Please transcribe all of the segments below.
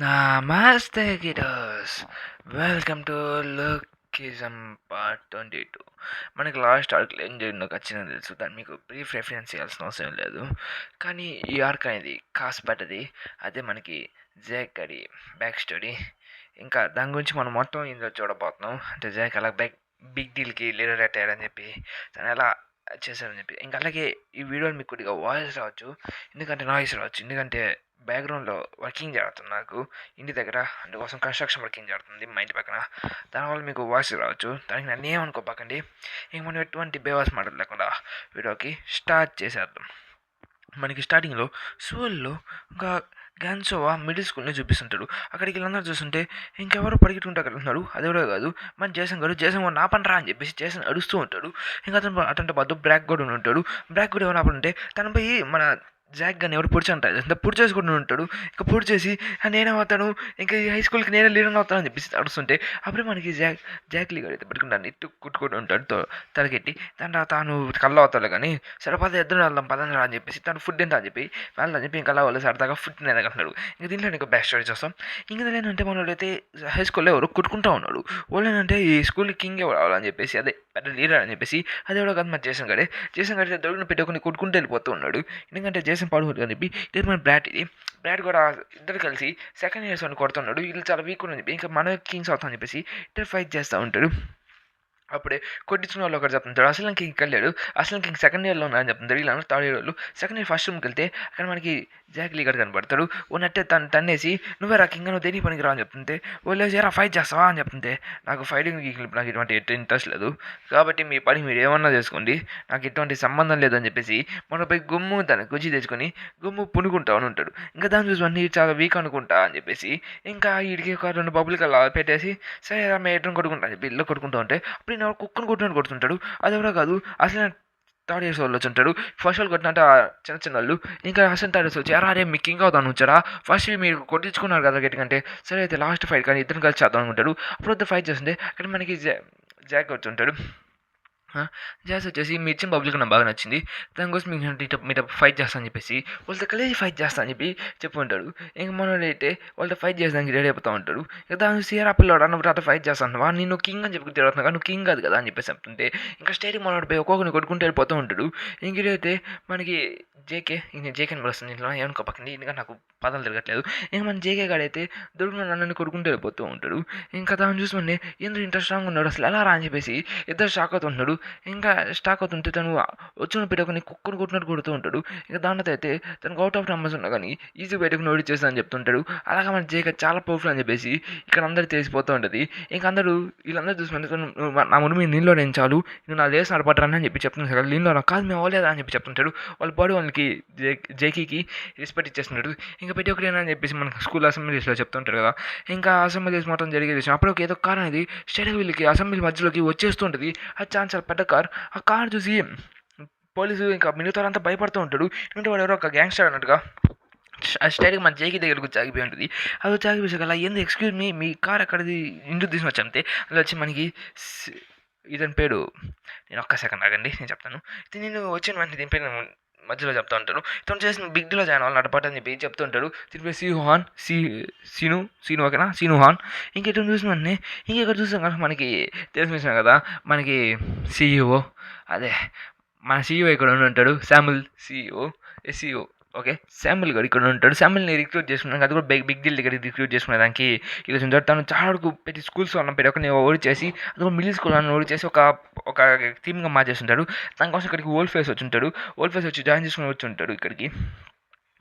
నమస్తే kiddos. Welcome to Lookism part 22. మనకి last ఆర్క్లో ఏం జరిగిందో ఖచ్చితంగా తెలుసు. దాన్ని మీకు బ్రీఫ్ రెఫరెన్స్ చేయాల్సిన అవసరం లేదు. కానీ ఈ ఆర్క్ అనేది కాస్పట్టది. అదే మనకి జాక్ గడి బ్యాక్ స్టోరీ. ఇంకా దాని గురించి మనం మొత్తం ఇందులో చూడబోతున్నాం. అంటే జాక్ అలా బిగ్ డీల్కి లీడర్ అయ్యాడని చెప్పి, తను ఎలా చేశారని చెప్పి. ఇంకా అలాగే ఈ వీడియోలో మీకు కొద్దిగా వాయిస్ రావచ్చు, నాయిస్ రావచ్చు. ఎందుకంటే బ్యాక్గ్రౌండ్లో వర్కింగ్ జరుగుతుంది. నాకు ఇంటి దగ్గర అందుకోసం కన్స్ట్రక్షన్ వర్కింగ్ జరుగుతుంది మా ఇంటి పక్కన. దానివల్ల మీకు వాయిస్ రావచ్చు. దానికి నన్ను ఏమనుకోపాకండి. ఇంక మనం ఎటువంటి బేవాస్ మాటలు లేకుండా వీడియోకి స్టార్ట్ చేసేద్దాం. మనకి స్టార్టింగ్లో స్కూల్లో ఇంకా గ్యాన్సోవా మిడిల్ స్కూల్ని చూపిస్తుంటాడు. అక్కడికి వీళ్ళందరూ చూస్తుంటే ఇంకెవరో పరిగెట్టుకుంటూ అక్కడ ఉన్నాడు. అది కూడా కాదు, మన జేసన్ గారు నా పని రా అని చెప్పేసి జేసన్ అడుస్తూ ఉంటాడు. ఇంకా అతను బాధ బ్రాక్ కూడా ఉంటాడు. బ్రాక్ కూడా ఎవరు ఆపడంటే తనపై మన జాక్ గాని ఎవరు పొడిచి అంటారు. అంత పొడి చేసుకుంటూ ఉంటాడు. ఇంకా పొడి చేసి నేనేమవుతాను, ఇంకా ఈ హై స్కూల్కి నేనే లీడర్ అవుతాను అని చెప్పేసి అడుస్తుంటే అప్పుడే మనకి జాక్ లీగర్ అయితే పెట్టుకుంటాను ఇట్టు కుట్టుకుంటూ ఉంటాడు తలకెట్టి. తాను కళ్ళ అవుతాడు కానీ సరే పద ఇద్దరు వెళ్దాం పదంగా అని చెప్పేసి తను ఫుడ్ ఎంత అని చెప్పి వెళ్ళని చెప్పి ఇంకా అలా వాళ్ళు సరదాగా ఫుడ్ తినేదంటున్నాడు. ఇంకా దీంట్లో ఇంకా బెస్ట్ స్టోరీ చూస్తాం. ఇంకా ఏంటంటే మనోడైతే హై స్కూల్లో ఎవరు కొట్టుకుంటూ ఉన్నాడు. వాళ్ళు ఏంటంటే ఈ స్కూల్ కింగ్ ఎవరు రావాలని చెప్పేసి, అదే పెద్ద లీడర్ అని చెప్పేసి. అది ఎవడో కాదు మన జేసన్ గడే దొరికిన పెట్టుకుని కొట్టుకుంటూ వెళ్ళిపోతూ ఉన్నాడు. ఎందుకంటే జేసన్ పాడుకోడు అని చెప్పి ఇది మన బ్రాడ్ కూడా ఇద్దరు కలిసి సెకండ్ ఇయర్స్ అని కొడుతున్నాడు. వీళ్ళు చాలా వీక్ అని చెప్పి ఇంకా మన కింగ్స్ అవుతామని చెప్పేసి ఇద్దరు ఫైట్ చేస్తూ ఉంటాడు. అప్పుడే కొట్టించిన వాళ్ళు ఒకటి చెప్తుంటాడు, అసలు కింగ్కి వెళ్ళాడు, అసలు కింగ్ సెకండ్ ఇయర్లో ఉన్నారని చెప్తుంటారు. వీళ్ళందరూ థర్డ్ ఇయర్ వాళ్ళు. సెకండ్ ఇయర్ ఫస్ట్ రూమ్కి వెళ్తే అక్కడ మనకి జాక్ లీగర్ కనబడతాడు. ఉన్నట్టే తన్నేసి నువ్వే రా కింగ్, నువ్వు దేనికి పనికి రా అని చెప్తుంటే వాళ్ళు ఏరా ఫైట్ చేస్తావా అని చెప్తుంటే నాకు ఫైటింగ్ నాకు ఇటువంటి ఇంట్రెస్ట్ లేదు, కాబట్టి మీ పని మీరు ఏమన్నా చేసుకోండి, నాకు ఎటువంటి సంబంధం లేదని చెప్పేసి మనపై గుమ్ము దాన్ని గుజ్జి తెచ్చుకొని గుమ్ము పునుకుంటా అని ఉంటాడు. ఇంకా దాన్ని చూసి అన్నీ చాలా వీక్ అనుకుంటా అని చెప్పేసి ఇంకా వీడికి ఒక రెండు బబుల్కి అలా పెట్టేసి సరే మేము ఎడ్డం కొట్టుకుంటా అని చెప్పి ఇల్లు కొట్టుకుంటూ ఉంటే అప్పుడు నేను కుక్కను కొట్టినట్టు కొడుతుంటాడు. అది ఎవరో కాదు, అసలు థర్డ్ ఇయర్స్ వాళ్ళు వచ్చి ఉంటాడు. ఫస్ట్ వాళ్ళు కొట్టినట్టు చిన్న చిన్న వాళ్ళు. ఇంకా అసలు థర్డ్ ఇయర్స్ వచ్చి అరే మీకు ఇంకా అవుతాను వచ్చారా, ఫస్ట్ మీరు కొట్టించుకున్నారు కదా గట్టికంటే సరే అయితే లాస్ట్ ఫైట్ కానీ ఇద్దరు కలిసి చేద్దాం అనుకుంటాడు. అప్పుడు ఫైట్ చేస్తుంటే అక్కడ మనకి జాక్ వచ్చి ఉంటాడు. జాస్ వచ్చేసి మీ ఇచ్చిన పబ్లిక్ నాకు బాగా నచ్చింది, దానికోసం మీతో ఫైట్ చేస్తా అని చెప్పేసి వాళ్ళతో కలిసి ఫైట్ చేస్తా అని చెప్పి చెప్పుకుంటాడు. ఇంక మనోడైతే వాళ్ళతో ఫైట్ చేస్తానికి రెడీ అయిపోతూ ఉంటాడు. ఇక దాని సీఆర్ పిల్లడు నువ్వు అతను ఫైట్ చేస్తాను వా నేను కింగ్ అని చెప్పి తిరుగుతున్నా, నువ్వు కింగ్ కాదు కదా అని చెప్పేసి చెప్తుంటే ఇంకా స్టేటింగ్ మనోడిపై ఒక్కొక్కరిని కొట్టుకుంటూ వెళ్ళిపోతూ ఉంటాడు. ఇంకైతే మనకి జేకే అని వస్తుంది ఇంట్లో ఏమనుకోపకండి, ఎందుకంటే నాకు పదాలు తిరగట్లేదు. ఇంకా మన జేకే గాడైతే దొరికిన నన్ను కొడుకుంటూ వెళ్ళిపోతూ ఉంటాడు. ఇంకా దాన్ని చూసుకుంటే ఎందుకు ఇంట్రెస్ట్గా ఉన్నాడు అసలు ఎలా రా అని చెప్పేసి ఇద్దరు షాక్ అవుతున్నాడు. ఇంకా స్టాక్ అవుతుంటే తను వచ్చిన పెట్టుకుని కుక్కను కొట్టినట్టు కొడుతూ ఉంటాడు. ఇంకా దాంట్లో అయితే తనకు అవుట్ ఆఫ్ నెంబర్స్ ఉన్నా కానీ ఈజీ పెట్టుకుని ఓడిచేస్తా అని చెప్తుంటాడు. అలాగే మన జేక చాలా పవర్ఫుల్ అని చెప్పేసి ఇక్కడ అందరూ తెలిసిపోతూ ఉంటుంది. ఇంకా వీళ్ళందరూ చూసుకుంటే నా ముందు మీరు నీళ్ళు నేను చాలు, నువ్వు నా లేసి నడపడరాని అని చెప్పి చెప్తున్నాడు కదా, నీళ్ళు నాకు కాదు మేము అవ్వలేదా అని చెప్పి చెప్తుంటాడు. వాళ్ళ బాడీ వాళ్ళకి జేకీకి రెస్పెక్ట్ ఇచ్చేస్తున్నాడు. ఇంకా పెట్టి ఒకటి అని చెప్పేసి మన స్కూల్ అసెంబ్లీస్లో చెప్తుంటారు కదా, ఇంకా అసెంబ్లీస్ మొత్తం జరిగే విషయం అప్పుడు ఏదో కార్ అనేది స్టేడియం వీళ్ళకి అసెంబ్లీ మధ్యలోకి వచ్చేస్తుంటుంది. అది చాలా పెద్ద కార్. ఆ కార్ చూసి పోలీసు ఇంకా మిగతా అంతా భయపడుతూ ఉంటాడు. ఎందుకంటే వాడు ఎవరో ఒక గ్యాంగ్స్టర్ అన్నట్టుగా స్టైల్గా మన జేకి దగ్గరకు వచ్చి ఆగిపోయి ఉంటుంది. అది వచ్చి ఆగిపోయి అలా ఏంది ఎక్స్క్యూజ్ మీ కార్ ఎక్కడిది ఇంటికి తీసుకుని వచ్చామంతే అలా వచ్చి మనకి ఇతని పేరు, నేను ఒక్క సెకండ్ ఆగండి నేను చెప్తాను. నేను వచ్చిన వెంటనే దీని పేరు మధ్యలో చెప్తా ఉంటాను. తను చేసిన బిగ్ డీలో జాయిన్ అవ్వాలి నడపాటు అని చెప్పి చెప్తుంటాడు. తిరిగి సీను ఓకేనా, సీను హాన్. ఇంకెక్కడ చూసిన వెంటనే ఇంకెక్కడ చూసాం కదా మనకి తెలిసిన కదా మనకి సీఈఓ, అదే మన సీఈఓ ఇక్కడ ఉంటాడు, శామ్యుల్ ఎస్ఈఓ ఓకే. శామ్యుల్ గారు ఇక్కడ ఉంటాడు. శామ్యుల్ని రిక్రూట్ చేసుకున్నాను, అది కూడా బిగ్ డీల్ దగ్గర రిక్రూట్ చేసుకునే దానికి ఇలా ఉంటాడు. తను చాలా వరకు ప్రతి స్కూల్స్ అన్న పెట్టి ఒక ఓడిచేసి అది కూడా మిడిల్ స్కూల్ అని ఓడిచేసి ఒక థీమ్గా మార్చేస్తుంటాడు. దానికోసం ఇక్కడికి ఓల్డ్ ఫేస్ వచ్చి ఉంటాడు. ఓల్డ్ ఫేస్ వచ్చి జాయిన్ చేసుకుని వచ్చి ఉంటాడు ఇక్కడికి.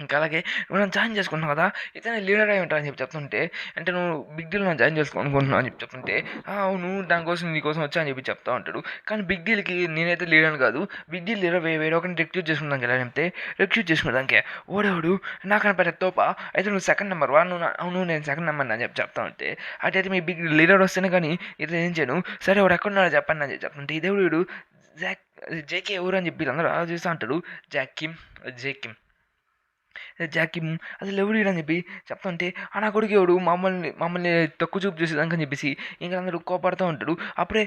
ఇంకా అలాగే నువ్వు నన్ను జాయిన్ చేసుకున్నావు కదా, ఇతనే లీడర్ అయి ఉంటావు అని చెప్పి చెప్తుంటే, అంటే నువ్వు బిగ్ డీల్ నన్ను జాయిన్ చేసుకోనుకుంటున్నావు అని చెప్పి చెప్తుంటే అవును దానికోసం నీకోసం వచ్చా అని చెప్పి చెప్తా ఉంటాడు. కానీ బిగ్ డీల్కి నేనైతే లీడర్ కాదు, బిగ్ డీల్ లీడర్ వేరే ఒకరిని రిక్రూట్ చేసుకున్నాను కదా చెప్తే రిక్రూట్ చేసుకున్నాకే ఓడేవాడు నాకన్నా పెద్ద తోప అయితే నువ్వు సెకండ్ నెంబర్ వా, అవును నేను సెకండ్ నెంబర్ అని చెప్పి చెప్తా ఉంటే అయితే మీ బిగ్ లీడర్ వస్తేనే కానీ ఇది ఏం చేయను, సరే వాడు ఎక్కడున్నాడో చెప్పండి అని చెప్పి చెప్తుంటే ఇదేవుడు జేకే ఎవరు అని చెప్పి అందరూ ఆలోచిస్తూ అంటాడు. జేకిమ్ అసలు ఎవడు అని చెప్పి చెప్తుంటే నా కొడుకు ఎవడు మమ్మల్ని తక్కువ చూపు చేసేదానికి అని చెప్పేసి ఇంకా అందరూ కోపడుతూ ఉంటాడు. అప్పుడే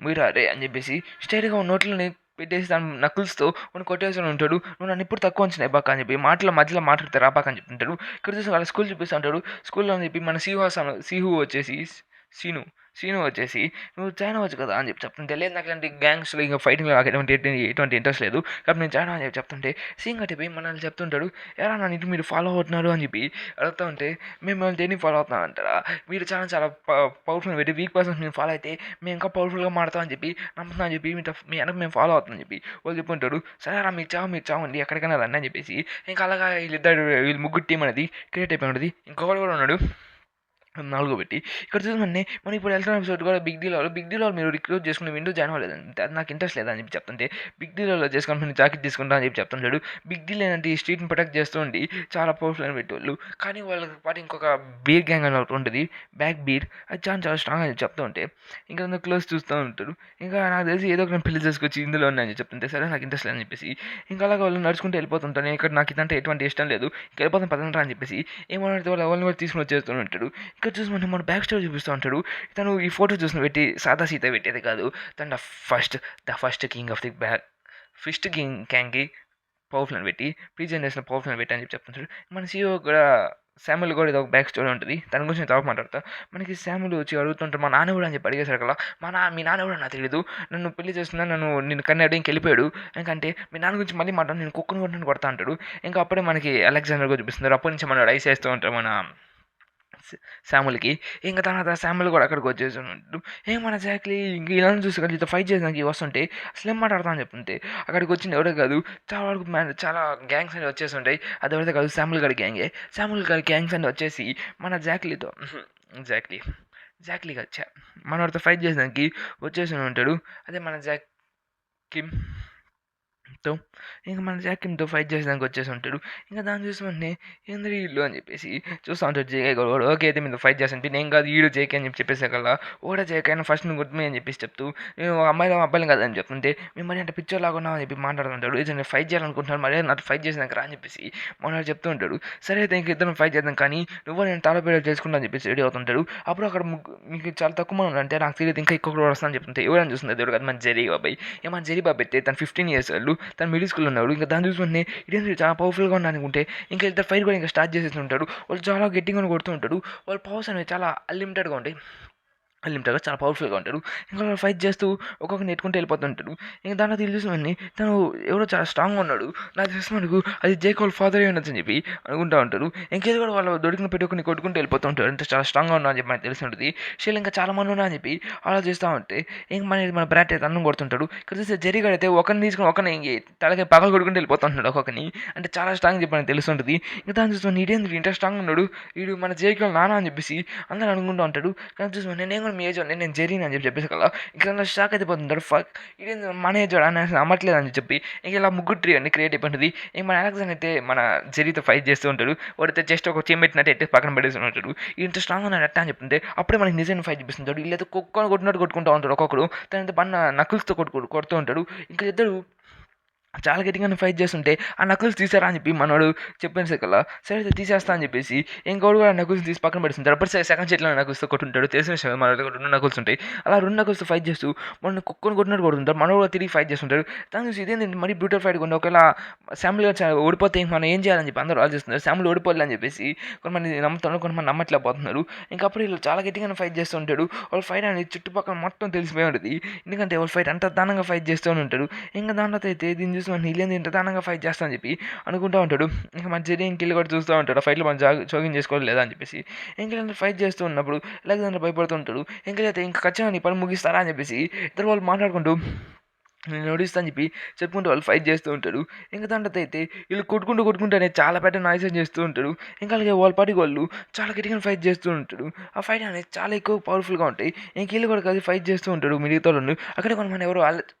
మీరు అరే అని చెప్పేసి స్ట్రైట్గా నోట్లని పెట్టేసి దాని నకుల్స్‌తో వాడిని కొట్టేస్తూనే ఉంటాడు. "నువ్వు నన్ను ఇప్పుడు తక్కువ అంచనా ఎయ్యబాక" అని చెప్పి మధ్యలో మాట్లాడితే రాబాక అని చెప్తుంటాడు. ఇక్కడ చూసి వాళ్ళ స్కూల్ చూపిస్తా ఉంటాడు. స్కూల్‌లో అని చెప్పి మన సీహు వచ్చేసి సీను, సీను వచ్చేసి "నువ్వు జాయిన్ అవ్వచ్చు కదా" అని చెప్పి చెప్తుంటే, "లేదు నాకు ఇలాంటి గ్యాంగ్స్‌లో ఇంక ఫైటింగ్‌లో నాకు ఎటువంటి ఇంట్రెస్ట్ లేదు. కాబట్టి నేను జాయిన్ అవ్వను" అని చెప్పి చెప్తుంటే, సీన్ చెప్పి మనల్ని చెప్తుంటాడు, "ఏరా నన్ను ఇటు మీరు ఫాలో అవుతున్నారు" అని చెప్పి అడుగుతా ఉంటే, "మేము మిమ్మల్ని దేనికి ఫాలో అవుతున్నాం అంటారా? మీరు చాలా చాలా పవర్ఫుల్ పెట్టి వీక్ పర్సన్స్ మేము ఫాలో అయితే మేము ఇంకా పవర్ఫుల్‌గా మారుతాం అని చెప్పి నమ్ముతున్నాం అని చెప్పి మీ వెనక మేము ఫాలో అవుతాం" అని చెప్పి వాళ్ళు చెప్పుంటాడు. "సరేరా మీరు చావండి ఎక్కడికైనా రండి" అని చెప్పేసి ఇంకా అలాగా వీళ్ళు ముగ్గురు టీం అనేది క్రియేట్ అయిపోయి ఉంటది. ఇంకొకడు కూడా ఉన్నాడు. నాలుగో పెట్టి ఇక్కడ చూడండి మనం ఇప్పుడు వెళ్తున్న ఎపిసోడ్ కూడా బిగ్ డీల్ వాళ్ళు మీరు రిక్రూట్ చేసుకుని విండో జాయిన్ అవ్వలేదంటే అది నాకు ఇంట్రెస్ట్ లేదని చెప్పి చెప్తుంటే, బిగ్ డీల్ వాళ్ళు చేసుకొని నేను జాకెట్ తీసుకుంటా అని చెప్పి చెప్తుంటాడు. బిగ్ డీల్ ఏంటంటే ఈ స్ట్రీట్ని ప్రొటెక్ట్ చేస్తూ ఉండి చాలా పవర్ఫుల్ అని పెట్టేవాళ్ళు. కానీ వాళ్ళకి పాటు ఇంకొక బీర్ గ్యాంగ్ అని ఒకటి ఉంటుంది, బ్యాక్ బీర్, అది చాలా చాలా స్ట్రాంగ్ అని చెప్తూ ఉంటే ఇంకా అందరూ క్లోజ్ చూస్తూ ఉంటాడు. ఇంకా నాకు తెలిసి ఏదో ఒక నేను పెళ్లి చేసుకొచ్చి ఇందులో అని చెప్తుంటే, సరే నాకు ఇంట్రెస్ట్ లేదని చెప్పేసి ఇంకా అలాగే వాళ్ళు నడుచుకుంటూ వెళ్ళిపోతుంటాను. ఇక్కడ నాకు ఇదంటే ఎటువంటి ఇష్టం లేదు, ఇంకా వెళ్ళిపోతాం పదంరా అని చెప్పేసి ఏమన్నా వాళ్ళు ఎవరిని కూడా తీసుకుని వచ్చేస్తూ ఉంటాడు. ఇక్కడ చూసి మన బ్యాక్ స్టోరీ చూపిస్తూ ఉంటాడు. తను ఈ ఫోటో చూసిన పెట్టి సాదా సీత పెట్టేది కాదు, తను the first king of the back fist క్యాంగ్కి పవర్ఫుల్ అని పెట్టి జనరేషన్ పవర్ఫుల్ అని పెట్టి అని చెప్పి చెప్తుంటాడు. మన సీఓ కూడా శామ్యుల్ కూడా ఇది ఒక బ్యాక్ స్టోరీ ఉంటుంది, దాని గురించి నేను తర్వాత మాట్లాడతా. మనకి శామ్యుల్ వచ్చి అడుగుతుంటారు మా నాన్న కూడా అని చెప్పి అడిగేశారు కదా, మీ నాన్న కూడా నాకు తెలియదు, నన్ను పెళ్లి చేస్తున్నా, నిన్ను కన్నాడు, ఇంకెళ్ళిపోయాడు, ఎందుకంటే మీ నాన్న గురించి మళ్ళీ మాట్లాడు, నేను కుక్కను కూడా కొడతా అంటాడు. ఇంకా అప్పుడే మనకి అలెగ్జాండర్ కూడా చూపిస్తున్నారు. అప్పటి నుంచి మనం రైస్ చేస్తూ ఉంటారు మన శాముల్కి. ఇంకా తర్వాత శాముల్ కూడా అక్కడికి వచ్చేసినట్టు మన జాక్లీ ఇంక ఇలా చూసి కదా ఫైట్ చేయడానికి వస్తుంటే అసలు ఏం మాట్లాడతా అని చెప్తుంటే అక్కడికి వచ్చింది ఎవరే కాదు, చాలా వరకు చాలా గ్యాంగ్స్ అని వచ్చేసి ఉంటాయి. అది ఎవరైతే కాదు శాముల్ గారి గ్యాంగే. శాముల్ గారి గ్యాంగ్స్ అని వచ్చేసి మన జాక్లీతో జాక్లీ జాక్లీగా మనవాడితో ఫైట్ చేసడానికి వచ్చేసి ఉంటాడు. అదే మన కిమ్ తో ఇంకా మన జాకిమ్‌తో ఫైట్ చేసేదానికి వచ్చేసి ఉంటాడు. ఇంకా దాన్ని చూసి వెంటనే ఏందిరా ఈళ్ళు అని చెప్పేసి చూస్తా ఉంటాడు జేకే గూడా. ఓకే అయితే మీతో ఫైట్ చేస్తుంటే నేను కాదు ఈడు జేకే అని చెప్పేసాకల్లా ఓడా జేకే అయినా ఫస్ట్ నువ్వు గుర్తు అని చెప్పేసి చెప్తూ నేను అబ్బాయిని కాదు అని చెప్తుంటే మేము మరి అంటే పిక్చర్ ఉన్నావు అని చెప్పి మాట్లాడుతుంటాడు. ఇది నేను ఫైట్ చేయాలనుకుంటున్నాను మరి నాతో ఫైట్ చేసినాక రా అని చెప్పేసి మనవాడు చెప్తూ ఉంటాడు. సరే అయితే ఇంక ఇద్దరం ఫైట్ చేద్దాం కానీ నువ్వు నేను తాళపేడ చేసుకుంటా అని చెప్పేసి రెడీ అవుతుంటాడు. అప్పుడు అక్కడ మీకు చాలా తక్కువ మంది ఉన్నారు అంటే నాకు తెలియదు ఇంకా ఇంకొకటి వస్తాను చెప్తుంటే ఎవరైనా చూస్తుంది దేవుడు కదా మన జెరీ బాబాయ్. మన జెరీ బాబాయ్ అయితే తను 15 years వాళ్ళు, తను మిడిల్ స్కూల్లో ఉన్నాడు. ఇంకా దాన్ని చూసుకుంటే ఇదేంటి చాలా పవర్ఫుల్గా ఉన్నాను అనుకుంటే ఇంకా ఇద్దరు ఫైట్ కూడా ఇంకా స్టార్ట్ చేసేసి ఉంటాడు. వాళ్ళు చాలా గట్టిగా కొడుతూ ఉంటాడు. వాళ్ళ పవర్స్ అనేవి చాలా అన్లిమిటెడ్గా ఉంటాయి, అన్లిమిటెడ్గా చాలా పవర్ఫుల్గా ఉంటాడు. ఇంకా ఫైట్ చేస్తూ ఒక్కొక్క నెట్టుకుంటూ వెళ్ళిపోతుంటాడు. ఇంకా దాంట్లో తెలిసినవన్నీ తను ఎవరో చాలా స్ట్రాంగ్గా ఉన్నాడు, నాకు తెలిసిన మనకు అది జేక్ వాళ్ళ ఫాదర్ ఉండొచ్చు అని చెప్పి అనుకుంటూ ఉంటారు. ఇంకేది కూడా వాళ్ళు దొరికిన పెట్టి ఒకరిని కొట్టుకుంటూ వెళ్ళిపోతూ ఉంటారు. అంటే చాలా స్ట్రాంగ్గా ఉన్నా అని చెప్పి మనకు తెలిసి ఉంటుంది. షీల్ ఇంకా చాలా మంది ఉన్నా అని చెప్పి అలా చేస్తూ ఉంటే ఇంక మన బ్రాట్ అయితే అన్నం కొడుతుంటాడు. ఇక్కడ చూస్తే జెరీగాడు అయితే ఒకరిని తీసుకుని ఒకరిని తలకి పగలు కొట్టుకుంటూ వెళ్ళిపోతుంటాడు ఒక్కొక్కరిని, అంటే చాలా స్ట్రాంగ్ చెప్పి మనకు తెలుస్తుంటుంది. ఇంకా దాన్ని చూసుకొని ఇదేంటి ఇంత స్ట్రాంగ్ ఉన్నాడు వీడు మన జేక్ వాళ్ళ నాన్న అని చెప్పేసి అందరూ అనుకుంటూ ఉంటాడు. కానీ చూసుకొని నేను మీ ఏజ్ నేను జెరీని అని చెప్పేసి కదా ఇంకా షాక్ అయితే పోతుంటాడు. ఇది మన ఏజ్ అని అమ్మట్లేదు అని చెప్పి ఇంక ఇలా ముగ్గురు ట్రీ అన్ని క్రియేట్ అయిపోయింది. ఇంక మన అలెగ్జాండర్ అయితే మన జెరీతో ఫైట్ చేస్తూ ఉంటాడు. వాడితే జస్ట్ ఒక చేయి పెట్టినట్టు అయితే పక్కన పెట్టేసి ఉంటాడు. ఇంత స్ట్రాంగ్ ఉన్నాడు అట్ట అని చెప్తుంటే అప్పుడే మనకి నిజంగా ఫైట్ చూపిస్తుంటాడు. వీళ్ళైతే కుక్కను కొట్టినట్టు కొట్టుకుంటూ ఉంటాడు. ఒక్కొక్కడు తనైతే పన్న నకుల్స్తో కొడుతూ ఉంటాడు. ఇంకా ఇద్దరు చాలా గట్టిగానే ఫైట్ చేస్తుంటే ఆ నకుల్స్ తీసారా అని చెప్పి మనోడు చెప్పేసి కల్లా సరే అయితే తీసేస్తా అని చెప్పేసి ఇంకోడు కూడా నకుల్స్ తీసి పక్కన పెడుతుంటాడు. అప్పుడు సెకండ్ చేతిలో నకుల్స్తో కొట్టుంటాడు. తెలిసిన విషయం మన దగ్గర రెండు నకుల్స్ ఉంటాయి. అలా రెండు నకుల్స్తో ఫైట్ చేస్తూ మన కుక్కను కొట్టినట్టు కొడుతుంటారు. మనోడు కూడా తిరిగి ఫైట్ చేస్తుంటాడు. దాని చూసి ఇదేంటి మరీ బ్యూటిఫుల్ ఫైట్ కొంటే ఒకవేళ శామ్యుల్ ఓడిపోతే మనం ఏం చేయాలని చెప్పి అందరూ ఆలోచిస్తున్నారు. శామ్యుల్ ఓడిపోలే అని చెప్పేసి కొంతమంది నమ్ముతున్నారు, కొంతమంది నమ్మట్లేకపోతున్నారు. ఇంకా అప్పుడు వీళ్ళు చాలా గట్టిగానే ఫైట్ చేస్తూ ఉంటాడు. వాళ్ళు ఫైట్ అనేది చుట్టుపక్కల మొత్తం తెలిసిపోయి ఉంటుంది. ఎందుకంటే వాళ్ళు ఫైట్ అంత దానంగా ఫైట్ చేస్తూ ఉంటాడు. ఇంకా దాంట్లో అయితే దీన్ని చూసి మన నీళ్ళేంది ఇంత దానంగా ఫైట్ చేస్తా అని చెప్పి అనుకుంటూ ఉంటాడు. ఇంకా మన జెరీ ఇంకెళ్ళి కూడా చూస్తూ ఉంటాడు ఆ ఫైట్లో మనం జోగింగ్ చేసుకోవాలి లేదా అని చెప్పేసి. ఇంకెళ్ళి ఫైట్ చేస్తూ ఉన్నప్పుడు అలెగ్జాండర్ భయపడుతూ ఉంటాడు. ఇంకెళ్ళైతే ఇంకా ఖచ్చితంగా నీ పని ముగిస్తారా అని చెప్పేసి ఇద్దరు వాళ్ళు మాట్లాడుకుంటూ నేను ఓడిస్తా అని చెప్పి చెప్పుకుంటూ వాళ్ళు ఫైట్ చేస్తూ ఉంటాడు. ఇంకా దాంట్లో అయితే వీళ్ళు కొట్టుకుంటూనే చాలా పెద్ద నాయిస్ చేస్తూ ఉంటాడు. ఇంకా అలాగే వాళ్ళ పాటికి వాళ్ళు చాలా గట్టిగా ఫైట్ చేస్తూ ఉంటాడు. ఆ ఫైట్ అనేది చాలా ఎక్కువ పవర్ఫుల్గా ఉంటాయి. ఇంక వీళ్ళు కూడా కలిసి ఫైట్ చేస్తూ ఉంటాడు మిగతా వాళ్ళు. అక్కడ కొంతమంది ఎవరు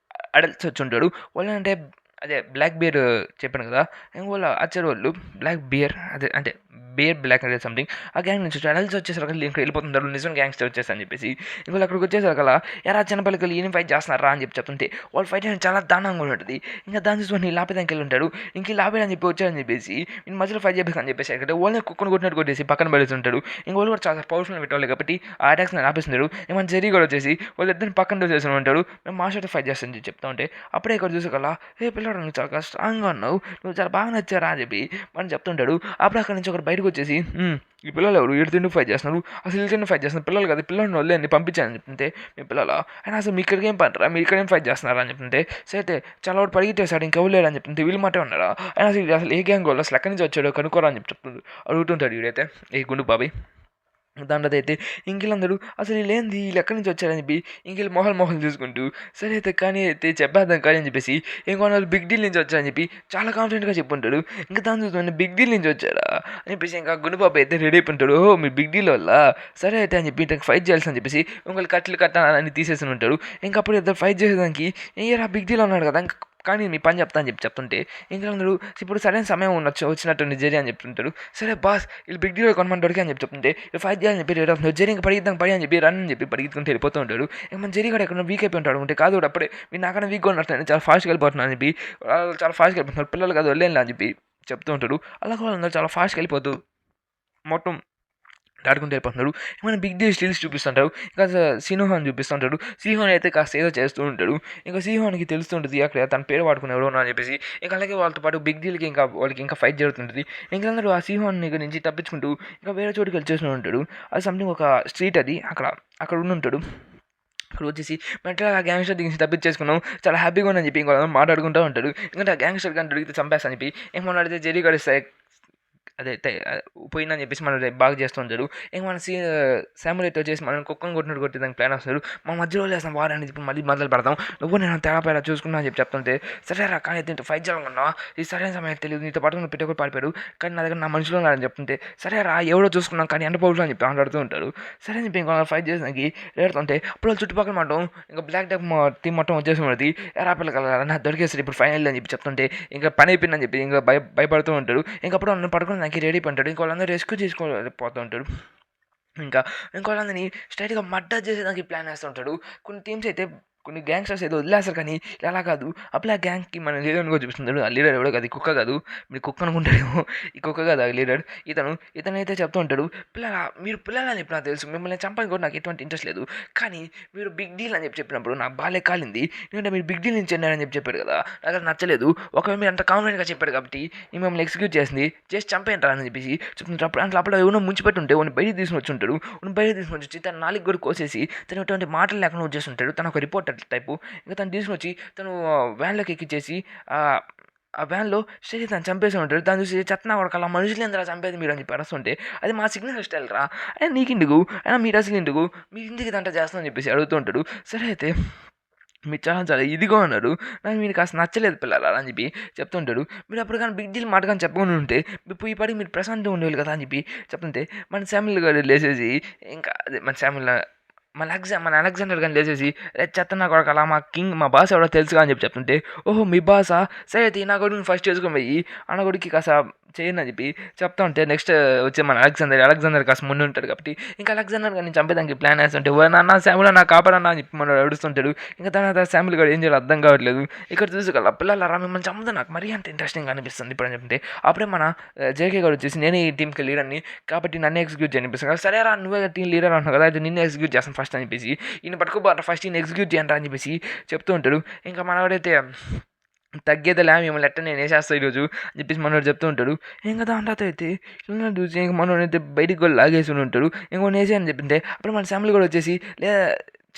అడల్ట్స్ వచ్చి ఉంటాడు. వాళ్ళు అంటే బ్లాక్ బియర్ చెప్పాను కదా, ఇంక వాళ్ళ ఆచార్య వాళ్ళు బ్లాక్ బియర్ అంటే బేర్ బ్లాక్ అనేది సంథింగ్ ఆ గ్యాంగ్ నుంచి టనల్స్ వచ్చేసరికి ఇక్కడ వెళ్ళిపోతుంటారు నిజం గ్యాంగ్స్టర్ వచ్చేసి అని చెప్పేసి ఇంకోళ్ళు అక్కడికి వచ్చేసరికి ఎరా చిన్నపల్లికలు ఏం ఫైట్ చేస్తున్నారా అని చెప్తుంటే వాళ్ళు ఫైట్ అనేది చాలా దారుణంగా ఉంటుంది. ఇంకా దాని చూసుకొని నీ లాపేదానికి వెళ్ళి ఉంటాడు. ఇంక ఈ లాపేదని చెప్పి వచ్చారని చెప్పేసి నేను మధ్యలో ఫైట్ చేయಬೇಕು అని చెప్పేసి అంటే వాళ్ళని కుక్కను కొట్టినట్టు కొట్టేసి పక్కన పడేస్తుంటాడు. ఇంక వాళ్ళు కూడా చాలా పవర్ఫుల్ పెట్టవాలి కాబట్టి ఆ అటాక్స్ నేను ఆపేస్తున్నాడు. ఏమన్నా జెరీ కూడా వచ్చేసి వాళ్ళు ఇద్దరిని పక్కన దోసేసి ఉంటాడు. మేము మాస్టర్ ఫైట్ చేస్తాను చెప్తా ఉంటే అప్పుడే ఇక్కడ చూసుకోవాలా ఏ పిల్లడు నువ్వు చాలా స్ట్రాంగ్గా ఉన్నావు, నువ్వు చాలా బాగా నచ్చారా అని చెప్పి మనం చెప్తుంటాడు. అప్పుడు అక్కడ నుంచి ఒకటి బయటకు వచ్చేసి ఈ పిల్లలు ఎవరు వీడు తింటూ ఫైట్ చేస్తున్నారు, అసలు వీళ్ళతో ఫైట్ చేస్తున్నారు పిల్లలు కదా పిల్లల్ని వదిలేండి పంపించాను చెప్తుంటే మీ పిల్లల అయినా అసలు మీ ఇక్కడికి ఏం పడరా మీరు ఇక్కడేం ఫైట్ చేస్తున్నారా అని చెప్తుంటే సరే చాలా వాడు పరిగెట్టేశాడు ఇంకెవరు లేడు అని చెప్తుంటే వీళ్ళు మాటే ఉన్నారా అయినా అసలు ఏ గ్యాంగ్ వాళ్ళు అసలు ఎక్కడి నుంచి వచ్చాడో కనుక్కోరా అని చెప్తుంటాడు. అడుగుతుంటాడు వీడైతే ఏ గుండు బాబాయ్ దాంట్లో అయితే ఇంకెళ్ళందరూ అసలు వీళ్ళు ఏంది వీళ్ళు ఎక్కడి నుంచి వచ్చారని చెప్పి ఇంకెళ్ళి మొహలు చూసుకుంటూ సరే అయితే కానీ అయితే చెప్పేద్దాం కానీ అని చెప్పేసి ఇంకొన్న బిగ్ డీల్ నుంచి వచ్చారని చెప్పి చాలా కాన్ఫిడెంట్గా చెప్పుంటాడు. ఇంకా దాని చూసుకుని బిగ్ డీల్ నుంచి వచ్చారా అని చెప్పేసి ఇంకా గుండుబాబు అయితే రెడీ అయిపోయింటాడు. ఓ మీరు బిగ్ డీల్ వల్ల సరే అయితే అని చెప్పి ఇంక ఫైట్ చేయాల్సి అని చెప్పేసి ఇంకొకరు కట్టాలని తీసేసి ఉంటాడు. ఇంకప్పుడు ఇద్దరు ఫైట్ చేసేదానికి ఏరా బిగ్ డీల్ అన్నాడు కదా కానీ మీ పని చెప్తా అని చెప్తుంటే ఇంకా అందరూ ఇప్పుడు సరైన సమయం వచ్చినట్టు జెరీ అని చెప్తుంటాడు. సరే బాస్ వీళ్ళు బిగ్ డీల్ కొనమంటాడు అని చెప్తుంటే వీళ్ళు ఫైట్ చేయాలని చెప్పి రేట్ అవుతుంది జెరీ ఇంకా పడి అని చెప్పి రన్ అని చెప్పి పరిగెత్తుకుంటూ వెళ్ళిపోతూ ఉంటాడు. ఇంకా మన జెరీ కూడా ఎక్కడ వీక్ అయిపోయి ఉంటాడు అంటే కాదు అప్పుడే మీరు నాకన్నా వీక్గా ఉన్నట్టు చాలా ఫాస్ట్గా వెళ్ళిపోతున్నాను అని చెప్పి చాలా ఫాస్ట్గా వెళ్ళిపోతున్నారు పిల్లలు కాదు వెళ్ళేలా అని చెప్పి చెప్తూ ఉంటాడు. అలా వాళ్ళందరూ చాలా ఫాస్ట్గా వెళ్ళిపోతూ మొత్తం దాటుకుంటూ వెళ్ళిపోతున్నాడు. ఏమైనా బిగ్ డీల్ స్టిల్స్ చూపిస్తుంటారు. ఇంకా సినోహాన్ చూపిస్తుంటాడు. సిహోన్ అయితే కాస్త ఏదో చేస్తూ ఉంటాడు. ఇంకా సిహోన్కి తెలుస్తుంటుంది అక్కడ తన పేరు వాడుకునేవాడు అని చెప్పేసి ఇంకా అలాగే వాళ్ళతో పాటు బిగ్ డీల్కి ఇంకా వాళ్ళకి ఇంకా ఫైట్ జరుగుతుంటుంది. ఇంకా అందరూ ఆ సిహోన్ నుంచి తప్పించుకుంటూ ఇంకా వేరే చోటుకి వెళ్ళి ఉంటాడు. అది సంథింగ్ ఒక స్ట్రీట్ అది అక్కడ ఉండి అక్కడ వచ్చేసి మెట్లా ఆ గ్యాంగ్స్టర్ దిగి తప్పించేసుకున్నాం చాలా హ్యాపీగా ఉందని చెప్పి ఇంకో మాట్లాడుకుంటూ ఉంటాడు. ఎందుకంటే ఆ గ్యాంగ్స్టర్ కానీ దొరికితే చంపేస్తాను చెప్పి ఏమన్నా అడిగితే జెరీ గడిస్తాయి అదే పోయిందని చెప్పేసి మనం బాగా చేస్తుంటాడు. ఇంక మన శాముల్ అయితే వచ్చేసి మనం కుక్కను కొట్టినట్టు దానికి ప్లాన్ వస్తాడు. మన మధ్యలో వేస్తాం వారాన్ని చెప్పి మళ్ళీ మొదలు పెడతాం నువ్వు నేను తేడా చూసుకున్నా అని చెప్తుంటే సరే రా కానీ అయితే ఫైట్ చేయాలనుకున్నా ఈ సరైన సమయం తెలియదు నీతో పాటు నువ్వు పెట్టుకొని పారిపోయాడు కానీ నా దగ్గర నా మనుషులు ఉన్నారని చెప్తుంటే సరే రా ఎవడో చూసుకున్నాం కానీ ఎండ పౌరులు అని చెప్పి ఆడుతూ ఉంటాడు. సరే అని చెప్పి ఇంకో ఫైట్ చేసానికి రేడుతుంటే అప్పుడు చుట్టుపక్కల మొత్తం ఇంకా బ్లాక్ టాప్ టీం మొత్తం వచ్చేసి ఉన్నది ఎరా పిల్లలు నా దొరికేస్తారు ఇప్పుడు ఫైనల్ అని చెప్పి చెప్తుంటే ఇంకా పని అయిపోయిందని చెప్పి ఇంకా భయపడుతూ ఉంటాడు. ఇంకప్పుడు నన్ను పడుకుని నాకు రెడీ ఉంటాడు. ఇంకో వాళ్ళందరూ రెస్క్యూ చేసుకోపోతూ ఉంటాడు. ఇంకోళ్ళందరినీ స్ట్రైట్గా మర్డర్ చేసేదానికి ప్లాన్ వేస్తుంటాడు. కొన్ని టీమ్స్ అయితే కొన్ని గ్యాంగ్స్టర్స్ ఏదో వదిలేస్తారు కానీ అలా కాదు అప్పుడు ఆ గ్యాంగ్కి మన లీడర్ని కూడా చూపిస్తున్నాడు. ఆ లీడర్ ఎవడో కాదు కుక్క కాదు మీరు కుక్క అనుకుంటాడేమో ఈ కుక్క కాదు ఆ లీడర్ ఇతనైతే చెప్తూ ఉంటాడు మీరు పిల్లలని చెప్పి నాకు తెలుసు మిమ్మల్ని చంపని కూడా నాకు ఎటువంటి ఇంట్రెస్ట్ లేదు కానీ మీరు బిగ్ డీల్ అని చెప్పినప్పుడు నా బాలే కాలింది ఎందుకంటే మీరు బిగ్ డీల్ నుంచి చెందారని చెప్పారు కదా నాకు అది నచ్చలేదు ఒకవేళ మీరు అంత కాన్ఫిడెంట్గా చెప్పారు కాబట్టి మిమ్మల్ని ఎగ్జిక్యూట్ చేసి చంపేంటారా అని చెప్పేసి చెప్తుంటారు. అప్పుడు ఎవరో ముంచిపెట్టుంటే వాడిని బయట తీసుకుని వచ్చి ఉంటాడు. బయట తీసుకుని వచ్చి తన నాలుగు కూడా కోసేసి తను ఎటువంటి మాటలు లేకుండా వచ్చేస్తుంటాడు. తను ఒక రిపోర్టర్ టైపు ఇంకా తను తీసుకుని వచ్చి తను వ్యాన్లోకి ఎక్కించేసి ఆ వ్యాన్లో స్టేజ్ తను చంపేసి ఉంటాడు. దాన్ని చూసి చెత్తనా కొడక అలా మనుషులు ఎందుకు చంపేది మీరు అని చెప్పి అడుస్తుంటే అది మా సిగ్నల్ స్టైల్ రా అయినా నీకెందుకు అయినా మీరు అసలు ఎందుకు మీ ఇంటికి దంట చేస్తామని చెప్పేసి అడుగుతూ ఉంటాడు. సరే అయితే మీరు చాలా ఇదిగా ఉన్నారు నాకు మీరు కాస్త నచ్చలేదు పిల్లలు అని చెప్పి చెప్తుంటాడు. మీరు అప్పుడు కానీ బిగ్ డీల్ మాట కానీ చెప్పకుండా ఉంటే ఇప్పుడు ఈ పాటికి మీరు ప్రశాంతంగా ఉండేవాళ్ళు కదా అని చెప్పి చెప్తుంటే మన శామ్యుల్ గారు లేసేసి ఇంకా అదే మన అలెగ్జాండర్ కానీ లేచేసి చెత్తనా కొడక అలా మా బాస్ ఎవడో తెలుసుగా అని చెప్పి చెప్తుంటే ఓహో మీ బాసా సరే అయితే నా కొడుకుని ఫస్ట్ చేసుకొని పోయి అన్న కొడుకు కాస్త చేయను అని చెప్పి చెప్తా ఉంటే నెక్స్ట్ వచ్చి మన అలెగ్జాండర్ కాస్త ముందు ఉంటాడు కాబట్టి ఇంకా అలెగ్జాండర్ కానీ చంపేదానికి ప్లాన్ వేస్తుంటే నాన్న శామ్యుల్ నా కాపాడన్నా అని చెప్పి మనం అడుస్తుంటాడు. ఇంకా తర్వాత శామ్యుల్ గారు ఏం చేయాలి అర్థం కావట్లేదు. ఇక్కడ చూసుకోవాలి పిల్లలు మిమ్మల్ని చంపుతా నాకు మరీ అంత ఇంట్రెస్టింగ్ అనిపిస్తుంది ఇప్పుడు అని చెప్తే అప్పుడే మన జేకే గారు వచ్చేసి నేనే ఈ టీంకి లీడర్ని కాబట్టి నన్ను ఎగ్జిక్యూట్ చేయనిపిస్తాను. సరే రా నువ్వే టీం లీడర్ అంటున్నావు కదా అయితే నిన్ను ఎగ్జిక్యూట్ చేస్తాను ఫస్ట్ అని చెప్పేసి ఈయన పట్టుకోబోట ఫస్ట్ ఈయన ఎగ్జిక్యూట్ చేయండి అని చెప్పేసి చెప్తూ ఉంటాడు. ఇంకా మనవాడైతే తగ్గేదిలే మిమ్మల్ని ఎట్ట నేను వేసేస్తాను ఈరోజు అని చెప్పేసి మనోడు చెప్తూ ఉంటాడు. ఇంకా దాంట్లో అయితే ఇలా చూసి ఇంకా మనోడు అయితే బయటికి కూడా లాగేసి ఉంటాడు. ఇంకో వేసే అని చెప్పింటే అప్పుడు మన ఫ్యామిలీ కూడా వచ్చేసి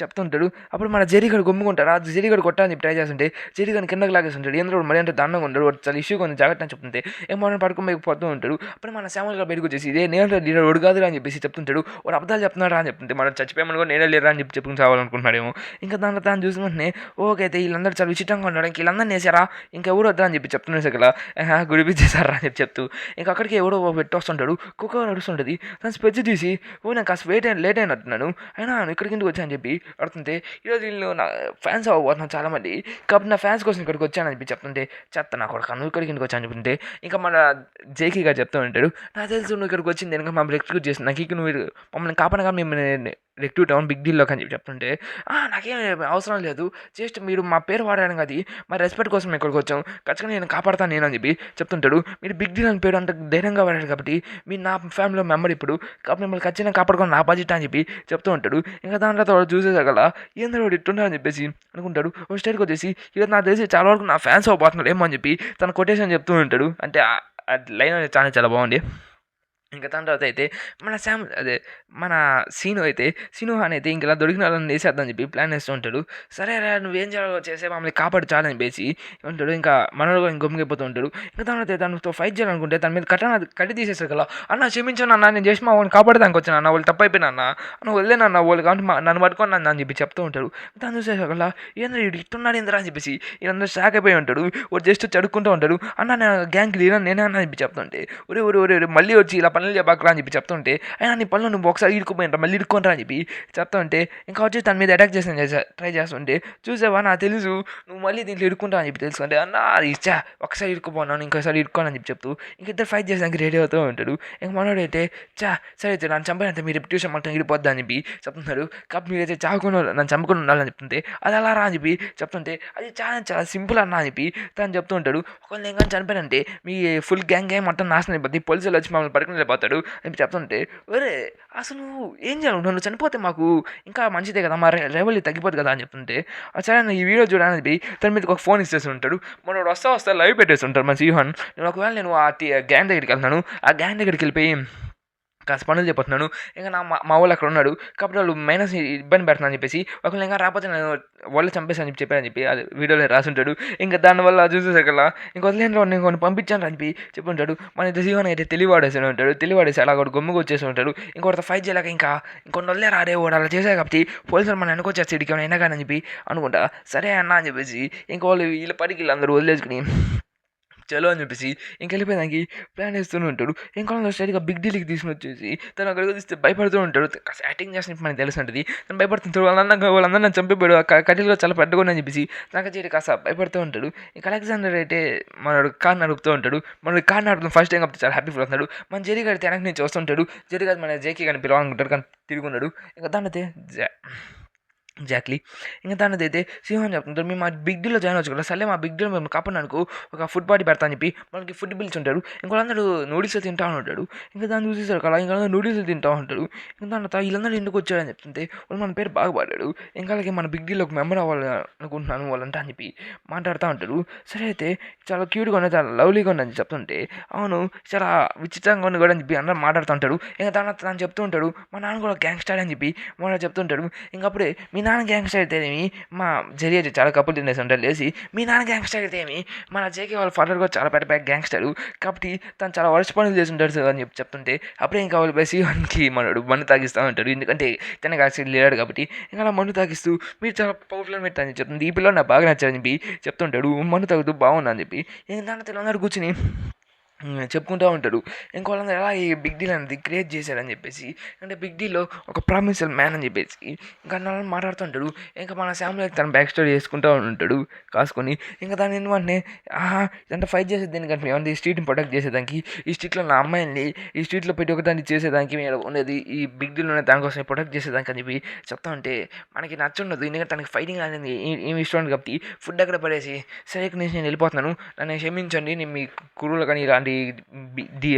చెప్తుంటాడు. అప్పుడు మన జెరీగడు గమ్ముకుంటాడు. ఆ జెరీగడు కొట్టాలని చెప్పి ట్రై చేస్తుంటే జెరీగని కిందకి లాగేస్తుంటాడు. ఎందుకు మరి అంటే దండంగా ఉంటాడు వాడు చాలా ఇష్యూ కొన్ని జాగ్రత్త అని చెప్తుంటే ఏమో పడుకోపోతూ ఉంటాడు. అప్పుడు మన శామ్యుల్ గారు బయటకు వచ్చేసి ఇదే నేను లీడర్ ఒడు కాదురా అని చెప్పేసి చెప్తుంటాడు. వాడు అబద్ధాలు చెప్తున్నాడా అని చెప్తుంటే మనం చచ్చిపోయామని కూడా నేనే లేరా అని చెప్పి చెప్పుకుని చావాలనుకుంటున్నాడేమో. ఇంకా దాంట్లో తాను చూసుకుంటే ఓకే అయితే వీళ్ళందరూ చాలా విచిత్రంగా ఉన్నాడు ఇంక వీళ్ళందరూ వేసారా ఇంకెవరు వద్దా అని చెప్పి చెప్తున్నాడు సగల గుడిపించేశారా అని చెప్పి ఇంకా అక్కడికి ఎవడో పెట్టి వస్తుంటాడు. కుక్క నడుస్తుంటుంది. తను స్పెచ్ తీసి ఓ నేను కాస్త లేట్ అయినట్టున్నాను అయినా ఇక్కడికి ఎందుకు వచ్చా అని చెప్పి అడుగుతుంటే ఈరోజు వీళ్ళు నా ఫ్యాన్స్ అవ్వబోతున్నారు చాలామంది, కాబట్టి నా ఫ్యాన్స్ కోసం ఇక్కడికి వచ్చానని చెప్పి చెప్తుంటే, చెత్త నా కొడుకు నువ్వు ఇక్కడికి ఎందుకు వచ్చాను చెప్తుంటే, ఇంకా మన జేకే గారు చెప్తూ ఉంటాడు, నాకు తెలుసు నువ్వు ఇక్కడికి వచ్చింది కనుక మమ్మల్ని రెక్రూట్ చేస్తుంది, నాకు ఇక నువ్వు మమ్మల్ని కాపాడగా మిమ్మల్ని రెక్రూట్ అవ్వను బిగ్ డీల్లోకి అని చెప్పి చెప్తుంటే, నాకేం అవసరం లేదు, జస్ట్ మీరు మా పేరు వాడాను అది మా రెస్పెక్ట్ కోసం ఇక్కడికి వచ్చాం, ఖచ్చితంగా నేను కాపాడతాను నేను అని చెప్పి చెప్తుంటాడు. మీరు బిగ్ డీల్ అని పేరు అంత ధైర్యంగా వాడారు కాబట్టి మీరు నా ఫ్యామిలీలో మెంబర్ ఇప్పుడు, కాబట్టి మిమ్మల్ని ఖచ్చితంగా కాపాడుకొని నా బాధ్యత అని చెప్పి చెప్తూ ఉంటాడు. ఇంకా దాని తర్వాత వాడు చూసేసగల ఏందో వాడు ఇట్టున్నా అని చెప్పేసి అనుకుంటాడు. ఒక స్టేట్కి వచ్చేసి ఈరోజు నాకు తెలిసి చాలా వరకు నా ఫ్యాన్స్ అవ్వబోతున్నారు ఏమో అని చెప్పి తన కొటేషన్ చెప్తూ ఉంటాడు. అంటే ఆ లైన్ అనేది చాలా చాలా బాగుంది. ఇంకా దాని తర్వాత అయితే మన సీను అయితే సింహాన్ అయితే ఇంక ఇలా దొరికిన వాళ్ళని వేసేద్దాం చెప్పి ప్లాన్ వేస్తూ ఉంటాడు. సరే రా నువ్వేం చేయాలో చేసే మమ్మల్ని కాపాడు చాలని పేసి ఉంటాడు. ఇంకా మనోడు గమ్ముకైపోతూ ఉంటాడు. ఇంకా తర్వాత తనతో ఫైట్ చేయాలనుకుంటే తన మీద కట్టి తీసేసారు కదా, అన్న క్షమించాను అన్న, నేను చేసి మా వాళ్ళని కాపాడడానికి వచ్చాను అన్న, వాళ్ళు తప్పైపోయినా అన్న, నువ్వు వదిలేనన్న వాళ్ళు కాబట్టి నన్ను పట్టుకొని అని చెప్పి చెప్తూ ఉంటాడు. తను చూసేసారు కదా, ఏంద్ర ఇటు ఇట్టున్నాడు ఏంద్రా అని చెప్పేసి వీళ్ళందరూ షాక్ అయిపోయి ఉంటాడు. వాడు జస్ట్ చడుక్కుంటూ ఉంటాడు. అన్న నేను గ్యాంగ్కి లీనా నేనే అన్న చెప్పి చెప్తుంటే, ఒరే ఒరే ఒరే మళ్ళీ వచ్చి ఇలా పనులు చెప్పకరా అని చెప్పి చెప్తుంటే, అయినా నీ పనులు నువ్వు ఒకసారి ఇరుక్కుపోయినరా మళ్ళీ ఇరుక్కుంటా అని చెప్పి చెప్తుంటే, ఇంకా వచ్చి తన మీద అటాక్ ట్రై చేస్తుంటే, చూసావా నాకు తెలుసు నువ్వు మళ్ళీ దీంట్లో ఇరుక్కుంటా అని చెప్పి తెలుసుకుంటే, అన్న ఇచ్చా ఒకసారి ఇరుక్కుపోన్నాను ఇంకోసారి ఇరుక్కోను అని చెప్పి చెప్తూ ఇంకిద్దరు ఫైట్ చేసానికి రెడీ అవుతూ ఉంటాడు. ఇంక మనోడైతే సరే అయితే నన్ను చంపినంత మీ రెప్యుటేషన్ మొత్తం ఇడిపోద్దా అని చెప్పి చెప్తున్నారు. కాబట్టి మీరైతే చావుకుని నన్ను చంపుకుని ఉండాలని చెప్తుంటే, అది అలా రా అని చెప్పి చెప్తుంటే, అది చాలా చాలా సింపుల్ అన్న అని చెప్పి తను చెప్తూ ఉంటాడు. ఒకవేళ నేను కానీ చనిపోయానంటే మీ ఫుల్ గ్యాంగ్ మొత్తం నాశనం అయిపోద్ది, పోలీసులు వచ్చి మమ్మల్ని పడుకుని వెళ్ళిపోతాడు అని చెప్తుంటే, ఒరే అసలు నువ్వు ఏం చేయాలి, నువ్వు చనిపోతే మాకు ఇంకా మంచిదే కదా, మా రెవెల్యూ తగ్గిపోదు కదా అని చెప్తుంటే, సరే ఈ వీడియో చూడడానికి తన మీద ఒక ఫోన్ ఇచ్చేసి ఉంటాడు. మనోడు వస్తా లైవ్ పెట్టేసి ఉంటాడు మన సింహాన్. ఒకవేళ నేను ఆ గ్యాంగ్ దగ్గరికి వెళ్తున్నాను, ఆ గ్యాంగ్ దగ్గరికి వెళ్ళిపోయి కాస్త పనులు చెప్తున్నాను, ఇంకా మా వాళ్ళు అక్కడ ఉన్నాడు కాబట్టి వాళ్ళు మైనస్ ఇబ్బంది పెడుతున్నాను చెప్పేసి, ఒకవేళ ఇంకా రాకపోతే నేను వాళ్ళు చంపేసాను అని చెప్పారని చెప్పి అది వీడియోలో రాసుంటాడు. ఇంకా దానివల్ల చూసేసరికల్లా ఇంకా వదిలేంలో నేను కొన్ని పంపించాను అని చెప్పి చెప్పుంటాడు. మన జీవన్ అయితే తెలివాడేసి ఉంటాడు. తెలివాడేసి అలా కూడా గమ్ముగా వచ్చేసి ఉంటాడు. ఇంకొకటి ఫైట్ చేయలేక ఇంకొన్ని వదిలే రాడే వాడు అలా చేశారు కాబట్టి పోలీసులు మనం వెనకొచ్చేసి ఇడికి అయినా కానీ అని చెప్పి అనుకుంటా, సరే అన్న అని చెప్పేసి ఇంకా వాళ్ళు వీళ్ళ పడికి వీళ్ళందరూ వదిలేసుకుని చలో అని చెప్పేసి ఇంకెళ్ళిపోయేదానికి ప్లాన్ వేస్తూనే ఉంటాడు. ఇంకొక స్టైల్గా బిగ్ డీల్కి తీసుకుని వచ్చేసి తను అక్కడికి తీస్తే భయపడుతూ ఉంటాడు. యాక్టింగ్ చేసినప్పుడు మనకి తెలిసి ఉంటుంది. తను భయపడుతుంటాడు, వాళ్ళందరూ నన్ను చంపిపోయాడు, కట్టెలుగా చాలా పెద్దగా అని చెప్పేసి నాకు చేరి కాస్త భయపడుతూ ఉంటాడు. ఇంకా అలెగ్జాండర్ అయితే మనడు కార్ నడుపుతూ ఉంటాడు. మనడు కార్ నడుపుతున్న ఫస్ట్ టైం కాబట్టి చాలా హ్యాపీ ఫీల్ అవుతున్నాడు. మన జెరీ గారి వెనక నుంచి వస్తుంటాడు. జెరీ గారు మన జేకే కానీ పిలవాలనుకుంటాడు కానీ తిరుగున్నాడు. ఇంకా దాన్నైతే ఎగ్జాక్ట్లీ ఇంకా దానిది అయితే సింహం చెప్తుంటారు, మేము మా బిగ్ డీల్లో జాయిన్ అవచ్చు కదా, సరే మా బిగ్ డీల్ మేము కాపాడడానికి ఒక ఫుడ్ పార్టీ పెడతా అని చెప్పి మనకి ఫుడ్ బిల్స్ ఉంటాడు. ఇంకోళ్ళందరూ నూడిల్స్ తింటా ఉంటాడు. ఇంకా దాన్ని చూసేసారు కదా, ఇంకా నూడిల్స్ తింటా ఉంటాడు. ఇంకా దాని వీళ్ళందరూ ఎందుకు వచ్చారని చెప్తుంటే, వాళ్ళు మన పేరు బాగా పాడాడు, ఇంకా అలాగే మన బిగ్ డీల్లో ఒక మెంబర్ అవ్వాలి అనుకుంటున్నాను వాళ్ళంతా అని చెప్పి మాట్లాడుతూ ఉంటాడు. సరే అయితే చాలా క్యూట్గా ఉన్నాయి, చాలా లవ్లీగా ఉందని చెప్తుంటే, అవును చాలా విచిత్రంగా ఉంది కూడా అని చెప్పి అందరూ మాట్లాడుతూ ఉంటాడు. ఇంకా దాని తను చెప్తూ ఉంటాడు, మా నాన్న కూడా గ్యాంగ్స్టర్ అని చెప్పి మన చెప్తుంటాడు. ఇంకప్పుడే మీ నాన్న గ్యాంగ్స్టర్ అయితే ఏమి, మా జెరీ అయితే చాలా కప్పులు తినేసి ఉంటారు లేసి, మీ నాన్న గ్యాంగ్స్టర్ అయితే ఏమి, మన జేకే వాళ్ళ ఫాదర్ కూడా చాలా పెద్ద గ్యాంగ్స్టరు కాబట్టి తను చాలా వర్ష పనులు చేసి ఉంటాడు సార్ అని చెప్పి చెప్తుంటే, అప్పుడే ఇంకా వాళ్ళు పోయి సింహానికి మనడు మన్ను తాగిస్తూ ఉంటాడు. ఎందుకంటే తనకి యాక్సిడెంట్ లేడు కాబట్టి ఇంకా అలా మన్ను తాగిస్తూ మీరు చాలా పవర్ఫుల్ అని పెట్టని చెప్తుంది. ఈ పిల్లలు నాకు బాగా నచ్చారని చెప్పి చెప్తుంటాడు. మన్ను తాగుతూ బాగుంది అని చెప్పి ఇంకా దాంట్లో తెలంగాణ కూర్చుని చెప్పుకుంటూ ఉంటాడు. ఇంకోళ్ళందరూ ఎలా ఈ బిగ్ డీల్ అనేది క్రియేట్ చేశాడని చెప్పేసి, అంటే బిగ్ డీల్లో ఒక ప్రామిసల్ మ్యాన్ అని చెప్పేసి ఇంకా అన్న మాట్లాడుతుంటాడు. ఇంకా మన శామ్లో తన బ్యాక్ స్టోరీ చేసుకుంటూ ఉంటాడు కాసుకొని. ఇంకా దాని ఎందుకంటే ఇదంతా ఫైట్ చేసేది ఎందుకంటే మేము ఈ స్ట్రీట్ని ప్రొటెక్ట్ చేసేదానికి, ఈ స్ట్రీట్లో నా అమ్మాయిని ఈ స్ట్రీట్లో పెట్టి ఒకదాన్ని చేసేదానికి మేము ఉండేది, ఈ బిగ్ డీల్లోనే దానికోసం ప్రొటెక్ట్ చేసేదానికి అని చెప్పి చెప్తా ఉంటే మనకి నచ్చుండదు. ఎందుకంటే తనకి ఫైటింగ్ అనేది ఏమి ఇష్టం కాబట్టి ఫుడ్ అక్కడ పడేసి, సరే ఇక్కడ నుంచి నేను వెళ్ళిపోతున్నాను, నన్ను క్షమించండి, నేను మీ కురువులు కానీ ఇలాంటి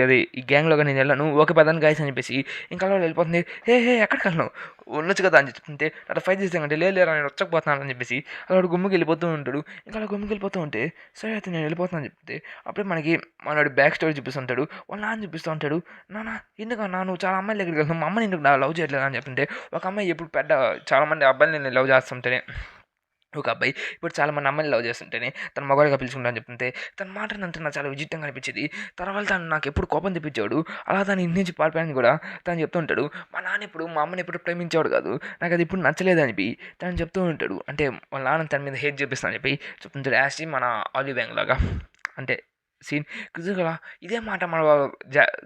అదే ఈ గ్యాంగ్లో కానీ నేను వెళ్ళాను, ఓకే పదాన్ని గాయస్ అని చెప్పేసి ఇంకా అలా వెళ్ళిపోతుంది. ఎక్కడికి వెళ్ళను ఉండొచ్చు కదా అని చెప్తుంటే, అట్లా ఫైట్ చేసానంటే లేరా నేను వచ్చకపోతున్నాను అని చెప్పేసి అలా గుమ్మికి వెళ్ళిపోతూ ఉంటాడు. ఇంకా అలా గుమ్మికి వెళ్ళిపోతూ ఉంటే, సరే అయితే నేను వెళ్ళిపోతున్నాను అని చెప్తే అప్పుడే మనకి మనోడు బ్యాక్ స్టోరీ చూపిస్తుంటాడు. వాళ్ళ నాన్న చూపిస్తూ ఉంటాడు, నాన్న ఎందుకన్నా నువ్వు చాలా అమ్మాయిల దగ్గరికి వెళ్తావు, మా అమ్మని ఎందుకు లవ్ చేయట్లేదు అని చెప్తుంటే, ఒక అమ్మాయి ఎప్పుడు చాలామంది అబ్బాయిని నేను లవ్ చేస్తుంటేనే, ఒక అబ్బాయి ఇప్పుడు చాలామంది అమ్మాయిని లవ్ చేస్తుంటేనే తను మగవాడిగా పిలుచుకుంటాను చెప్తుంటే, తన మాటనంతా నాకు చాలా విచిత్రంగా అనిపించేది. తర్వాత తను నాకు ఎప్పుడు కోపం తెప్పించాడు, అలా తను ఇంటి నుంచి పారిపోయాను కూడా తను చెప్తూ ఉంటాడు. మా నాన్న ఇప్పుడు మా అమ్మని ఎప్పుడు ప్రేమించేవాడు కాదు, నాకు అది ఇప్పుడు నచ్చలేదు అని చెప్పి తను చెప్తూ ఉంటాడు. అంటే వాళ్ళ నాన్న తన మీద హేట్ చేపిస్తాను చెప్పి చెప్తుంటాడు. యాస్టీ మన ఆలివ్ బ్యాంగ్ లాగా, అంటే సీన్ కుదురు కదా ఇదే మాట మన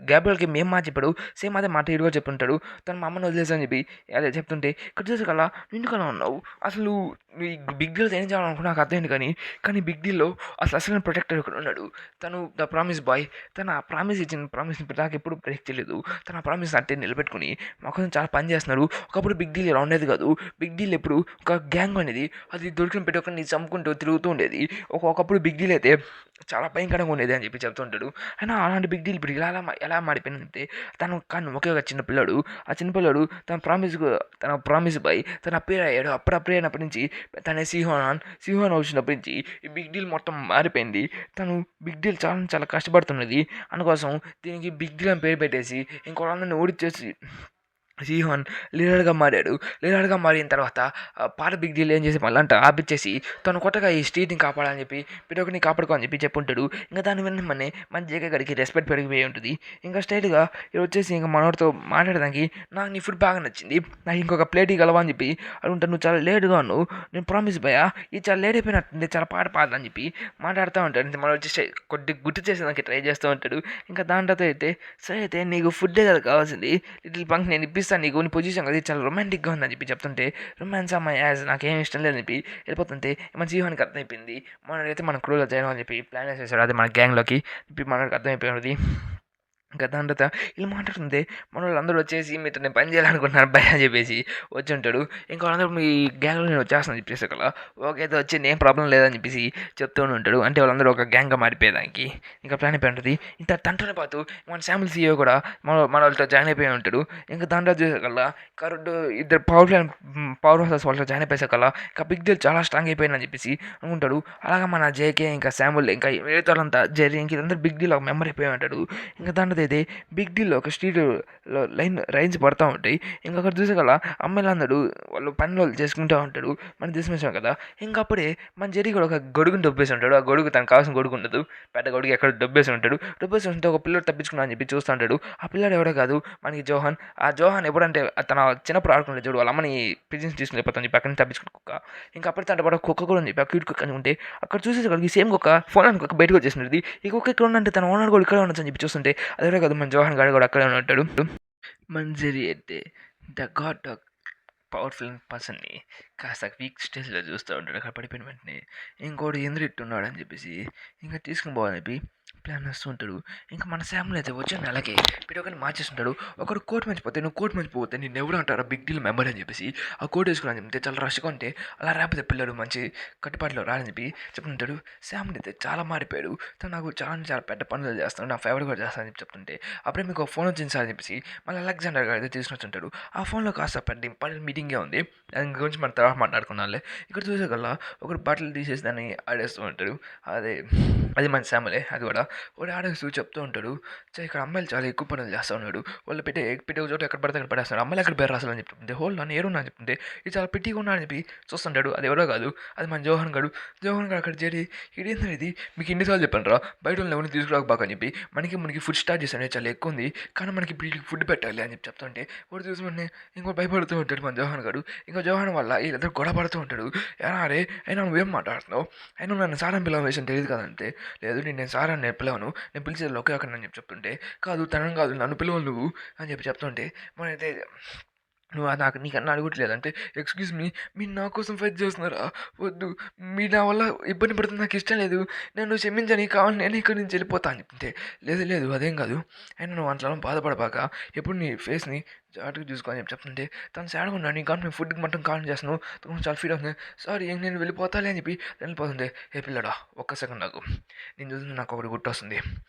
గ్యాబ్రియల్కి మేము మాట చెప్పాడు సేమ్ అదే మాట ఇరుగో చెప్తుంటాడు తను మా అమ్మని వదిలేసని చెప్పి అదే చెప్తుంటే కుదురు కదా ఎందుకలా ఉన్నావు అసలు ఈ బిగ్ డీల్ ఏం చేయాలనుకున్నా నాకు అర్థమైంది కానీ బిగ్ డీల్లో అసలు ప్రొటెక్టర్ ఇక్కడ ఉన్నాడు తను ద ప్రామిస్ బాయ్ తను ఆ ప్రామిస్ ఇచ్చిన ప్రామిస్ని నాకు ఎప్పుడు బ్రేక్ చేయలేదు తన ఆ ప్రామిస్ అంటే నిలబెట్టుకుని మా కోసం చాలా పని చేస్తున్నారు ఒకప్పుడు బిగ్ డీల్ ఇలా ఉండేది కాదు బిగ్ డీల్ ఎప్పుడు ఒక గ్యాంగ్ అనేది అది దొరికిన పెట్టి ఒకరిని చంపుకుంటూ తిరుగుతూ ఉండేది ఒకప్పుడు బిగ్ డీల్ అయితే చాలా భయంకరంగా ఉండేది అని చెప్పి చెప్తుంటాడు అయినా అలాంటి బిగ్ డీల్ ఇప్పుడు ఎలా మారిపోయిందంటే తను కానీ ఒకే ఒక చిన్న పిల్లాడు ఆ చిన్న పిల్లాడు తన ప్రామిస్ బై తన అప్పేర్ అయ్యాడు అప్పుడు అయినప్పటి నుంచి తన సిహోన్ వచ్చినప్పటి నుంచి ఈ బిగ్ డీల్ మొత్తం మారిపోయింది తను బిగ్ డీల్ చాలా చాలా కష్టపడుతున్నది అందుకోసం దీనికి బిగ్ డీల్ అని పేరు పెట్టేసి ఇంకోళ్ళందరినీ ఓడిచ్చేసి సిహోన్ లీడర్గా మారిన తర్వాత పాత బిగ్ డీల్ ఏం చేసి మళ్ళీ ఆపిచ్చేసి తను కొత్తగా ఈ స్ట్రీట్ని కాపాడాలని చెప్పి పిటోకని కాపాడుకో అని చెప్పి చెప్పుంటాడు ఇంకా దాని విన్నమనే మన జేకే గడికి రెస్పెక్ట్ పెరిగిపోయి ఉంటుంది ఇంకా స్ట్రైట్గా ఇది వచ్చేసి ఇంకా మనోడితో మాట్లాడడానికి నాకు నీ ఫుడ్ బాగా నచ్చింది నాకు ఇంకొక ప్లేట్ ఇవ్వగలవా అని చెప్పి అడుగుంటాను నువ్వు చాలా లేట్గా ఉన్నావు నేను ప్రామిస్ భయ్యా ఇది చాలా లేట్ అయిపోయినట్టుంది చాలా పాట పాడదని చెప్పి మాట్లాడుతూ ఉంటాడు మనం వచ్చేసి కొద్ది గుర్తు చేసేదానికి ట్రై చేస్తూ ఉంటాడు ఇంకా దాంట్లో అయితే సరే అయితే నీకు ఫుడ్డే కదా కావాల్సింది లిటిల్ పంక్ నేను ఇప్పిస్తాను నీకు నీ పొజిషన్ అది చాలా రొమాంటిక్గా ఉందని చెప్పి చెప్తుంటే రొమాన్స్ అమ్మాయి యాజ్ నాకేం ఇష్టం లేదని చెప్పి వెళ్ళిపోతుంటే మన జీవానికి అర్థమైపోయింది మనకైతే మన క్రూలో జాయిన్ అని చెప్పి ప్లాన్ చేసేసాడు అది మన గ్యాంగ్లోకి చెప్పి మనకు అర్థమైపోయినది ఇంకా దాని తర్వాత ఇలా మాట్లాడుతుంటే మన వాళ్ళందరూ వచ్చేసి మీతో నేను పని చేయాలనుకుంటున్నాను భయ అని చెప్పేసి వచ్చి ఉంటాడు ఇంకా వాళ్ళందరూ మీ గ్యాంగ్లో నేను వచ్చేస్తాను చెప్పేసి కదా ఓకే అయితే వచ్చి ఏం ప్రాబ్లం లేదని చెప్పేసి చెప్తూనే ఉంటాడు అంటే వాళ్ళందరూ ఒక గ్యాంగ్గా మారిపోయేదానికి ఇంకా ప్లాన్ అయిపోయి ఉంటుంది ఇంత తంటూనే పాతు మన శాంపుల్ సీఈఓ కూడా మన వాళ్ళతో జాయిన్ అయిపోయి ఉంటాడు ఇంకా దాంట్లో చూసేకల్లా కరెక్ట్ ఇద్దరు పవర్ హౌసెస్ వాళ్ళతో జాయిన్ అయిపోయేసకల్లా ఇంకా బిగ్ డీల్ చాలా స్ట్రాంగ్ అయిపోయిందని చెప్పేసి అనుకుంటాడు అలాగే మన జేకే ఇంకా శాంపుల్ ఇంకా మిగతా వాళ్ళంతా జెర్రీ ఇంక ఇదంతా బిగ్ డీల్ ఒక మెంబర్ అయిపోయి ఉంటాడు ఇంకా దాంట్లో అయితే బిగ్ డీల్లో ఒక స్ట్రీట్లో రైన్స్ పడుతూ ఉంటాయి ఇంకా అక్కడ చూసేగల అమ్మాయిలందరూ వాళ్ళు పనులు చేసుకుంటూ ఉంటాడు మనం తీసుకొచ్చాం కదా ఇంకా అప్పుడే మన జెర్రీ కూడా ఒక గొడుగుని దొబ్బేసి ఉంటాడు ఆ గొడుగు తనకు కావాల్సిన గొడుగు ఉండదు పెద్ద గొడుగు ఎక్కడ దొబ్బేసి ఉంటే ఒక పిల్లడు తప్పించుకున్నా అని చెప్పి చూస్తూ ఉంటాడు ఆ పిల్లడు ఎవడో కాదు మనకి జోహాన్ ఎప్పుడంటే తన చిన్నప్పుడు ఆడుకుంటే చూడు వాళ్ళ అమ్మని పిజిన్స్ తీసుకుని వెళ్ళిపోతాను చెప్పి అక్కడి నుంచి తప్పించుకుని కుక్క ఇంకా అప్పుడు తన పాటు కుక్క కూడా ఉంది క్యూట్ కుక్క అని ఉంటే అక్కడ చూసేసరికి సేమ్ కుక్క ఫోన్ అని కుక్క బయటకు వచ్చేసినది ఈ కుక్క ఇక్కడ ఉందంటే తన ఓనర్ కూడా ఇక్కడ ఉండొచ్చు అని చెప్పి చూస్తుంటే అదే కాదు మన జోహాన్ గారు కూడా అక్కడే ఉంటాడు మంజరి అయితే ద గాడ్ పవర్ఫుల్ పర్సన్ని కాస్త వీక్ స్టేజ్లో చూస్తూ ఉంటాడు అక్కడ పడిపోయిన వెంటనే ఇంకోటి ఎందుకు అని చెప్పేసి ఇంకా తీసుకుని పోవాలని చెప్పి ప్లాన్ వేస్తూ ఉంటాడు ఇంకా మన శామ్లో అయితే వచ్చే నెలకి ఒకరిని మార్చేస్తుంటాడు ఒకడు కోట్ మర్చిపోతే నువ్వు కోట్ మర్చిపోతే నేను ఎవరు అంటారా బిగ్ డీల్ మెంబర్ అని చెప్పేసి ఆ కోట్ వేసుకుని చెప్తే చాలా రష్గా ఉంటే అలా రేపతే పిల్లడు మంచి కట్టుబాటులో రాని చెప్పి చెప్తుంటాడు శామ్ అయితే చాలా మారిపోయాడు తను నాకు చాలా పెద్ద పనులు చేస్తాను నా ఫేవరెట్ కూడా చేస్తానని చెప్పి చెప్తుంటే అప్పుడే మీకు ఫోన్ వచ్చింది సార్ అని చెప్పేసి మళ్ళీ అలెగ్జాండర్ గారు అయితే తీసుకొచ్చుంటాడు ఆ ఫోన్లో కాస్త పెద్ద ఇంపార్టెంట్ మీటింగే ఉంది దాని గురించి మన తర్వాత మాట్లాడుకున్నాలే ఇక్కడ చూసేకల్లా ఒకడు బట్టలు తీసేసి దాన్ని ఆడేస్తూ ఉంటాడు అది మన శామలే అది కూడా వాడు ఆడేస్తూ చెప్తూ ఉంటాడు ఇక్కడ అమ్మాయిలు చాలా ఎక్కువ పనులు చేస్తూ ఉన్నాడు వాళ్ళు పెట్టే చోట ఎక్కడ పడితే అక్కడ పడేస్తున్నాడు అమ్మాయిలు ఎక్కడ పేరు రాసాలని చెప్తుంటే నన్ను ఏరున్నా చెప్తుంటే ఇది చాలా పెట్టిగా ఉన్నాడని చెప్పి చూస్తుంటాడు అది ఎవరో కాదు అది మన జోహన్ గడు అక్కడ చేరి ఇదేంద్ర ఇది మీకు ఎన్నిసార్లు చెప్పాను రా బయట వాళ్ళని ఎవరిని తీసుకురాకపోక అని చెప్పి మనకి ఫుడ్ స్టార్ట్ చేశాను చాలా ఎక్కువ ఉంది కానీ మనకి ఇప్పుడు ఫుడ్ పెట్టాలి అని చెప్పి చెప్తుంటే వాడు చూసుకుంటే ఇంకో భయపడుతూ ఉంటాడు మన జోహన్ గడు ఇంకా జోహన్ వల్ల వీళ్ళందరూ గొడవ పడుతూ ఉంటాడు అరే అయినా నువ్వేం మాట్లాడుతున్నావు అయినా నన్ను సారం పిల్లల విషయం తెలియదు కదంటే లేదు నేను సారాన్ని నేను పిలవను నేను పిలిచేది ఒకే అక్కడ అని చెప్పి చెప్తుంటే కాదు తనం కాదు నన్ను పిలవను నువ్వు అని చెప్పి చెప్తుంటే మనైతే నువ్వు నాకు నీకన్నా అడగట్లేదంటే ఎక్స్క్యూజ్ మీ మీరు నా కోసం ఫైట్ చేస్తున్నారా వద్దు మీరు నా వల్ల ఇబ్బంది పడుతుంది నాకు ఇష్టం లేదు నన్ను క్షమించని కావాలి నేను ఇక్కడి నుంచి వెళ్ళిపోతా అని చెప్తే లేదు అదేం కాదు అయినా నువ్వు అంతలో బాధపడబాక ఎప్పుడు నీ ఫేస్ని జాగ్రత్తగా చూసుకో అని చెప్తుంటే తను సాడ్గా ఉన్నాడు నీ కానీ ఫుడ్కి మొత్తం కాల్ చేస్తున్నావు తను చాలా ఫీల్ అవుతుంది సారీ నేను వెళ్ళిపోతాలే అని చెప్పి వెళ్ళిపోతుంది ఏ పిల్లడా ఒక్క సెకండ్ నాకు నేను చూసి నాకు ఒకటి గుర్తొస్తుంది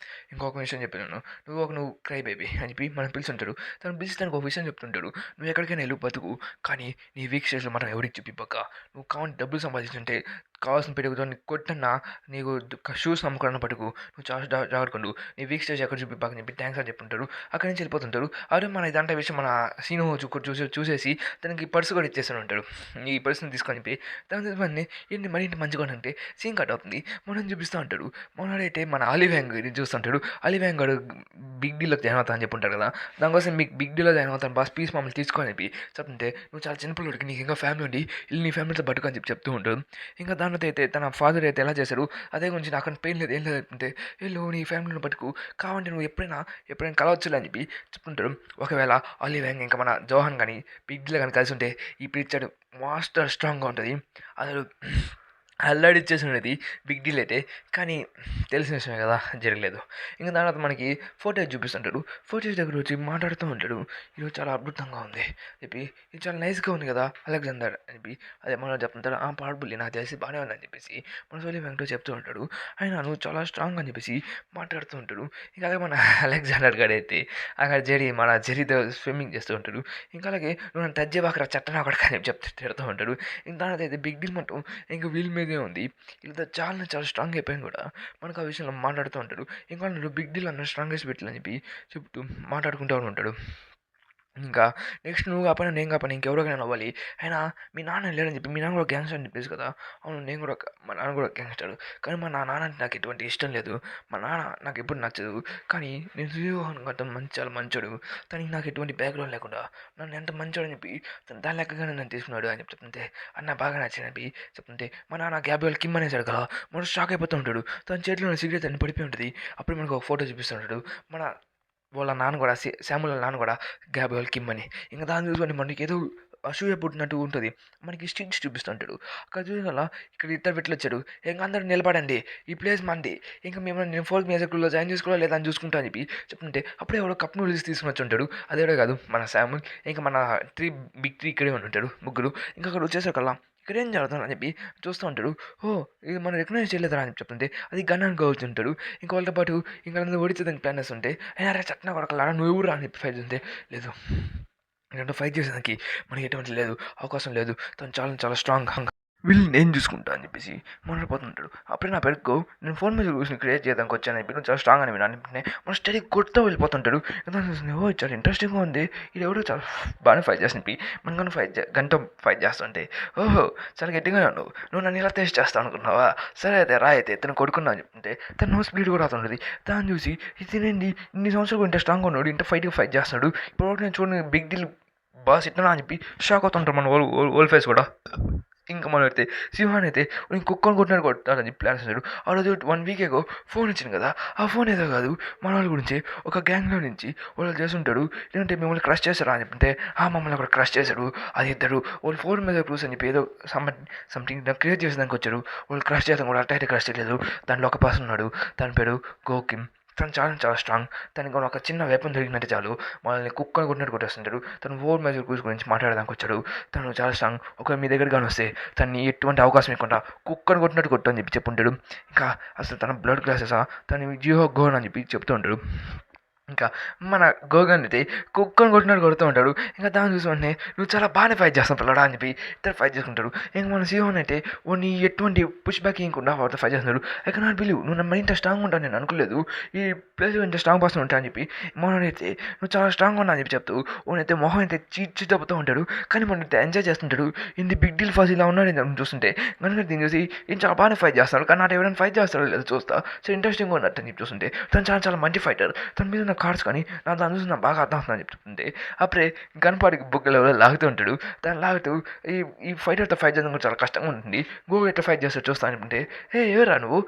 ఇంకొక విషయం చెప్పాను నువ్వు క్రై బేబీ అని చెప్పి మనం పిలుచుంటాడు తను పిలిచి తనకు ఒక విషయం చెప్తుంటాడు నువ్వు ఎక్కడికైనా వెళ్ళు బతుకు కానీ నీ వీక్ స్టేజ్లో మనం ఎవరికి చెప్పిపోక నువ్వు కావాలి డబ్బులు సంపాదించుంటే కావాల్సిన పెట్టుకుతో నీకు కొట్టన్నా నీకు షూస్ నమ్ముకున్న పట్టుకు నువ్వు చాలా జాగ్రత్త నీ వీక్ స్టేజ్ ఎక్కడ చూపిపాక చెప్పి థ్యాంక్స్ అని చెప్పుంటాడు అక్కడి నుంచి వెళ్ళిపోతుంటాడు అదే మన ఇదంటే విషయం మన సీను చూసేసి తనకి పర్సు కూడా ఇచ్చేస్తూనే ఉంటాడు ఈ పర్సుని తీసుకొని చెప్పి తన మనీ ఏంటి మరీ ఇంటి మంచిగా అంటే సీన్ కట్ అవుతుంది మనం చూపిస్తూ ఉంటాడు మనడైతే మన ఆలివ్యాంగ్ చూస్తుంటాడు ఆలివ్యాంగ్ గారు బిగ్ డీల్లోకి జాయిన్ అవుతా అని చెప్పుంటాడు కదా దానికోసం మీకు బిగ్ డీల్లో జాయిన్ అవుతాను బాస్ ప్లీజ్ మమ్మల్ని తీసుకొని చెప్పి చెప్తుంటే నువ్వు చాలా చిన్నపిల్లడికి నీకు ఇంకా ఫ్యామిలీ ఉండి ఇల్లు నీ ఫ్యామిలీతో పట్టుకొని చెప్పి చెప్తూ ఉంటాడు ఇంకా దాని నాన్నతో అయితే తన ఫాదర్ అయితే ఎలా చేశారు అదే గురించి నాకు పెయిన్ లేదు ఏం లేదు అంటే వెళ్ళు నీ ఫ్యామిలీని పట్టుకు కావంటే నువ్వు ఎప్పుడైనా కలవచ్చులే అని చెప్పి చెప్తుంటాడు. ఒకవేళ ఆలివ్ ఇంకా మన జోహన్ కానీ బిగ్ డీల్ కానీ కలిసి ఉంటే ఈ పిక్చర్ మాస్టర్ స్ట్రాంగ్గా ఉంటుంది. అసలు అల్లాడిచ్చేసినది బిగ్ డీల్ అయితే. కానీ తెలిసిన విషయమే కదా జరగలేదు. ఇంకా తర్వాత మనకి ఫోటేజ్ చూపిస్తుంటాడు. ఫోటేజ్ దగ్గర వచ్చి మాట్లాడుతూ ఉంటాడు. ఈరోజు చాలా అద్భుతంగా ఉంది చెప్పి, ఇది చాలా నైస్గా ఉంది కదా అలెగ్జాండర్ అని చెప్పి అదే మనం చెప్తుంటాడు. పాడుబుల్లి నాకు తెలిసి బాగానే ఉందని చెప్పేసి మన సోలి వెంకటో చెప్తూ ఉంటాడు. ఆయన నువ్వు చాలా స్ట్రాంగ్ అని చెప్పేసి మాట్లాడుతూ ఉంటాడు. ఇంకా అలాగే మన అలెగ్జాండర్ గారు అయితే అక్కడ మన జెరీతో స్విమ్మింగ్ చేస్తూ ఉంటాడు. ఇంకా అలాగే నువ్వు నన్ను టచ్ చేయబాకరా చట్టన అక్కడ కానీ చెప్తూ తిడుతూ ఉంటాడు. ఇంకా దాని అయితే బిగ్ డీల్ మొత్తం ఇంకా వీల్ మీదే ఉంది. ఇలా చాలా స్ట్రాంగ్ అయిపోయింది కూడా మనకు ఆ విషయంలో మాట్లాడుతూ ఉంటాడు. ఇంకా నువ్వు బిగ్ డీల్ అన్న స్ట్రాంగెస్ట్ బిట్లు అని చెప్పి చెప్తూ మాట్లాడుకుంటూ ఉంటాడు. ఇంకా నెక్స్ట్ నువ్వు కాకపోయినా నేను కాకపోయినా ఇంకెవరికైనా అవ్వాలి. అయినా మీ నాన్న లేడని చెప్పి మీ నాన్న కూడా గ్యాంగ్స్టర్ అని చెప్పేసి కదా. అవును నేను కూడా మా నాన్న కూడా గ్యాంగ్స్టర్. కానీ మా నాన్న అంటే నాకు ఎటువంటి ఇష్టం లేదు. మా నాన్న నాకు ఎప్పుడు నచ్చదు. కానీ నేను సూర్యమోహన్ అతను చాలా మంచోడు. తనకి నాకు ఎటువంటి బ్యాక్గ్రౌండ్ లేకుండా నన్ను ఎంత మంచోడు అని చెప్పి తను దాని లెక్కగానే నన్ను తీసుకున్నాడు అని చెప్తుంటే అన్న బాగా నచ్చింది చెప్పి చెప్తుంటే మా నాన్న గ్యాబ్రియల్ కిమ్ అనేసాడు కదా. మనం షాక్ అయిపోతూ ఉంటాడు. తన చేతిలో సిగరెట్ అని పడిపోయి ఉంటుంది. అప్పుడు మనకు ఒక ఫోటో చూపిస్తుంటాడు. మన వాళ్ళ నాన్న కూడా శామ్యుల్ నాన్న కూడా గ్యాబ్రియల్ కిమ్ అని. ఇంకా దాన్ని చూసుకొని మనకి ఏదో అసూయ పుట్టినట్టు ఉంటుంది. మనకి స్టిచ్ చూపిస్తుంటాడు. అక్కడ చూసాల ఇక్కడ ఇద్దరు పెట్టొచ్చాడు. ఇంకా అందరూ నిలబడండి, ఈ ప్లేస్ మంది, ఇంకా మిమ్మల్ని నేను ఫోర్త్ మ్యూజిక్ గ్రూప్లో జాయిన్ చేసుకోవాలా లేదా అని చూసుకుంటా అని చెప్పి చెప్తుంటే అప్పుడే ఎవడో కప్ నూడిల్స్ తీసుకుని వచ్చి ఉంటాడు. అదేవడే కాదు మన శామ్యుల్. ఇంకా మన బిగ్ త్రీ ఇక్కడే ఉంటాడు ముగ్గురు. ఇంకా అక్కడ వచ్చేసరికల్లా ఇక్కడ ఏం జరుగుతుంది అని చెప్పి చూస్తూ ఉంటాడు. ఇది మనం రికగ్నైజ్ చేయలేదురా అని చెప్తుంటే అది గన్ అని ఉంటాడు. ఇంకా వాళ్ళతో పాటు ఇంకా అందరూ ఓడించేదానికి ప్లాన్ వేస్తుంటే అయినా రే చట్న కొడకలారా నువ్వు ఎవరు అని చెప్పి ఫైట్ చేస్తుంటే లేదు ఎందుకంటే ఫైట్ చేసేదానికి మనకి ఎటువంటి లేదు అవకాశం లేదు. తను చాలా స్ట్రాంగ్ వీళ్ళు నేను చూసుకుంటా అని చెప్పేసి మాట్లాడిపోతుంటాడు. అప్పుడే నా పెరుగు నేను ఫోన్ మీద చూసి క్రియేట్ చేయడానికి వచ్చాను చెప్పి నువ్వు చాలా స్ట్రాంగ్ అని విన్నాను. మన స్టడీ కొడుతూ వెళ్ళిపోతుంటాడు. చాలా ఇంట్రెస్టింగ్గా ఉంది. ఇది ఎవడో చాలా బాగానే ఫైట్ చేస్తుంది. మనకన్నా గంట ఫైట్ చేస్తుంటే ఓహో చాలా గట్టిగా నువ్వు నన్ను ఇలా టేస్ట్ చేస్తాను అనుకున్నావా, సరే అయితే రా అయితే తను కొడుకున్నా అని చెప్తుంటే తన నో స్పీడ్ కూడా అవుతుంటుంది. దాన్ని చూసి తినండి ఇన్ని సంవత్సరాలు ఇంత స్ట్రాంగ్గా ఉన్నాడు, ఇంత ఫైట్ చేస్తాడు, ఇప్పుడు నేను చూడండి బిగ్ డీల్ బాస్ ఇట్లా అని చెప్పి షాక్ అవుతుంటారు మన ఓల్డ్ ఫేస్ కూడా. ఇంకా మనం అయితే సింహాన్ అయితే నేను కుక్కను కొట్టాలని చెప్పి ప్లాన్ చేశాడు. ఆ రోజు 1 వీక్ ఏగో ఫోన్ ఇచ్చింది కదా, ఆ ఫోన్ ఏదో కాదు మన వాళ్ళ గురించి ఒక గ్యాంగ్లో నుంచి వాళ్ళు చేస్తుంటాడు. లేదంటే మిమ్మల్ని క్రష్ చేశారా అని చెప్తే మమ్మల్ని అక్కడ క్రష్ చేశాడు. అది ఇద్దరు వాళ్ళు ఫోన్ మీద ప్రూఫ్స్ అని చెప్పి ఏదో సంథింగ్ క్రియేట్ చేసేదానికి వచ్చారు. వాళ్ళు క్రష్ చేద్దాం కూడా అట్ట అయితే క్రష్ చేయలేదు. దాంట్లో ఒక పర్సన్ ఉన్నాడు, తన పేరు గోకిమ్. తను చాలా స్ట్రాంగ్. తనకి ఒక చిన్న వెపన్ దొరికినట్టే చాలు మనల్ని కుక్కని కొట్టినట్టు కొట్టేస్తుంటాడు. తను ఓవర్ మెజర్ క్రూజ్ గురించి మాట్లాడడానికి వచ్చాడు. తను చాలా స్ట్రాంగ్. ఒకవేళ మీ దగ్గర కానీ వస్తే తను ఎటువంటి అవకాశం ఇవ్వకుండా కుక్కని కొట్టినట్టు కొట్టు అని చెప్పి చెప్పుంటాడు. ఇంకా అసలు తన బ్లడ్ గ్లాసెసా తను జియో గోన్ అని చెప్పి చెప్తూ ఉంటాడు. ఇంకా మన గోగన్ అయితే కుక్కను కొట్టినట్టు కొడుతూ ఉంటాడు. ఇంకా దాన్ని చూసి వెంటనే నువ్వు చాలా బాగానే ఫైట్ చేస్తావు పిల్లడా అని చెప్పి ఇద్దరు ఫైట్ చేసుకుంటాడు. ఇంకా మన సింహన్ అయితే నీ ఎటువంటి పుష్ బ్యాక్ ఇవ్వకుండా వాడితో ఫైట్ చేస్తున్నాడు. ఐ కెనాట్ బిలీవ్ నువ్వు నమ్మ ఇంత స్ట్రాంగ్ ఉంటాను నేను అనుకోలేదు, ఈ ప్లేస్ ఇంత స్ట్రాంగ్ పర్సన్ ఉంటా అని చెప్పి. మనోడు అయితే నువ్వు చాలా స్ట్రాంగ్ ఉన్నా అని చెప్పి చెప్తూ అయితే మొహం అయితే చీచి తప్పుతూ ఉంటాడు. కానీ మనం అయితే ఎంజాయ్ చేస్తుంటాడు. ఇది బిగ్ డీల్ ఫస్ట్ ఇలా ఉన్నాడు చూస్తుంటే కనుక దీన్ని చూసి ఈయన చాలా బాగానే ఫైట్ చేస్తాడు. కానీ నాటి ఎవరైనా ఫైట్ చేస్తాడో లేదో చూస్తా సో ఇంట్రెస్టింగ్గా ఉన్నట్టు అని చెప్పి చూస్తుంటే తను చాలా మంచి ఫైటర్. తన మీద ఉన్న కార్డ్స్ కానీ నా దాని చూసి నాకు బాగా అర్థం అవుతుందని చెప్తుంటే అప్పుడే గన్పాడికి బుగ్గలు ఎవరో లాగుతూ ఉంటాడు. దాన్ని లాగుతూ ఈ ఫైటర్తో ఫైట్ చేయడం కూడా చాలా కష్టంగా ఉంటుంది. గోగు ఎట్లా ఫైట్ చేస్తాడు చూస్తా అనుకుంటే ఎవరా నువ్వు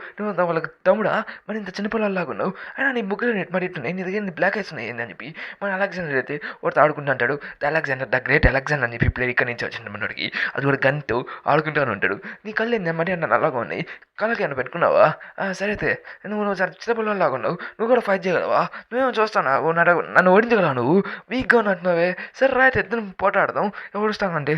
వాళ్ళకి తమ్ముడా మరి ఇంత చిన్నపిల్లలాగా ఉన్నావు, అయినా నీ బుగ్గలు మరి ఇట్టున్నాయి, నీ దగ్గర బ్లాక్ ఐస్ ఉన్నాయి అని చెప్పి మన అలెగ్జాండర్ అయితే ఒకటి ఆడుకుంటూ అంటాడు. ద గ్రేట్ అలెగ్జాండర్ అని చెప్పి ప్లేయర్ ఇక్కడ నుంచి వచ్చింది మనోడికి. అది కూడా గన్తో ఆడుకుంటాను ఉంటాడు. నీ కళ్ళు ఏంది మరి అన్న అలాగా ఉన్నాయి, కళ్ళకి ఏమైనా పెట్టుకున్నావా, సరే అయితే నువ్వు చాలా చిన్నపిల్లలాగా ఉన్నావు, నువ్వు కూడా ఫైట్ చేయగలవా, నువ్వేమో చూస్తానా నన్ను ఓడించగలవా, నువ్వు వీక్గా ఉన్నట్టున్నావే, సరే రాయితే ఇద్దరు పోటాడదాం ఎవడుస్తానంటే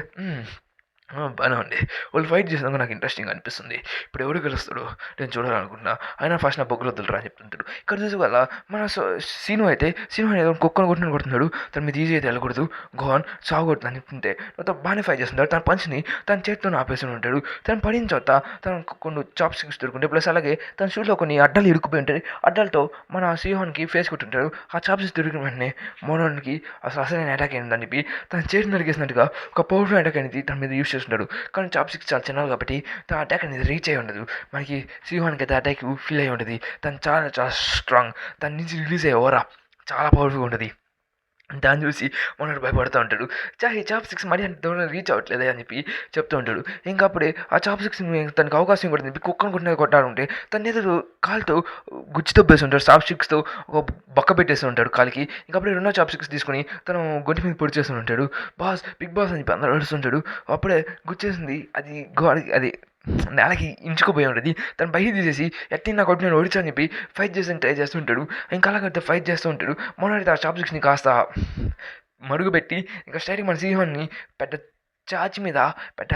బాగానే ఉంది. వాళ్ళు ఫైట్ చేసినాక నాకు ఇంట్రెస్టింగ్ అనిపిస్తుంది. ఇప్పుడు ఎవరు గెలుస్తాడో నేను చూడాలనుకుంటున్నా, అయినా ఫస్ట్ నా బొగ్గులు వద్దులరా అని చెప్తుంటాడు. ఇక్కడ చూసి వల్ల మన సీను అయితే ఏదో కుక్కను కొట్టిన కొడుతున్నాడు. తన మీద ఈజీ అయితే వెళ్ళకూడదు, గోన్ సాగకూడదు అని చెప్తుంటే నాతో బాగానే ఫైట్ చేస్తుంటాడు. తన పంచ్ని తన చేతితో ఆపేసి ఉంటాడు. తను పడిన చోట తను కొన్ని చాప్ స్టిక్స్ దొరుకుంటే ప్లస్ అలాగే తన షూలో కొన్ని అడ్డలు ఇరుక్కుపోయి ఉంటాయి. అడ్డలతో మన సింహానికి ఫేస్ కొట్టుంటాడు. ఆ చాప్ స్టిక్స్ దొరికిన వెంటనే మోనానికి అసలు అటాక్ అయిందని చెప్పి తన చేతి నరికేసినట్టుగా ఒక పవర్ఫుల్ అటాక్ అనేది తన మీద యూస్ చేస్తుంటాడు. కానీ చాప్ స్టిక్స్ చాలా చిన్నవి కాబట్టి తన అటాక్ అనేది రీచ్ అయ్యి ఉండదు. మనకి సింహానికి అయితే అటాక్ ఫీల్ అయ్యి ఉంటుంది. తను చాలా స్ట్రాంగ్. దాని నుంచి రిలీజ్ అయ్యే ఓరా చాలా పవర్ఫుల్గా ఉంటుంది. దాన్ని చూసి మనోడు భయపడుతూ ఉంటాడు. ఈ చాప్ స్టిక్స్ మరీ అంత దూరం రీచ్ అవ్వట్లేదే అని చెప్పి చెప్తూ ఉంటాడు. ఇంకా అప్పుడే ఆ చాప్ స్టిక్స్‌ని తనకు అవకాశం కూడా చెప్పి కుక్కని కొట్టినది కొట్టాలంటే తన ఎదురు కాలుతో గుచ్చి దొబ్బేసి ఉంటాడు. చాప్ స్టిక్స్‌తో ఒక బొక్క పెట్టేసి ఉంటాడు కాలికి. ఇంక అప్పుడే రెండో చాప్ స్టిక్స్ తీసుకొని తను గొంతు మీద పొడిచేసి ఉంటాడు. బిగ్ బాస్ అని చెప్పి అందరూ అరుస్తుంటాడు. అప్పుడే గుచ్చేసింది అది గోడకి అది నేలకి ఇంచుకుపోయి ఉంటుంది. తను బయటికి తీసేసి ఎట్టిన కొట్టి నేను ఓడించా అని చెప్పి ఫైట్ చేసి ట్రై చేస్తుంటాడు. ఇంకా అలాగైతే ఫైట్ చేస్తూ ఉంటాడు. మొన్నటి ఆ చాప్ స్టిక్స్‌ని కాస్త మరుగుపెట్టి ఇంకా స్ట్రైట్‌గా మన సింహాన్ని పెద్ద చాచి మీద పెద్ద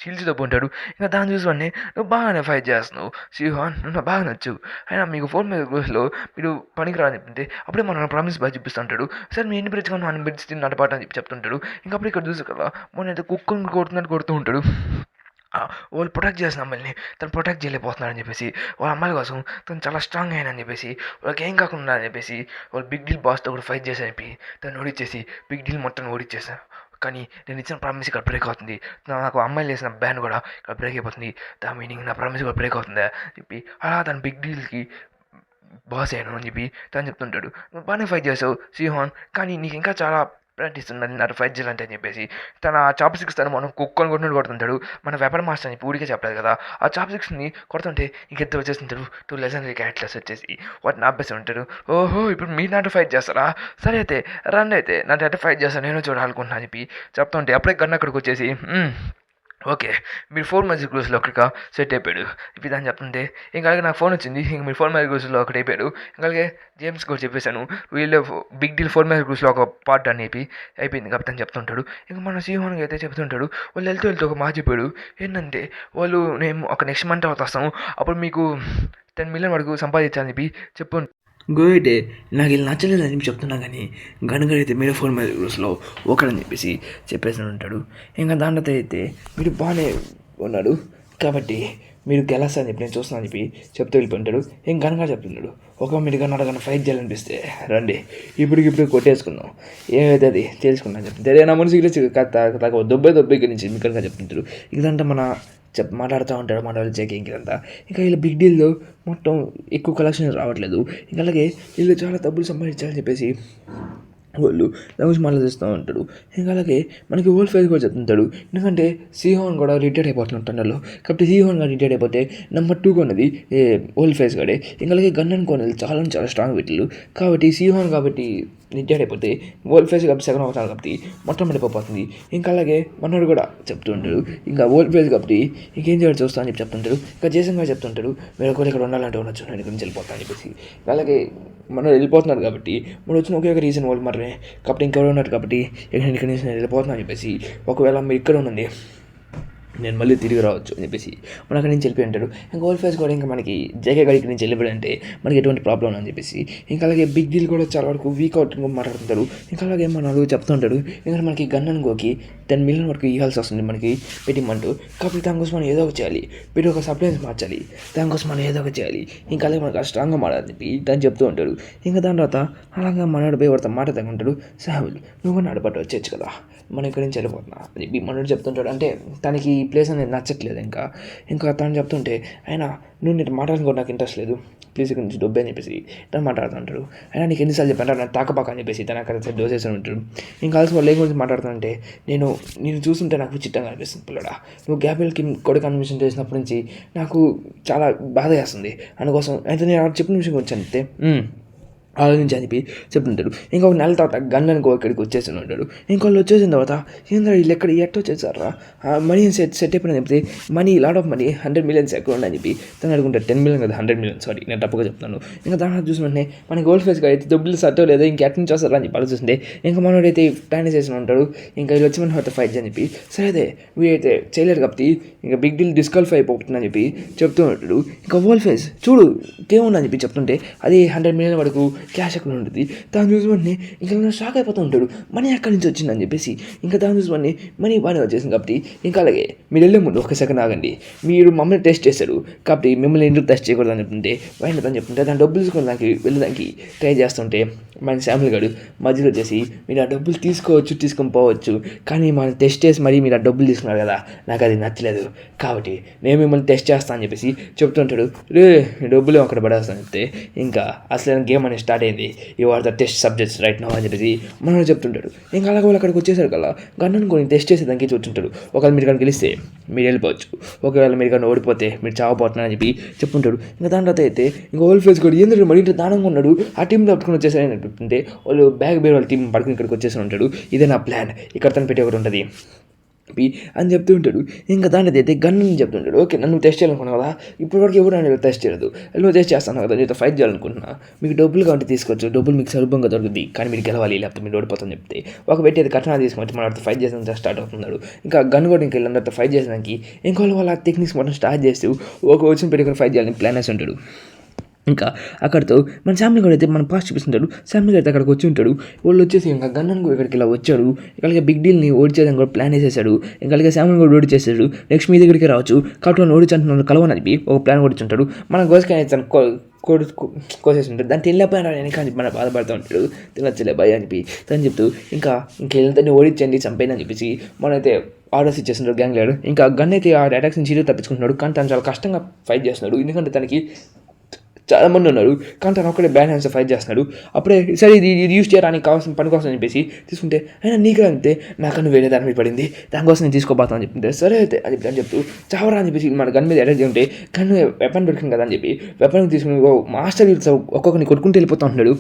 చీల్చుతో ఉంటాడు. ఇంకా దాన్ని చూసి వెంటనే నువ్వు బాగానే ఫైట్ చేస్తున్నావు సింహాన్, నువ్వు నాకు బాగా నచ్చావు. అయినా మీకు 4 మీద గ్రూప్స్‌లో మీరు పనికిరాని చెప్తుంటే అప్పుడే మన ప్రామిస్ బాగా చూపిస్తుంటాడు. సరే మీరు ఎన్ని బ్రిడ్జ్ అన్ని బ్రిడ్జ్ తిని నటపాట అని చెప్పి చెప్తుంటాడు. ఇంకా అప్పుడు ఇక్కడ చూసి కదా మొన్న కుక్కని కొడుతున్నట్టు కొడుతూ ఉంటాడు. వాళ్ళు ప్రొటెక్ట్ చేసిన అమ్మాయిని తను ప్రొటెక్ట్ చేయలేకపోతున్నాడని చెప్పేసి వాళ్ళ అమ్మాయిల కోసం తను చాలా స్ట్రాంగ్ అయ్యానని చెప్పేసి వాళ్ళకి ఏం కాకుండా అని చెప్పేసి వాళ్ళు బిగ్ డీల్ బాస్తో కూడా ఫైట్ చేసి చెప్పి తను ఓడిచ్చేసి బిగ్ డీల్ మొత్తం ఓడిచ్చేసా. కానీ నేను ఇచ్చిన ప్రామిస్ ఇక్కడ బ్రేక్ అవుతుంది. నాకు అమ్మాయిలు వేసిన బ్యాన్ కూడా ఇక్కడ బ్రేక్ అయిపోతుంది. దాని మీనింగ్ నా ప్రామిస్ కూడా బ్రేక్ అవుతుందా చెప్పి అలా తను బిగ్ డీల్కి బాస్ అయ్యాను అని చెప్పి తను చెప్తుంటాడు. నువ్వు బాగానే ఫైట్ చేసావు సింహాన్, కానీ నీకు ఇంకా చాలా ప్రాక్టీస్ ఉన్నది నాతో ఫైట్ చేయాలంటే అని చెప్పేసి తన చాప్ స్టిక్స్ తను మనం కుక్కని కొట్టినట్టు కొడుతుంటాడు. మన వెపన్ మాస్టర్ అని ఊరికే చెప్పలేదు కదా, ఆ చాప్ స్టిక్స్ని కొడుతుంటే ఇంకెత్తు వచ్చేస్తుంటాడు. 2 లెజెండరీ క్యారెక్టర్స్ వచ్చేసి వాటిని ఆపేసి ఉంటాడు. ఓహో ఇప్పుడు మీరు నాతో ఫైట్ చేస్తారా, సరే అయితే రండి అయితే నాతో అయితే ఫైట్ చేస్తాను నేను చూడాలనుకుంటున్నా అని చెప్పి చెప్తుంటే అప్పుడే గన్ అక్కడికి వచ్చేసి ఓకే మీరు 4 మ్యాజిక్ గ్రూప్స్‌లో ఒకటిగా సెట్ అయిపోయాడు. ఇప్పుడు దాన్ని చెప్తుంటే ఇంకా అలాగే నాకు ఫోన్ వచ్చింది. ఇంక మీరు 4 మ్యాజిక్ గ్రూప్స్‌లో ఒకటి అయిపోయాడు. ఇంకా అలాగే జేమ్స్ కూడా చెప్పేశాను వీళ్ళు బిగ్ డీల్ 4 మ్యాజిక్ గ్రూప్స్‌లో ఒక పార్ట్ అని చెప్పి అయిపోయింది కాబట్టి అని చెప్తుంటాడు. ఇంక మన సింహానికి అయితే చెప్తుంటాడు. వాళ్ళు వెళ్తూ ఒక మాట చెప్పాడు. ఏంటంటే వాళ్ళు మేము ఒక నెక్స్ట్ మంత్ తర్వాత వస్తాము, అప్పుడు మీకు 10 మిలియన్ వరకు సంపాదించాలని చెప్పి చెప్పు. గోయిటే నాకు ఇలా నచ్చలేదు అని చెప్తున్నా కానీ గనుగడైతే మీరు 4 మ్యాజిక్ గ్రూప్స్‌లో ఒకడని చెప్పేసి చెప్పేసి ఉంటాడు. ఇంకా దాంట్లో అయితే మీరు బాగానే ఉన్నాడు కాబట్టి మీరు గెలుస్తారని చెప్పి నేను చూస్తున్నాను చెప్పి చెప్తూ వెళ్ళిపోయింటాడు. ఏం గనగా చెప్తున్నాడు. మీరు కన్నా ఫైట్ చేయాలనిపిస్తే రండి ఇప్పుడు కొట్టేసుకుందాం, ఏమైతే అది తెలుసుకున్నాను చెప్తుంది. నా మనసు దొబ్బే నుంచి మీకు కనుక చెప్తుంటాడు. ఇదంతా మన మాట్లాడుతూ ఉంటాడు మన వాళ్ళు చెకింగ్ అంతా. ఇంకా వీళ్ళ బిగ్ డీల్లో మొత్తం ఎక్కువ కలెక్షన్ రావట్లేదు. ఇంకా అలాగే వీళ్ళు చాలా డబ్బులు సంపాదించాలని చెప్పేసి వాళ్ళు దాని గురించి మాట్లాడుతూ ఉంటాడు. ఇంకా అలాగే మనకి ఓల్డ్ ఫేజ్ కూడా చెప్తుంటాడు. ఎందుకంటే సిహోన్ కూడా రిటైర్డ్ అయిపోతున్నాడు టన్నల్లో కాబట్టి సిహోన్ కూడా రిటైర్డ్ అయిపోతే నెంబర్ 2 కొన్నది ఓల్డ్ ఫేజ్ గడే. ఇంకా అలాగే గన్ అనుకోన్నది చాలా స్ట్రాంగ్ పెట్టిల్లు కాబట్టి సిహోన్ కాబట్టి రిటైర్డ్ అయిపోతే ఓల్డ్ ఫేజ్ కాబట్టి సెకండ్ అవుతాడు కాబట్టి మొత్తం పడిపోతుంది. ఇంకా అలాగే మనోడు కూడా చెప్తూ ఉంటాడు. ఇంకా ఓల్డ్ ఫేజ్ కాబట్టి ఇంకేం చేయాలి చూస్తా అని చెప్పి చెప్తుంటాడు. ఇంకా జేసన్ కూడా చెప్తుంటాడు వేరే కూడా ఇక్కడ ఉండాలంటే ఉండొచ్చు నేను ఇక్కడ నుంచి వెళ్ళిపోతాను అని చెప్పేసి. అలాగే మనం వెళ్ళిపోతున్నారు కాబట్టి మనం వచ్చిన ఒకే ఒక రీజన్ వాళ్ళు మరి కాబట్టి ఇంకెవరు ఉన్నారు కాబట్టి ఇక్కడ నుంచి నేను వెళ్ళిపోతున్నాను అని చెప్పేసి ఒకవేళ మీరు ఇక్కడ ఉండండి నేను మళ్ళీ తిరిగి రావచ్చు అని చెప్పేసి మన అక్కడి నుంచి వెళ్ళిపోయి ఉంటాడు. ఇంకా ఓల్డ్ ఫేజ్ కూడా ఇంకా మనకి జేకే గడికి నుంచి వెళ్ళిపోయాడంటే మనకి ఎటువంటి ప్రాబ్లం అని చెప్పేసి ఇంకా అలాగే బిగ్ డీల్ కూడా చాలా వరకు వీక్ అవుట్ మాట్లాడుతుంటారు. ఇంకా అలాగే మన చెప్తుంటాడు. ఇంకా మనకి గన్ అనుకోకి 10 మిలియన్ వరకు ఇవ్వాల్సి వస్తుంది మనకి పెట్టిమంటూ కాబట్టి దానికోసం మనం ఏదో ఒకటి చేయాలి, పెట్టి ఒక సప్లైన్స్ మార్చాలి, దానికోసం మనం ఏదో ఒకటి చేయాలి. ఇంకా అలాగే మనకు స్ట్రాంగ్గా మాడాలని చెప్పి దాన్ని చెప్తూ ఉంటాడు. ఇంకా దాని తర్వాత అలాగా మనోడు పోయి వాడితో మాట తగ్గుంటాడు. సాహుల్ నువ్వు కూడా నడపట్టు వచ్చేచ్చు కదా మనం ఇక్కడి నుంచి వెళ్ళిపోతున్నా అని చెప్పి మనోడు చెప్తుంటాడు. అంటే తనకి ప్లేస్ అనేది నచ్చట్లేదు. ఇంకా తను చెప్తుంటే అయినా నువ్వు నేను మాట్లాడుకోవడం నాకు ఇంట్రెస్ట్ లేదు, ప్లీజ్ ఇక్కడ నుంచి డబ్బే అని చెప్పేసి తను మాట్లాడుతుంటాడు. అయినా నీకు ఎన్నిసార్లు చెప్పాను నేను తాకపాక అని చెప్పేసి తను అక్కడ డోసేసి ఉంటాడు. ఇంకా కలిసి వాళ్ళు ఏ గురించి మాట్లాడుతుంటే నేను చూస్తుంటే నాకు చిట్టంగా అనిపిస్తుంది పిల్లడా, నువ్వు గ్యాబిల్కి కొడుకు కన్విషన్ చేసినప్పటి నుంచి నాకు చాలా బాధ వేస్తుంది అందుకోసం అయితే నేను చెప్పిన విషయం గురించి అంటే ఆలోచించి అని చెప్పి చెప్తుంటాడు. ఇంకొక నెల తర్వాత గన్ అనుకో ఇక్కడికి వచ్చేసి ఉంటాడు. ఇంకోళ్ళు వచ్చేసిన తర్వాత ఏంద్రా వీళ్ళు ఎట్ట వచ్చేసారా మనీ సెట్ అయిపోయిన చెప్తే money lot of money 100 millions ఎక్కువ అని చెప్పి తను అడుగుంటాడు. 10 మిలియన్ కదా 100 మిలియన్ సారీ నేను తప్పుగా చెప్తాను. ఇంకా దాని చూసిన వెంటనే మనకి గోల్డ్ ఫేస్గా అయితే డబ్బులు సట్టో లేదో ఇంకెట్ నుంచి వస్తారా అని చెప్పి ఆలోచిస్తుంటే ఇంకా మనోడైతే ప్లాన్ చేసి ఉంటాడు. ఇంకా వీళ్ళు వచ్చి మన ఫైట్ అని చెప్పి సరే అదే వీడైతే చేయలేరు కాబట్టి ఇంకా బిగ్ డీల్ డిస్క్వాలిఫై అయిపోతుందని చెప్పి చెప్తూ ఉంటాడు. ఇంకా గోల్డ్ ఫేస్ చూడు ఏముందని చెప్పి చెప్తుంటే అది 100 మిలియన్ వరకు క్యాష్ అక్కడ ఉంటుంది. దాని చూసుకొని ఇంకా షాక్ అయిపోతూ ఉంటాడు. మనీ ఎక్కడి నుంచి వచ్చిందని చెప్పేసి ఇంకా దాని చూసుకొని మనీ బాగానే వచ్చేసింది కాబట్టి ఇంకా అలాగే మీరు వెళ్ళే ముందు ఒక సెకండ్ ఆగండి, మీరు మమ్మల్ని టెస్ట్ చేశారు కాబట్టి మిమ్మల్ని ఎందుకు టెస్ట్ చేయకూడదు అని చెప్తుంటే వైన్ అని చెప్తుంటే దాని డబ్బులు తీసుకోవడానికి వెళ్ళడానికి ట్రై చేస్తుంటే మన శాంపుల్ గారు మధ్యలో వచ్చేసి మీరు ఆ డబ్బులు తీసుకొని పోవచ్చు కానీ మనం టెస్ట్ చేసి మరీ మీరు ఆ డబ్బులు తీసుకున్నారు కదా నాకు అది నచ్చలేదు కాబట్టి నేను మిమ్మల్ని టెస్ట్ చేస్తాను అని చెప్పేసి చెప్తుంటాడు. రే డబ్బులు అక్కడ పడేస్తాను చెప్తే ఇంకా అసలు గేమ్ అని స్టార్ట్ అయింది, you are the test subjects right now అని చెప్పేసి మనోడు చెప్తుంటాడు. ఇంకా అలాగే వాళ్ళు అక్కడికి వచ్చేసారు కదా, గన్నుని కొన్ని టెస్ట్ చేసేదానికి చూస్తుంటాడు. ఒకవేళ మీరు కానీ గెలిస్తే మీరు వెళ్ళిపోవచ్చు, ఒకవేళ మీరు కానీ ఓడిపోతే మీరు చావపోతున్నారని చెప్పి చెప్పుంటాడు. ఇంకా దాని తర్వాత అయితే ఇంకా ఓల్డ్ ఫేస్ కూడా ఏంటంటే మరి ఇంటి దానంగా ఉన్నాడు, ఆ టీం తప్పుకొని వచ్చేసారని చెప్తుంటే వాళ్ళు బ్యాగ్ బేర్ వాళ్ళ టీం పడుకుని ఇక్కడికి వచ్చేసి ఉంటాడు. ఇదే నా ప్లాన్, ఇక్కడ తను పెట్టి ఒకటి ఉంటుంది అని చెప్తూ ఉంటాడు. ఇంకా దాంట్లో అయితే గన్ను చెప్తుంటాడు. ఓకే, నన్ను టెస్ట్ చేయాలనుకున్నావు కదా, ఇప్పటివరకు ఎవరు నన్ను టెస్ట్ చేయలేదు, నువ్వు టెస్ట్ చేస్తాను కదా, నీతో ఫైట్ చేయాలనుకుంటున్నా, మీకు డబ్బులు కావాలంటే తీసుకోవచ్చు, డబ్బులు మీకు సులభంగా దొరుకుతుంది, కానీ మీరు గెలవాలి, లేకపోతే మీరు ఓడిపోతాను చెప్తే ఒక పెట్టి అది కఠినా తీసుకొచ్చి మన ఫైట్ చేసిన స్టార్ట్ అవుతున్నాడు. ఇంకా గన్ను కూడా ఇంకా వీళ్ళందరితో ఫైట్ చేసేదానికి ఇంకా వాళ్ళ టెక్నిక్స్ మొత్తం స్టార్ట్ చేస్తూ ఒక వచ్చిన పెట్టుకుని ఫైట్ చేయాలని ప్లాన్ వేసి ఉంటాడు. ఇంకా అక్కడితో మన ఫ్యామిలీ కూడా అయితే మన పాస్ట్ చూపిస్తుంటాడు. ఫ్యామిలీ అయితే అక్కడికి వచ్చి ఉంటాడు. వాళ్ళు వచ్చేసి ఇంకా గన్నన్ కూడా ఇక్కడికి ఇలా వచ్చాడు. ఇక్కడికి బిగ్ డీల్ని ఓడిచేయడానికి కూడా ప్లాన్ వేసేసాడు. ఇంకా ఫ్యామిలీ కూడా ఓడిచేసాడు. నెక్స్ట్ మీ దగ్గరికి రావచ్చు కాబట్టి వాళ్ళు ఓడించుంటున్నారు కలవని చెప్పి ఒక ప్లాన్ ఓడించుంటాడు. మన గోస్కాయ తను కోసేసి ఉంటాడు. దాన్ని తినలేకపోయినా అని కానీ మన బాధపడుతూ ఉంటాడు. తినచ్చలే భయ అని చెప్పి తను చెప్తూ ఇంకా వీళ్ళంతా ఓడించండి చంపేయని అని చెప్పేసి మనైతే ఆర్డర్స్ ఇచ్చేస్తున్నాడు గ్యాంగ్ లీడర్. ఇంకా గన్ అయితే ఆ అటాక్స్ నుంచి తప్పించుకుంటున్నాడు. కానీ తను చాలా కష్టంగా ఫైట్ చేస్తున్నాడు, ఎందుకంటే తనకి చాలామంది ఉన్నారు, కానీ తను ఒక్కడే బ్యాడ్ హ్యాండ్స్ ఫైట్ చేస్తున్నాడు. అప్పుడే సరే ఇది యూజ్ చేయడానికి కావాల్సిన పని కోసం అని చెప్పేసి తీసుకుంటే అయినా నీకు అంతే నాకన్నా వేరే దాని మీద పడింది, దానికోసం నేను తీసుకోబోతాను అని చెప్తుంటే సరే అయితే అని చెప్తూ చావరా అని చెప్పేసి మన గన్ మీద అటాక్ ఉంటే గన్ వెపన్ దొరికింది కదా అని చెప్పి వెపన్ తీసుకుని మాస్టర్ ఒక్కొక్కరిని కొట్టుకుంటూ వెళ్ళిపోతూ ఉంటున్నాడు.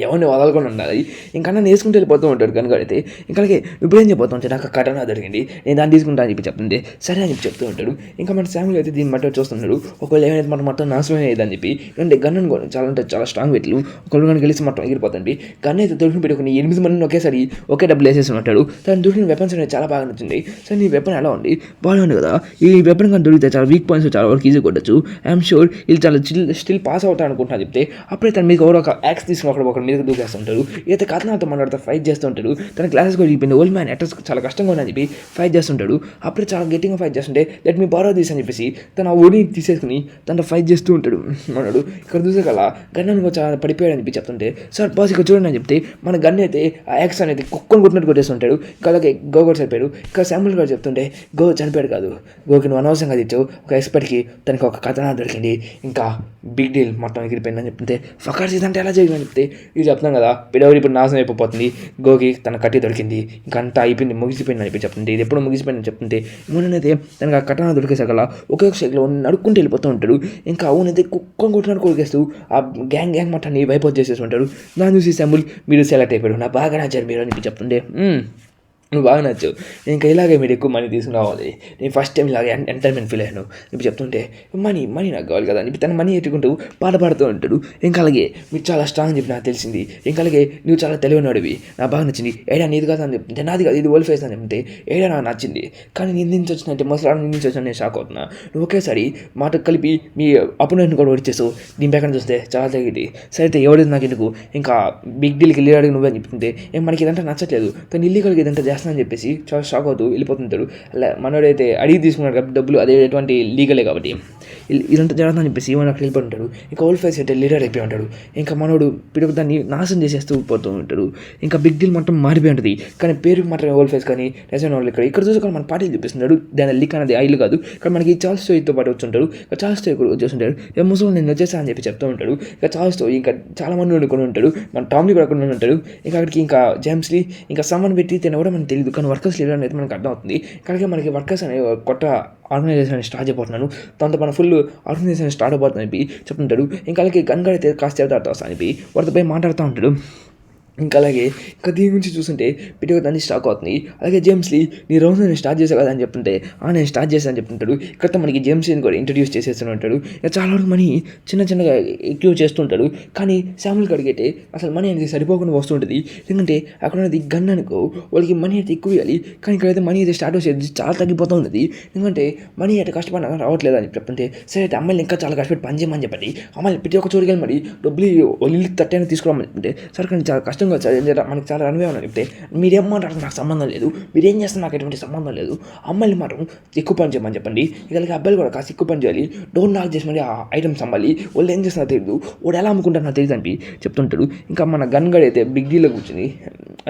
ఎవరిని వదలకుండా ఉండాలి. ఇంకా నన్ను వేసుకుంటూ వెళ్ళిపోతూ ఉంటాడు కనుకైతే ఇంకాగే ఇప్పుడు ఏం చెప్పబోతూ ఉంటాడు, నాకు కటన దొరికింది, నేను దాన్ని తీసుకుంటా అని చెప్పి చెప్తుంటే సరే అని చెప్పి చెప్తూ ఉంటాడు. ఇంకా మన ఫ్యామిలీ అయితే దీన్ని బట్టి చూస్తున్నాడు. ఒకవేళ ఏమైనా మనం మొత్తం నాశనం అయ్యేదని చెప్పి అంటే గన్ను చాలా అంటే చాలా స్ట్రాంగ్ పెట్లు ఒకళ్ళు కానీ గెలిచి మొత్తం ఎగిరిపోతుంది. గన్ అయితే దొరికిన పెట్టుకుని 8 మందిని ఒకేసారి ఒకే డబ్బులు వేసేసి ఉంటాడు. తను దొరికిన వెపన్స్ అనేది చాలా బాగా నచ్చింది. సరే నీ వెపన్ ఎలా ఉంది, బాగుంది కదా, ఈ వెపన్ కానీ దొరికితే చాలా వీక్ పాయింట్స్ చాలా వరకు ఈజీ కొట్టచ్చు, ఐఎమ్ షూర్ వీళ్ళు చాలా స్టిల్ పాస్ అవుతా అనుకుంటున్నా చెప్తే అప్పుడే తను మీకు ఎవరో ఒక యాక్స్ తీసుకుని ఒకరి మీద దూకేస్తుంటాడు. అయితే కథనాతో మనతో ఫైట్ చేస్తుంటాడు. తన క్లాసెస్ కూడా అయిపోయింది, ఓల్డ్ మ్యాన్ అటాక్స్ చాలా కష్టంగా ఉందని చెప్పి ఫైట్ చేస్తుంటాడు. అప్పుడే చాలా గట్టిగా ఫైట్ చేస్తుంటే లెట్ మీ బారో తీసి అని చెప్పేసి తన ఓడి తీసేసుకుని తనతో ఫైట్ చేస్తూ ఉంటాడు. మనడు ఇక్కడ చూసేకల గన్ చాలా పడిపోయాడని చెప్పి చెప్తుంటే సార్ బాస్ ఇక్కడ చూడండి అని చెప్తే మన గన్ అయితే ఆ యాక్స్ అనేది కుక్కని కొట్టినట్టు కొట్టేస్తుంటాడు. ఇంకా అలాగే గో కూడా చనిపోయాడు. ఇక్కడ శాంపుల్ కూడా చెప్తుంటే గో చనిపోయాడు కాదు, గోకి నువ్వు అనవసరంగా తెచ్చావు, ఒక ఎక్స్పర్ట్కి తనకి ఒక కథన దొరికింది, ఇంకా బిగ్ డీల్ మొత్తం ఎగిరిపోయిందని చెప్తుంటే ఫకర్ ఇదంటే ఎలా జరిగిందని చెప్తే ఇది చెప్తాం కదా పిడవడి ఇప్పుడు నాశనం అయిపోతుంది, గోకి తన కట్టి దొరికింది, ఇంకా అంతా అయిపోయింది ముగిసిపోయిందని చెప్పి చెప్తుంటే ఇది ఎప్పుడు ముగిసిపోయిందని చెప్తుంటే మొన్నైతే తనకు ఆ కట్టన దొరికేసాగల ఒకే సైకిల్లో నడుక్కుంటూ వెళ్ళిపోతూ ఉంటాడు. ఇంకా అవునైతే కుక్కను కొట్టినట్టు కొరికేస్తూ ఆ గ్యాంగ్ మొత్తాన్ని వైప్ అవుట్ చేసేసి ఉంటాడు. దాన్ని చూసి శాంపుల్ మీరు సెలెక్ట్ అయిపోయాడు, నాకు బాగా నచ్చారు మీరు అని చెప్పి చెప్తుంటే నువ్వు బాగా నచ్చు, ఇంకా ఇలాగే మీరు ఎక్కువ మనీ తీసుకురావాలి, నేను ఫస్ట్ టైం ఇలాగే ఎంటర్టైన్మెంట్ ఫీల్ అయ్యాను ఇప్పుడు చెప్తుంటే మనీ నాకు కావాలి కదా అని చెప్పి తన మనీ ఎట్టుకుంటూ బాధపడుతూ ఉంటాడు. ఇంకా అలాగే మీరు చాలా స్ట్రాంగ్ అని చెప్పి నాకు తెలిసింది, ఇంకా అలాగే నువ్వు చాలా తెలివైనడివి, నాకు బాగా నచ్చింది, ఏడా నీది కాదు అని చెప్తుంటే నాది కాదు ఇది ఓల్డ్ ఫేస్ అని చెప్తే ఏడా నాకు నచ్చింది, కానీ నేను నుంచి వచ్చినట్టే మసలాడ నుంచి వచ్చిన నేను షాక్ అవుతున్నా, నువ్వు ఒకేసారి మాట కలిపి మీ అపోనెంట్ని కూడా ఓడిచేసావు, దీని పక్కన చూస్తే చాలా తగ్గింది, సరైతే ఎవడేది నాకు ఎందుకు, ఇంకా బిగ్ డీల్కి వెళ్ళి అడిగి నువ్వే అని చెప్తుంటే మనకి ఇదంతా నచ్చట్లేదు, కానీ ఇల్లీగల్గా ఇదంతా చేస్తానని చెప్పేసి చాలా షాక్ అవుతూ వెళ్ళిపోతుంటాడు. అలా మనోడైతే అడిగి తీసుకున్నాడు కాబట్టి డబ్బులు అదే ఎటువంటి లీగలే కాబట్టి ఇదంతా జరుగుతుందని చెప్పేసి ఏమైనా అక్కడ వెళ్ళిపోతుంటాడు. ఇంకా ఓల్డ్ ఫేస్ అయితే లీడర్ అయిపోయి ఉంటాడు. ఇంకా మనోడు పిడుగు దాన్ని నాశనం చేసేస్తూ పోతూ ఉంటాడు. ఇంకా బిగ్ డీల్ మొత్తం మారిపోయి ఉంటుంది, కానీ పేరుకి మాత్రమే ఓల్డ్ ఫేస్ కానీ నిజమైన వాళ్ళు ఇక్కడ చూసుకొని మన పార్టీలు చూపిస్తున్నాడు. దాని లీక్ అనేది ఆయిల్ కాదు, కానీ మనకి చార్ల్స్ స్టోరీతో పాటు వచ్చుంటాడు. ఇంకా చార్ల్స్ స్టోరీ కూడా వచ్చేస్తుంటాడు. ముసలి నేను వచ్చేసా అని చెప్పి చెప్తూ ఉంటాడు. ఇంకా చార్ల్స్ స్టోరీ ఇంకా చాలా మంది వండుకొని ఉంటాడు. మన టామ్లీ కూడా అక్కడ ఉంటాడు. ఇంకా అక్కడికి ఇంకా జేమ్స్లీ ఇంకా సమ్మన్ పెట్టి తిన కూడా మనకు తెలియదు, కానీ వర్కర్స్ లీడర్ అనేది మనకు అర్థమవుతుంది. ఇక్కడికి మనకి వర్కర్స్ అనే కొత్త ఆర్గనైజేషన్ స్టార్ట్ అయిపోతున్నాను, దాంతో మన ఫుల్ ఆర్గనైజేషన్ స్టార్ట్ అయిపోతుంది అని చెప్తుంటాడు. ఇంకా అలాగే గన్గా అయితే కాస్త చెబుతా వస్తా అని వాడితో పోయి మాట్లాడుతూ ఉంటాడు. ఇంకా అలాగే ఇంకా దీని గురించి చూస్తుంటే పిటిగా దాన్ని స్టాక్ అవుతుంది. అలాగే జేమ్స్లీ నీ రౌండ్ నేను స్టార్ట్ చేసా కదా అని చెప్తుంటే నేను స్టార్ట్ చేశాను అని చెప్తుంటాడు. ఇక్కడ మనకి జేమ్స్లీని కూడా ఇంట్రడ్యూస్ చేసేస్తూ ఉంటాడు. ఇంకా చాలా వరకు మనీ చిన్నగా ఎక్కువ చేస్తుంటాడు, కానీ శామ్యుల్ అడిగితే అసలు మనీ అనేది సరిపోకుండా వస్తుంటుంది. ఎందుకంటే అక్కడ ఉన్నది గన్ అనుకో వాళ్ళకి మనీ అయితే ఎక్కువ ఇవ్వాలి, కానీ ఇక్కడైతే మనీ అయితే స్టార్ట్ వచ్చేది చాలా తగ్గిపోతూ ఉన్నది. ఎందుకంటే మనీ అయితే కష్టపడినా రావట్లేదు అని చెప్తుంటే సరే అయితే అమ్మాయిలు ఇంకా చాలా కష్టపడి పని చేయమని చెప్పండి, అమ్మాయిలు ప్రతి ఒక్క చోటుకి వెళ్ళి మరి డబ్బులు ఒళ్ళు తట్టైనా తీసుకురామని చెప్తుంటే సరే కానీ చాలా కష్టం ఇష్టంగా మనకి చాలా రన్వే అని చెప్తే మీరేం మాట్లాడుతున్నారు నాకు సంబంధం లేదు, మీరేం చేస్తున్నారు నాకు ఎటువంటి సంబంధం లేదు, అమ్మాయిలు మాత్రం ఎక్కువ పని చేయమని చెప్పండి, ఇక అబ్బాయిలు కూడా కాస్త ఎక్కువ పని చేయాలి, డోంట్ నాక్ చేసి మళ్ళీ ఆ ఐటమ్స్ అమ్మాలి, వాళ్ళు ఏం చేస్తున్నా తెలియదు, వాడు ఎలా అమ్ముకుంటారు నాకు తెలియదు అని చెప్తుంటాడు. ఇంకా మన గన్ గడ్ అయితే బిగ్ డీలో కూర్చుని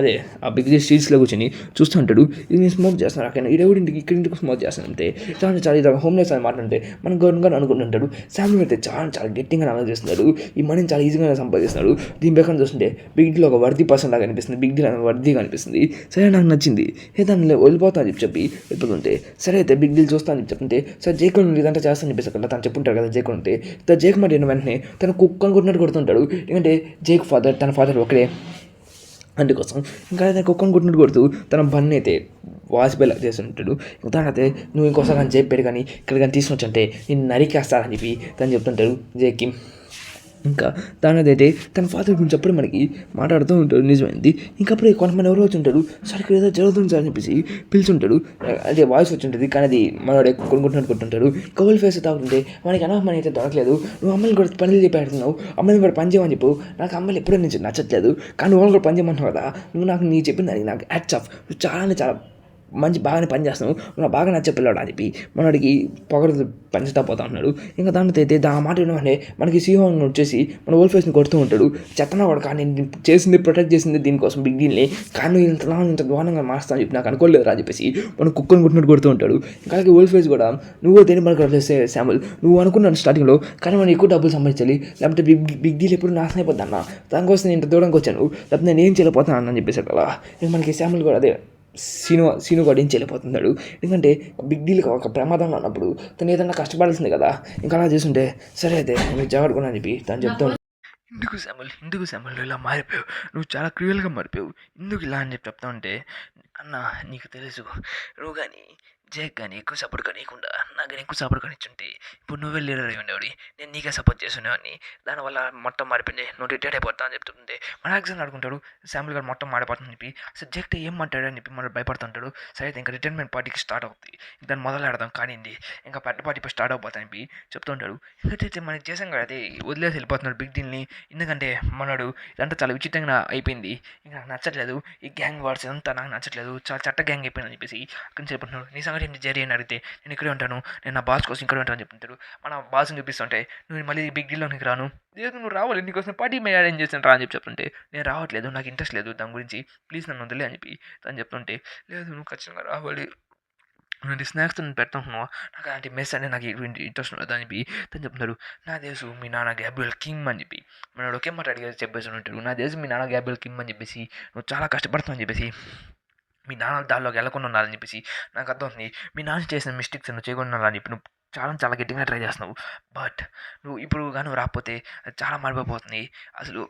అదే ఆ బిగ్ డీ స్ట్రీట్స్లో కూర్చొని చూస్తుంటాడు. ఇది నేను స్మోక్ చేస్తాను అక్కడ ఇంటికి ఇక్కడ ఇంటికి స్మోక్ చేస్తాను అంతే, చాలా చాలా ఇది హోమ్లెస్ అని మాట్లాడితే మన గన్ గన్ అనుకుంటుంటాడు. శామ్యూల్ అయితే చాలా చాలా గట్టిగా అమలు చేస్తున్నాడు, ఈ మనీని చాలా ఈజీగా సంపాదిస్తున్నాడు. దీని ప్రకారం చూస్తుంటే బిగ్ డీలో ఒక వర్ది పర్సన్ లాగా అనిపిస్తుంది, బిగ్ డీలో వర్దిగా అనిపిస్తుంది. సరే నాకు నచ్చింది, దాన్ని వెళ్ళిపోతా అని చెప్పి వెళ్ళిపోతుంటే సరే అయితే బిగ్ డీల్ చూస్తా అని చెప్తుంటే సరే జేక్ ఇదంతా చేస్తాను చెప్పేసి అక్కడ తను చెప్పుంటాడు కదా జేక్ ఉంటే జేక్ మాట వెంటనే తను కుక్క అనుకుంటున్నట్టు కొడుతుంటాడు. ఎందుకంటే జేక్ తన ఫాదర్ ఒకడే అందుకోసం ఇంకా కుక్కను కొట్టినట్టు కొడుతూ తన బన్ అయితే వాసిపోయేలా చేస్తుంటాడు. దాని అయితే నువ్వు ఇంకోసారి కానీ చెప్పాడు కానీ ఇక్కడ కానీ తీసుకొచ్చంటే నేను నరికేస్తానని చెప్పి తను చెప్తుంటాడు జేక్కి. ఇంకా దానిదైతే తన ఫాదర్ గురించి అప్పుడు మనకి మాట్లాడుతూ ఉంటాడు నిజమైంది. ఇంకప్పుడు కొంతమంది ఎవరో వచ్చి ఉంటాడు, సార్ ఇక్కడ ఏదో జరుగుతుంది సార్ అని చెప్పేసి పిలుచుంటాడు. అదే వాయిస్ వచ్చి ఉంటుంది కానీ అది మనవాడే కొనుక్కుంటున్నట్టు కొట్టుంటాడు. కవులు ఫేస్ తాగుతుంటే మనకి అనవసరం అయితే దొరకలేదు, నువ్వు అమ్మాయిని కూడా పనులు చెప్పేడుతున్నావు, అమ్మాయిని కూడా పని చేయమని చెప్పు, నాకు అమ్మాయిలు ఎప్పుడూ నుంచి నచ్చట్లేదు కానీ నువ్వు కూడా పని చేయమంటున్నావు కదా, నువ్వు నాకు నీ చెప్పింది దానికి నాకు హ్యాట్స్ ఆఫ్, నువ్వు చాలా బాగానే పని చేస్తున్నావు, నాకు బాగా నచ్చే పిల్లాడు అని చెప్పి మనడికి పొగడు పంచుతా పోతా ఉన్నాడు. ఇంకా దానితో అయితే ఆ మాట వినగానే మనకి సింహం వచ్చేసి మన ఓల్డ్ ఫేస్ని కొడుతూ ఉంటాడు. చెత్తన వాడు కానీ నేను చేసింది ప్రొటెక్ట్ చేసింది దీనికోసం బిగ్ డీల్ని, కానీ ఇంత దూరంగా మారుస్తాను చెప్పి నాకు అనుకోలేదు అని చెప్పేసి మనం కుక్కను కొట్టినట్టు కొడుతూ ఉంటాడు. ఇంకా ఓల్డ్ ఫేస్ కూడా నువ్వు దేని మనకు శాంపుల్ నువ్వు అనుకున్నాను స్టార్టింగ్లో, కానీ మనం ఎక్కువ డబ్బులు సంపాదించాలి లేకపోతే బిగ్ డీల్ ఎప్పుడు నాశనం అయిపోద్ది అన్న, దానికోసం నేను ఇంత దూరంగా వచ్చాను లేకపోతే నేను ఏం చేయలేకపోతాను అని చెప్పేసి అలా మనకి శాంపుల్ కూడా అదే సీను కూడా ఏం చేయలేకపోతున్నాడు. ఎందుకంటే బిగ్ డీల్ ఒక ప్రమాదంలో ఉన్నప్పుడు తను ఏదన్నా కష్టపడాల్సిందే కదా. ఇంకా అలా చేస్తుంటే సరే అయితే మీరు జాగ్రత్తగా అని చెప్పి తను చెప్తాను. ఎందుకు శాంపుల్ ఇలా మారిపోయావు, నువ్వు చాలా క్రూయల్గా మారిపోయావు, ఎందుకు ఇలా అని చెప్పి చెప్తా ఉంటే అన్న నీకు తెలుసు నువ్వు కానీ జేక్ కానీ ఎక్కువ సపోర్ట్ కానీయకుండా నాకు కానీ ఎక్కువ సపోర్ట్ కానిచ్చుంటే ఇప్పుడు నువ్వే లీడర్ అయి ఉండేవాడి, నేను నీకే సపోర్ట్ చేస్తుండేవాడిని, దానివల్ల మొత్తం మారిపోయింది, నువ్వు రిటైర్ అయిపోతా అని చెప్తుంటే మన ఎగ్జామ్ ఆడుకుంటాడు. శాంపుల్ గారు మొత్తం మాడిపోతుందని చెప్పి అసలు జేక్ ఏం మాట్లాడు అని చెప్పి మనం భయపడుతుంటాడు. సరే అయితే ఇంకా రిటైర్మెంట్ పార్టీకి స్టార్ట్ అవుతుంది, దాన్ని మొదలాడదాం కానీ ఇంకా పెద్ద పార్టీ ఇప్పుడు స్టార్ట్ అయిపోతాయని చెప్పి చెప్తుంటాడు. ఇంకైతే మనకి చేసాం కదా అయితే వదిలేసి వెళ్ళిపోతున్నాడు బిగ్ డీల్ని. ఎందుకంటే మనడు ఇదంతా చాలా విచిత్రంగా అయిపోయింది, ఇంకా నాకు నచ్చట్లేదు, ఈ గ్యాంగ్ వార్స్ ఇదంతా నాకు నచ్చట్లేదు, చాలా చెట్ట గ్యాంగ్ అయిపోయిందని చెప్పేసి అక్కడి చెప్తున్నాడు. నీ సంగతి ఏంటి జరి అని అడిగితే నేను ఇక్కడే ఉంటాను, నేను నా బాస్ కోసం ఇక్కడ ఉంటాను అని చెప్తుంటాడు. మన బాస్ని చూపిస్తుంటే నువ్వు మళ్ళీ బిగ్ డీల్లో నీకు రాను, లేదు నువ్వు రావాలి నీకోసం పార్టీ మీద అరేంజ్ చేస్తాను రా అని చెప్పి చెప్తుంటే నేను రావట్లేదు, నాకు ఇంట్రెస్ట్ లేదు దాని గురించి, ప్లీజ్ నన్ను వదిలే అని చెప్పి తను చెప్తుంటే లేదు నువ్వు ఖచ్చితంగా రావాలి, నేను స్నాక్స్ పెడుతున్నావు, నాకు అలాంటి మెస్ అంటే నాకు ఇంట్రెస్ట్ ఉండదు అని చెప్పి తను చెప్తున్నాడు. నా తెలుసు మీ నాన్న గ్యాబ్రియల్ కిమ్ అని చెప్పి మనోడు ఒకే మాట అడిగేసి చెప్పేసి ఉంటాడు. నా తెలుసు మీ నాన్న గ్యాబ్రియల్ కిమ్ అని చెప్పేసి నువ్వు చాలా కష్టపడుతున్నావు అని చెప్పేసి, మీ నాన్న దానిలోకి వెళ్ళకుండా ఉండాలని చెప్పేసి నాకు అర్థమవుతుంది, మీ నాన్న చేసిన మిస్టేక్స్ నువ్వు చేయకుండా ఉండాలని చెప్పి నువ్వు చాలా గట్టిగా ట్రై చేస్తున్నావు, బట్ నువ్వు ఇప్పుడు కానీ రాకపోతే అది చాలా మారిపోతుంది, అసలు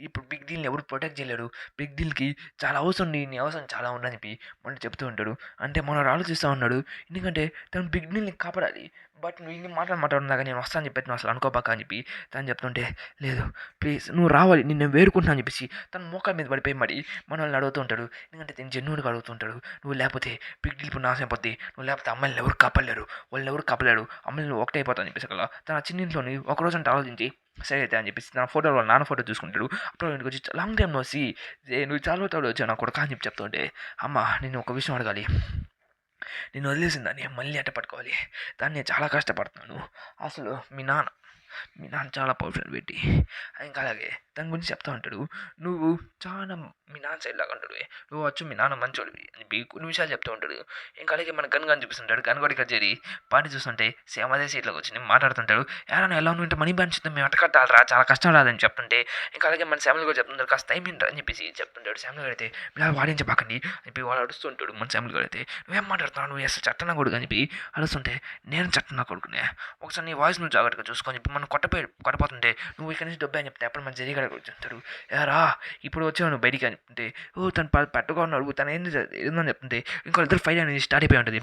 ఇప్పుడు బిగ్ డీల్ని ఎవరు ప్రొటెక్ట్ చేయలేడు, బిగ్ డీల్కి చాలా అవసరం నీ అవసరం చాలా ఉందని చెప్పి మనం చెప్తూ ఉంటాడు. అంటే మనం ఆలోచిస్తూ ఉన్నాడు, ఎందుకంటే తను బిగ్ డీల్ని కాపాడాలి, బట్ నువ్వు ఇన్ని మాట్లాడుతున్నాగా నేను వస్తాను చెప్పి నువ్వు అసలు అనుకోబాక అని చెప్పి తను చెప్తుంటే లేదు ప్లీజ్ నువ్వు రావాలి నేను వేరుకుంటున్నా అని చెప్పేసి తన మోకాల మీద పడిపోయి మరి మనల్ని అడుగుతూ ఉంటాడు. ఎందుకంటే తను జెన్యున్గా అడుగుతుంటాడు, నువ్వు లేకపోతే బిగ్ డీల్ ఇప్పుడు నాశనం అయిపోద్ది, నువ్వు లేకపోతే అమ్మాయిలు ఎవరు కాపాడలేరు, వాళ్ళు ఎవరు కాపాడలేరు, అమ్మాయిలు నువ్వు ఒకటే అయిపోతావు అని చెప్పేసి అలా తన చిన్నింట్లోని ఒకరోజు అంటే ఆలోచించి సరే అయితే అని చెప్పేసి నా ఫోటో వాళ్ళ నాన్న ఫోటో చూసుకుంటాడు. అప్పుడు ఇంటికి వచ్చి లాంగ్ టైం నోసి నువ్వు చాలా తోడు వచ్చావు నా కొడుకు అని చెప్పి చెప్తుంటే అమ్మ నేను ఒక విషయం అడగాలి, నేను వదిలేసిన దాన్ని మళ్ళీ అట్ట పట్టుకోవాలి, దాన్ని నేను చాలా కష్టపడుతున్నాను, అసలు మీ నాన్న చాలా పవర్ఫుల్ పెట్టి ఇంకా అలాగే దాని గురించి చెప్తా ఉంటాడు. నువ్వు చాలా మీ నాన్న సైడ్ లాగా ఉంటాడు, నువ్వు వచ్చు మీ నాన్న మంచోడివి అని చెప్పి కొన్ని విషయాలు చెప్తూ ఉంటాడు. ఇంకా అలాగే మన గన్ చూపిస్తుంటాడు, గన్ కూడా ఇక్కడ చేరి పార్టీ చూస్తుంటే సేమ్ అదే సీట్లోకి వచ్చి మాట్లాడుతుంటాడు. ఎవరైనా ఎలా ఉంటే మనీ బ్యాన్ చేద్దాం మేము అట్ట కట్టాలరా చాలా కష్టం రాదని చెప్తుంటే ఇంకా అలాగే మన ఫ్యామిలీ కూడా చెప్తుంటారు కాస్త టైం ఏంటని అని చెప్పేసి చెప్తుంటాడు. ఫ్యామిలీ అయితే ఇలా వాడించబాకండి అని చెప్పి వాడు అడుస్తుంటాడు. మన ఫ్యామిలీ కూడా అయితే నువ్వేం మాట్లాడుతున్నావు, నువ్వు అసలు చట్టన కొడుకు అని చెప్పి అడుస్తుంటే నేను చట్టన కొడుకునే, ఒకసారి నీ వాయిస్ నువ్వు జాగ్రత్తగా చూసుకొని చెప్పి మనం కొట్టపోతుంటే నువ్వు ఇక్కడ నుంచి డబ్బే అని చెప్తే అప్పుడు మన జరిగడ కూర్చుంటాడు. ఎరా ఇప్పుడు వచ్చావు నువ్వు బయటికి అని చెప్తే ఓ తను పెట్టుగా ఉన్నాడు, తను ఏందని చెప్తుంటే ఇంకో ఇద్దరు ఫైట్ అనేది స్టార్ట్ అయిపోయి ఉంటుంది.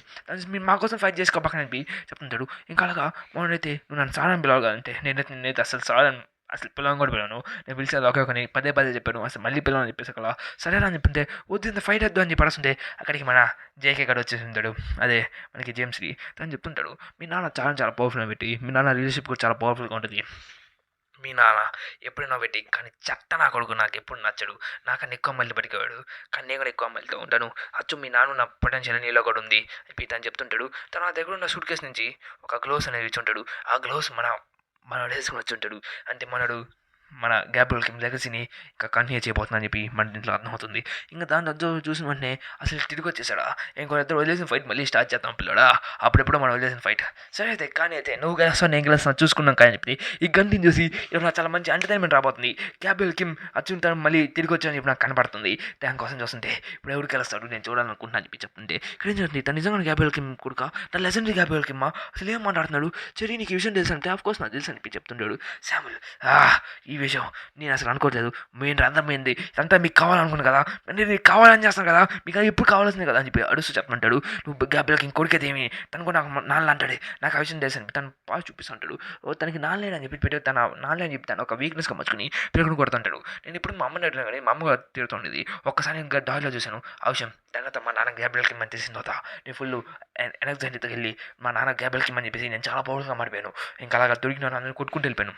మీరు మా కోసం ఫైట్ చేసుకోబాకని చెప్పి చెప్తుంటాడు. ఇంకా అలాగా మొన్నైతే నువ్వు నన్ను సారని పిలవాలి కదంటే నేనైతే అసలు సారని అసలు పిల్లలను కూడా పిలవను, నేను పిలిచేది ఒకే ఒకని పదే చెప్పాను అసలు మళ్ళీ పిల్లలని చెప్పేసి అలా సరేనా అని చెప్తుంటే వద్దు ఇంత ఫైట్ వద్దు అని చెప్పి పడుతుంటే అక్కడికి మన జేకే గడ వచ్చేసి ఉంటాడు, అదే మనకి జేమ్స్కి. తను చెప్తుంటాడు మీ నాన్న చాలా పవర్ఫుల్ పెట్టి మీ నాన్న రిలేషన్షిప్ కూడా చాలా పవర్ఫుల్గా ఉంటుంది, మీ నాన్న ఎప్పుడైనా పెట్టి కానీ చెత్త నా కొడుకు నాకు ఎప్పుడు నచ్చడు నాకన్నా ఎక్కువ అమ్మాయిలు పట్టుకోవాడు కానీ నేను కూడా ఎక్కువ అమ్మాయిలతో ఉంటాను అచ్చు మీ నాన్న నా పొటెన్షియల్ నీలో కూడా ఉంది అని తను చెప్తుంటాడు తన దగ్గర ఉన్న సూట్ కేసు నుంచి ఒక గ్లోవ్స్ అనేది ఇచ్చి ఉంటాడు ఆ గ్లోవ్స్ మనడు వేసుకుని వచ్చి ఉంటాడు అంటే మన గ్యాబ్రియల్ కిమ్ లెగసీని ఇంకా కంటిన్యూ చేయబోతుందని చెప్పి మన దీంట్లో అర్థమవుతుంది ఇంకా దాంతో చూసిన వెంటనే అసలు తిరిగి వచ్చేసాడా ఇంకో ఇద్దరు వదిలేసిన ఫైట్ మళ్ళీ స్టార్ట్ చేద్దాం పిల్లడా అప్పుడెప్పుడు మనం వదిలేసిన ఫైట్ సరే అయితే కానీ అయితే నువ్వు గెలుస్తావు నేను గెలుస్తాను చూసుకున్నాం కానీ చెప్పి ఈ గంటిని చూసి ఇప్పుడు నాకు చాలా మంచి ఎంటర్టైన్మెంట్ రాబోతుంది గ్యాబ్రియల్ కిమ్ అచ్చుంటాను మళ్ళీ తిరిగి వచ్చానని చెప్పి నాకు కనపడుతుంది దానికోసం చూస్తుంటే ఇప్పుడు ఎవరికి గెలుస్తాడు నేను చూడాలనుకుంటున్నాను చెప్పి చెప్తుంటే ఇక్కడ ఏం చూడండి తను నిజంగా గ్యాబ్రియల్ కిమ్ కొడుక నా లెజెండరీ గ్యాబ్రియల్ కిమ్ అసలు ఏం మాట్లాడుతున్నాడు సరే నీకు ఈ విషయం తెలుసు అంటే ఆఫ్ కోర్స్ నాకు తెలుసు అని చెప్పి చెప్తుంటాడు శామ్యుల్ ఈ విషయం నేను అసలు అనుకోవట్లేదు మీరు అర్థమైంది ఇదంతా మీకు కావాలనుకున్నాను కదా నేను మీకు కావాలని చేస్తాను కదా మీకు అది ఎప్పుడు కావాల్సింది కదా అని చెప్పి అడుస్తూ చెప్పమంటాడు నువ్వు గ్యాబ్రియల్ కిమ్ కొడుకేదేమి తను కూడా నాకు నాన్న అంటాడు నాకు ఆ విషయం తెలుసు అని తను పాస్ చూపిస్తుంటాడు తనకి నాన్నలేడు అని చెప్పి పెట్టి తన నాన్నలే అని చెప్పి తను ఒక వీక్నెస్గా మర్చుకుని పిల్లలను కొడుతుంటాడు నేను ఇప్పుడు మా అమ్మని అడిగినా కానీ మా అమ్మగా తిరుగుతుండేది ఒక్కసారి ఇంకా డాయిలో చూశాను ఆ విషయం తర్వాత మా నాన్న గ్యాబ్రియల్ కిమ్ అని తెలిసిన తర్వాత నేను ఫుల్ ఎనర్జెటిక్గా వెళ్ళి మా నాన్న గ్యాబ్రియల్ కిమ్ అని చెప్పేసి నేను చాలా పవర్గా మారిపోయాను ఇంకా అలాగా దొరికిన అందరిని కొట్టుకుంటూ వెళ్ళిపోయాను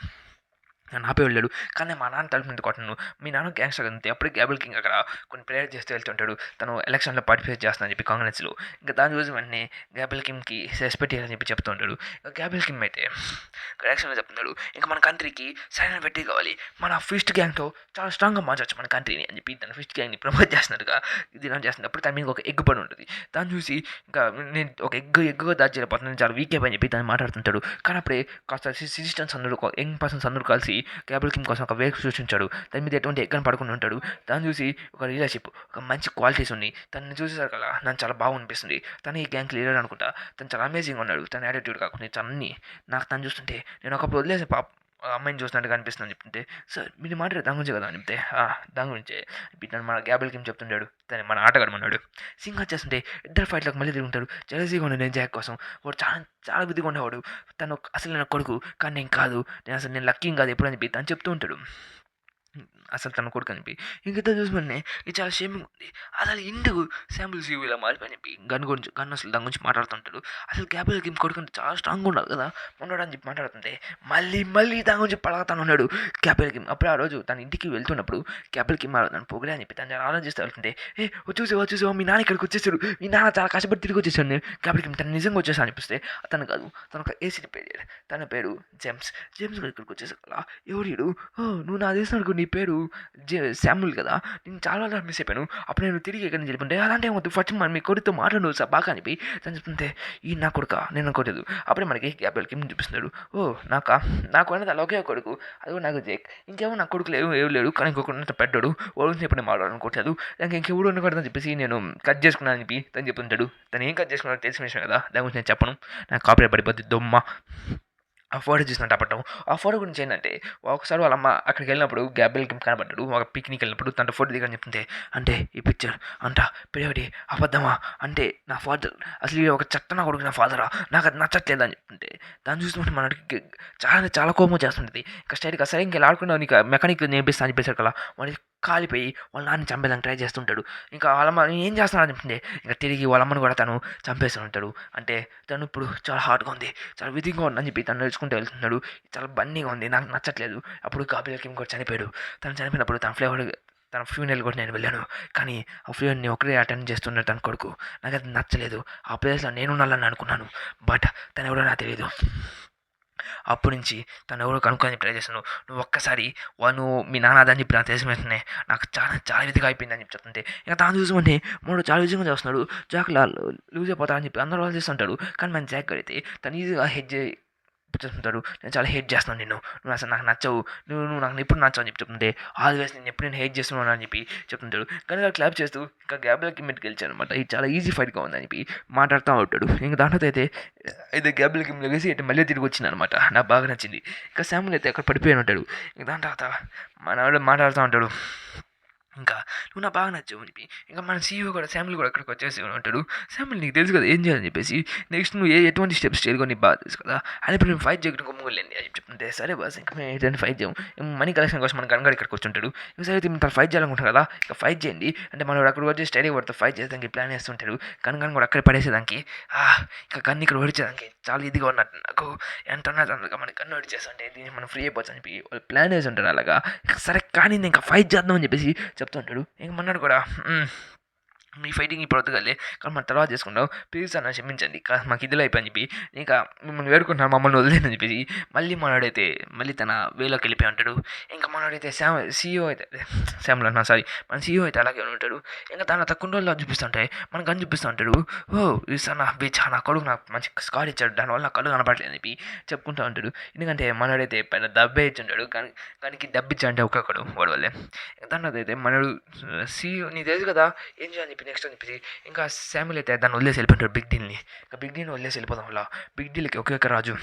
నాపే వెళ్ళాడు కానీ మా నాన్న తలుపు మీద కొట్టను మీ నాన్న గ్యాంగ్స్టర్ అంతే అప్పుడే గ్యాబుల్ కింగ్ అక్కడ కొన్ని ప్రేయర్ చేస్తూ వెళ్తుంటాడు తను ఎలక్షన్లో పార్టిసిపేట్ చేస్తానని చెప్పి కాంగ్రెస్లో ఇంకా దాని రోజు వెంటనే గ్యాబుల్ కిమ్కి రెస్పెక్ట్ చేయాలని చెప్పి చెప్తూ ఉంటాడు ఇంకా గ్యాబుల్ కిమ్ అయితే ఎలక్షన్లో చెప్తున్నాడు ఇంకా మన కంట్రీకి సరైన పెట్టి కావాలి మన ఫిస్ట్ గ్యాంగ్తో చాలా స్ట్రాంగ్గా మార్చవచ్చు మన కంట్రీని అని చెప్పి తన ఫిస్ట్ గ్యాంగ్ని ప్రమోట్ చేస్తున్నట్టుగా ఇది చేస్తున్నప్పుడు తన మీద ఒక ఎగ్ పడి ఉంటుంది దాన్ని చూసి ఇంకా నేను ఒక ఎగ్గుగా దాచిపోతున్నాను నేను చాలా వీక్ అయిపోయి చెప్పి తను మాట్లాడుతుంటాడు కానీ అప్పుడే కాస్త సిస్టమ్స్ అందరూ యంగ్ పర్సన్స్ అందరూ కలిసి గ్యాబ్రియల్ కిమ్ కోసం ఒక వేక్ సృష్టించాడు దాని మీద ఎటువంటి ఎగ్గని పడుకుని ఉంటాడు దాన్ని చూసి ఒక లీడర్షిప్ ఒక మంచి క్వాలిటీస్ ఉన్నాయి తనని చూసేసరికి కదా నాకు చాలా బాగా అనిపిస్తుంది తను ఈ గ్యాంగ్ లీడర్ అనుకుంటా తను చాలా అమేజింగ్ ఉన్నాడు తన యాటిట్యూడ్ కాకుండా అన్నీ నాకు తను చూస్తుంటే నేను ఒకప్పుడు వదిలేసి అమ్మాయిని చూసినట్టుగా అనిపిస్తుంది చెప్తుంటే సార్ మీరు మాట్లాడే దాని గురించి కదా అని చెప్తే దాని గురించే ఇప్పుడు మన గ్యాబ్రియల్ కిమ్ చెప్తుంటాడు తను మన ఆటగాడు ఉన్నాడు సింగ్ వచ్చేస్తుంటే ఇద్దరు ఫైట్లకు మళ్ళీ తిరుగుంటాడు జలసీగా ఉండే నేను జాక్ కోసం వాడు చాలా చాలా బుద్ధిగా ఉండేవాడు తను అసలు నేను కొడుకు కానీ నేను కాదు నేను లక్కీ కాదు ఎప్పుడని చెప్పి తను చెప్తూ ఉంటాడు అసలు తన కొడుకు అనిపి ఇంకిత చూసుకుంటే ఇది చాలా షేమింగ్ ఉంది అసలు ఇందుకు శాంపుల్ సీవ్ ఇలా మారిపోయి చెప్పి గన్ అసలు దాని గురించి మాట్లాడుతుంటాడు అసలు గ్యాబ్రియల్ కిమ్ కొడుకు అంటే చాలా స్ట్రాంగ్గా ఉండాలి కదా ఉన్నాడు అని చెప్పి మాట్లాడుతుంటే మళ్ళీ దాని గురించి పడగతాను ఉన్నాడు గ్యాబ్రియల్ కిమ్ అప్పుడు ఆ రోజు తన ఇంటికి వెళ్తున్నప్పుడు గ్యాబ్రియల్ కిమ్ తను పొగిడే అని చెప్పి తను చాలా ఆలోచిస్తూ వెళ్తుంటే చూసావా మీ నాన్న ఇక్కడికి వచ్చేసాడు మీ నాన్న చాలా కష్టపడి తిరిగి వచ్చేసాడు నేను గ్యాబ్రియల్ కిమ్ తను నిజంగా వచ్చేసాను అనిపిస్తే అతను కాదు తను ఒక ఏసీ పేరు తన పేరు జేమ్స్ కూడా ఇక్కడికి వచ్చేసాడు కదా ఎవడు నువ్వు నా చేసినాడు నీ పేరు శామ్యుల్ కదా నేను చాలా మిస్ అయిపోయాను అప్పుడు నేను తిరిగి ఎక్కడి నుంచి వెళ్ళిపోతే అలాంటి ఏమవుతుంది ఫస్ట్ మన మీ కొడుకుతో మాట్లాడు సార్ బాగా అనిపి తను చెప్తుంటే ఈ నా కొడుక నేను అనుకోలేదు అప్పుడే మనకి గ్యాబ్రియల్ కిమ్ చూపిస్తున్నాడు నాకు అనేది అలా ఒకే కొడుకు అది కూడా నాకు జేక్ ఇంకేమో నా కొడుకు లేడు కానీ ఇంకొకటి పెట్టాడు వాడు ఎప్పుడే మాట్లాడాలనుకోవట్లేదు దానికి ఇంకెవడు ఉండకూడదని చెప్పేసి నేను కట్ చేసుకున్నాను అని చెప్పి తను చెప్తుంటాడు తను ఏం కట్ చేసుకున్నాడో తెలిసిన విషయం కదా దాని గురించి నేను చెప్పను నాకు కాపీ పడిపోద్ది దొమ్మ ఆ ఫోటో చూసినట్టు అప్పటం ఆ ఫోటో గురించి ఏంటంటే ఒకసారి వాళ్ళ అమ్మ అక్కడికి వెళ్ళినప్పుడు గ్యాబ్రియల్ కిమ్ కనబడ్డాడు ఒక పిక్నిక్ వెళ్ళినప్పుడు తన ఫోటో దిగని చెప్తుంటే అంటే ఈ పిక్చర్ పిరియడి అబద్ధమా అంటే నా ఫాదర్ అసలు ఒక చెత్త నా కొడుకు నా ఫాదరా నాకు అది నచ్చట్లేదు అని చెప్తుంటే దాన్ని చూసినప్పుడు మనకి చాలా కోపం చేస్తుంటుంది ఇంకా స్టైల్గా సరే ఇంకా ఆడుకున్నా నీకు మెకానిక్ నేర్పిస్తా అని చెప్పేసారు కదా వాడికి కాలిపోయి వాళ్ళ నాన్న చంపేదానికి ట్రై చేస్తుంటాడు ఇంకా వాళ్ళమ్మ ఏం చేస్తున్నాడు చెప్తుంటే ఇంకా తిరిగి వాళ్ళమ్మని కూడా తను చంపేస్తుంటాడు అంటే తను ఇప్పుడు చాలా హాట్గా ఉంది చాలా విధిగా ఉందని చెప్పి తను నడుచుకుంటూ వెళ్తున్నాడు చాలా బన్నీగా ఉంది నాకు నచ్చట్లేదు అప్పుడు గ్యాబ్రియల్ కిమ్ కూడా చనిపోయాడు తను చనిపోయినప్పుడు తన ఫ్యూనల్ కూడా నేను వెళ్ళాను కానీ ఆ ఫ్యూనల్ని ఒకరే అటెండ్ చేస్తున్నాడు తన కొడుకు నాకు అది నచ్చలేదు ఆ ప్లేస్లో నేను ఉండాలని అనుకున్నాను బట్ తను ఎవరో నాకు తెలియదు అప్పటి నుంచి తను ఎవరో కనుక్కొని ట్రై చేస్తాను నువ్వు ఒక్కసారి నువ్వు మీ నాన్న అని చెప్పి నాకు తెలిసిన వెంటనే నాకు చాలా విధిగా అయిపోయిందని చెప్పి చెప్తుంటే ఇంకా తాను చూసుకుంటే మూడు చాలా విధంగా చేస్తున్నాడు జాక్ లూజ్ అయిపోతాడని చెప్పి అందరూ వాళ్ళు చేస్తుంటాడు కానీ మన జాక్ అయితే తను ఈజీగా హెడ్ చెప్తుంటాడు నేను చాలా హేట్ చేస్తున్నాను నువ్వు అసలు నాకు నచ్చవు నువ్వు నాకు ఎప్పుడు నచ్చవు అని చెప్పి చెప్తుంటే ఆల్వేస్ నేను హేట్ చేస్తున్నాను అని చెప్పి చెప్తుంటాడు కానీ క్లాప్ చేస్తూ ఇంకా గ్యాబ్రియల్ కిమ్ మీదకి గెలిచాను అనమాట ఇది చాలా ఈజీ ఫైట్గా ఉందని చెప్పి మాట్లాడుతూ ఉంటాడు ఇంకా దాంట్లో అయితే గ్యాబ్రియల్ కిమ్ లెగసి అయితే మళ్ళీ తిరిగి వచ్చింది అనమాట నాకు బాగా నచ్చింది ఇంకా శామ్యుల్ అయితే అక్కడ పడిపోయి ఉంటాడు ఇంకా దాని తర్వాత మనవాడు మాట్లాడుతూ ఉంటాడు ఇంకా నువ్వు నాకు బాగా నచ్చావు అని చెప్పి ఇంకా మన సీఈఓ కూడా శామ్యుల్ కూడా అక్కడికి వచ్చేసి ఉంటాడు. శామ్యుల్ నీకు తెలుసు కదా ఏం చేయాలని చెప్పేసి నెక్స్ట్ నువ్వు ఎటువంటి స్టెప్స్ చేయాలి నీకు బాగా తెలుసు కదా అని ఇప్పుడు నేను ఫైట్ చేయకుండా కొమ్ముగోలేండి అని చెప్తుంటే సరే బాస్ ఇంకా మేము ఎటువంటి ఫైట్ చేయం మనీ కలెక్షన్ కోసం మన గన్గాడు ఇక్కడికి వచ్చుంటాడు. ఇంకా సరే మీరు ఫైట్ చేయాలనుకుంటారు కదా ఇక ఫైట్ చేయండి అంటే మనం అక్కడ వచ్చి స్టడీ పడితే ఫైట్ చేసేదానికి ప్లాన్ చేస్తుంటాడు. గన్ కూడా అక్కడ పడేసేదానికి ఇంకా గన్ ఇక్కడ ఓడిచేదానికి చాలా ఇదిగా ఉన్నట్టు నాకు ఎంత ఉన్నది మన గన్ను ఓడిచేస్తుంటే దీన్ని మనం ఫ్రీ అయిపోవచ్చు అని చెప్పి వాళ్ళు ప్లాన్ వేసి ఉంటారు అలాగా. సరే కానీ ఇంకా ఫైట్ చేద్దామని చెప్పేసి చెప్తూ ఉంటాడు. ఇంక మన్నాడు కూడా మీ ఫైటింగ్ ఇప్పుడు వద్దుగాలే కానీ మన తర్వాత చేసుకుంటాం ప్లీజ్ అన్న క్షమించండి మాకు ఇదిలో అయిపోయి చెప్పి ఇంకా మిమ్మల్ని వేడుకుంటున్నాను మమ్మల్ని వదిలేదని చెప్పేసి మళ్ళీ మనోడైతే మళ్ళీ తన వేలోకి వెళ్ళిపోయి ఉంటాడు. ఇంకా మనోడైతే సీఈఓ అయితే శామ్లో అన్న సారీ మన సీఈఓ అయితే అలాగే ఉంటాడు. ఇంకా తన తక్కువ రోజుల్లో చూపిస్తుంటాయి మన గన్ చూపిస్తూ ఉంటాడు. నా బీచ్ నా కొడుకు నాకు మంచి స్కార్ ఇచ్చాడు దానివల్ల నా కళ్ళు కనపడలేదు అని చెప్పి చెప్పుకుంటూ ఉంటాడు. ఎందుకంటే మనోడైతే పెద్ద దబ్బే ఇచ్చుంటాడు కానీ దానికి దబ్బిచ్చా అంటే ఒక్కొక్కడు వాడి వల్లే. దాని అయితే మనోడు సీఈఓ నీకు తెలుసు కదా ఏం చేయాలని చెప్పి నెక్స్ట్ అని చెప్పేసి ఇంకా శామ్యుల్ అయితే దాన్ని వదిలేసి వెళ్ళిపోయింటాడు బిగ్ డీల్ని. ఇంకా బిగ్ డీల్ని వదిలేసి వెళ్ళిపోదాం వల్ల బిగ్ డీల్కి ఒకే రాజు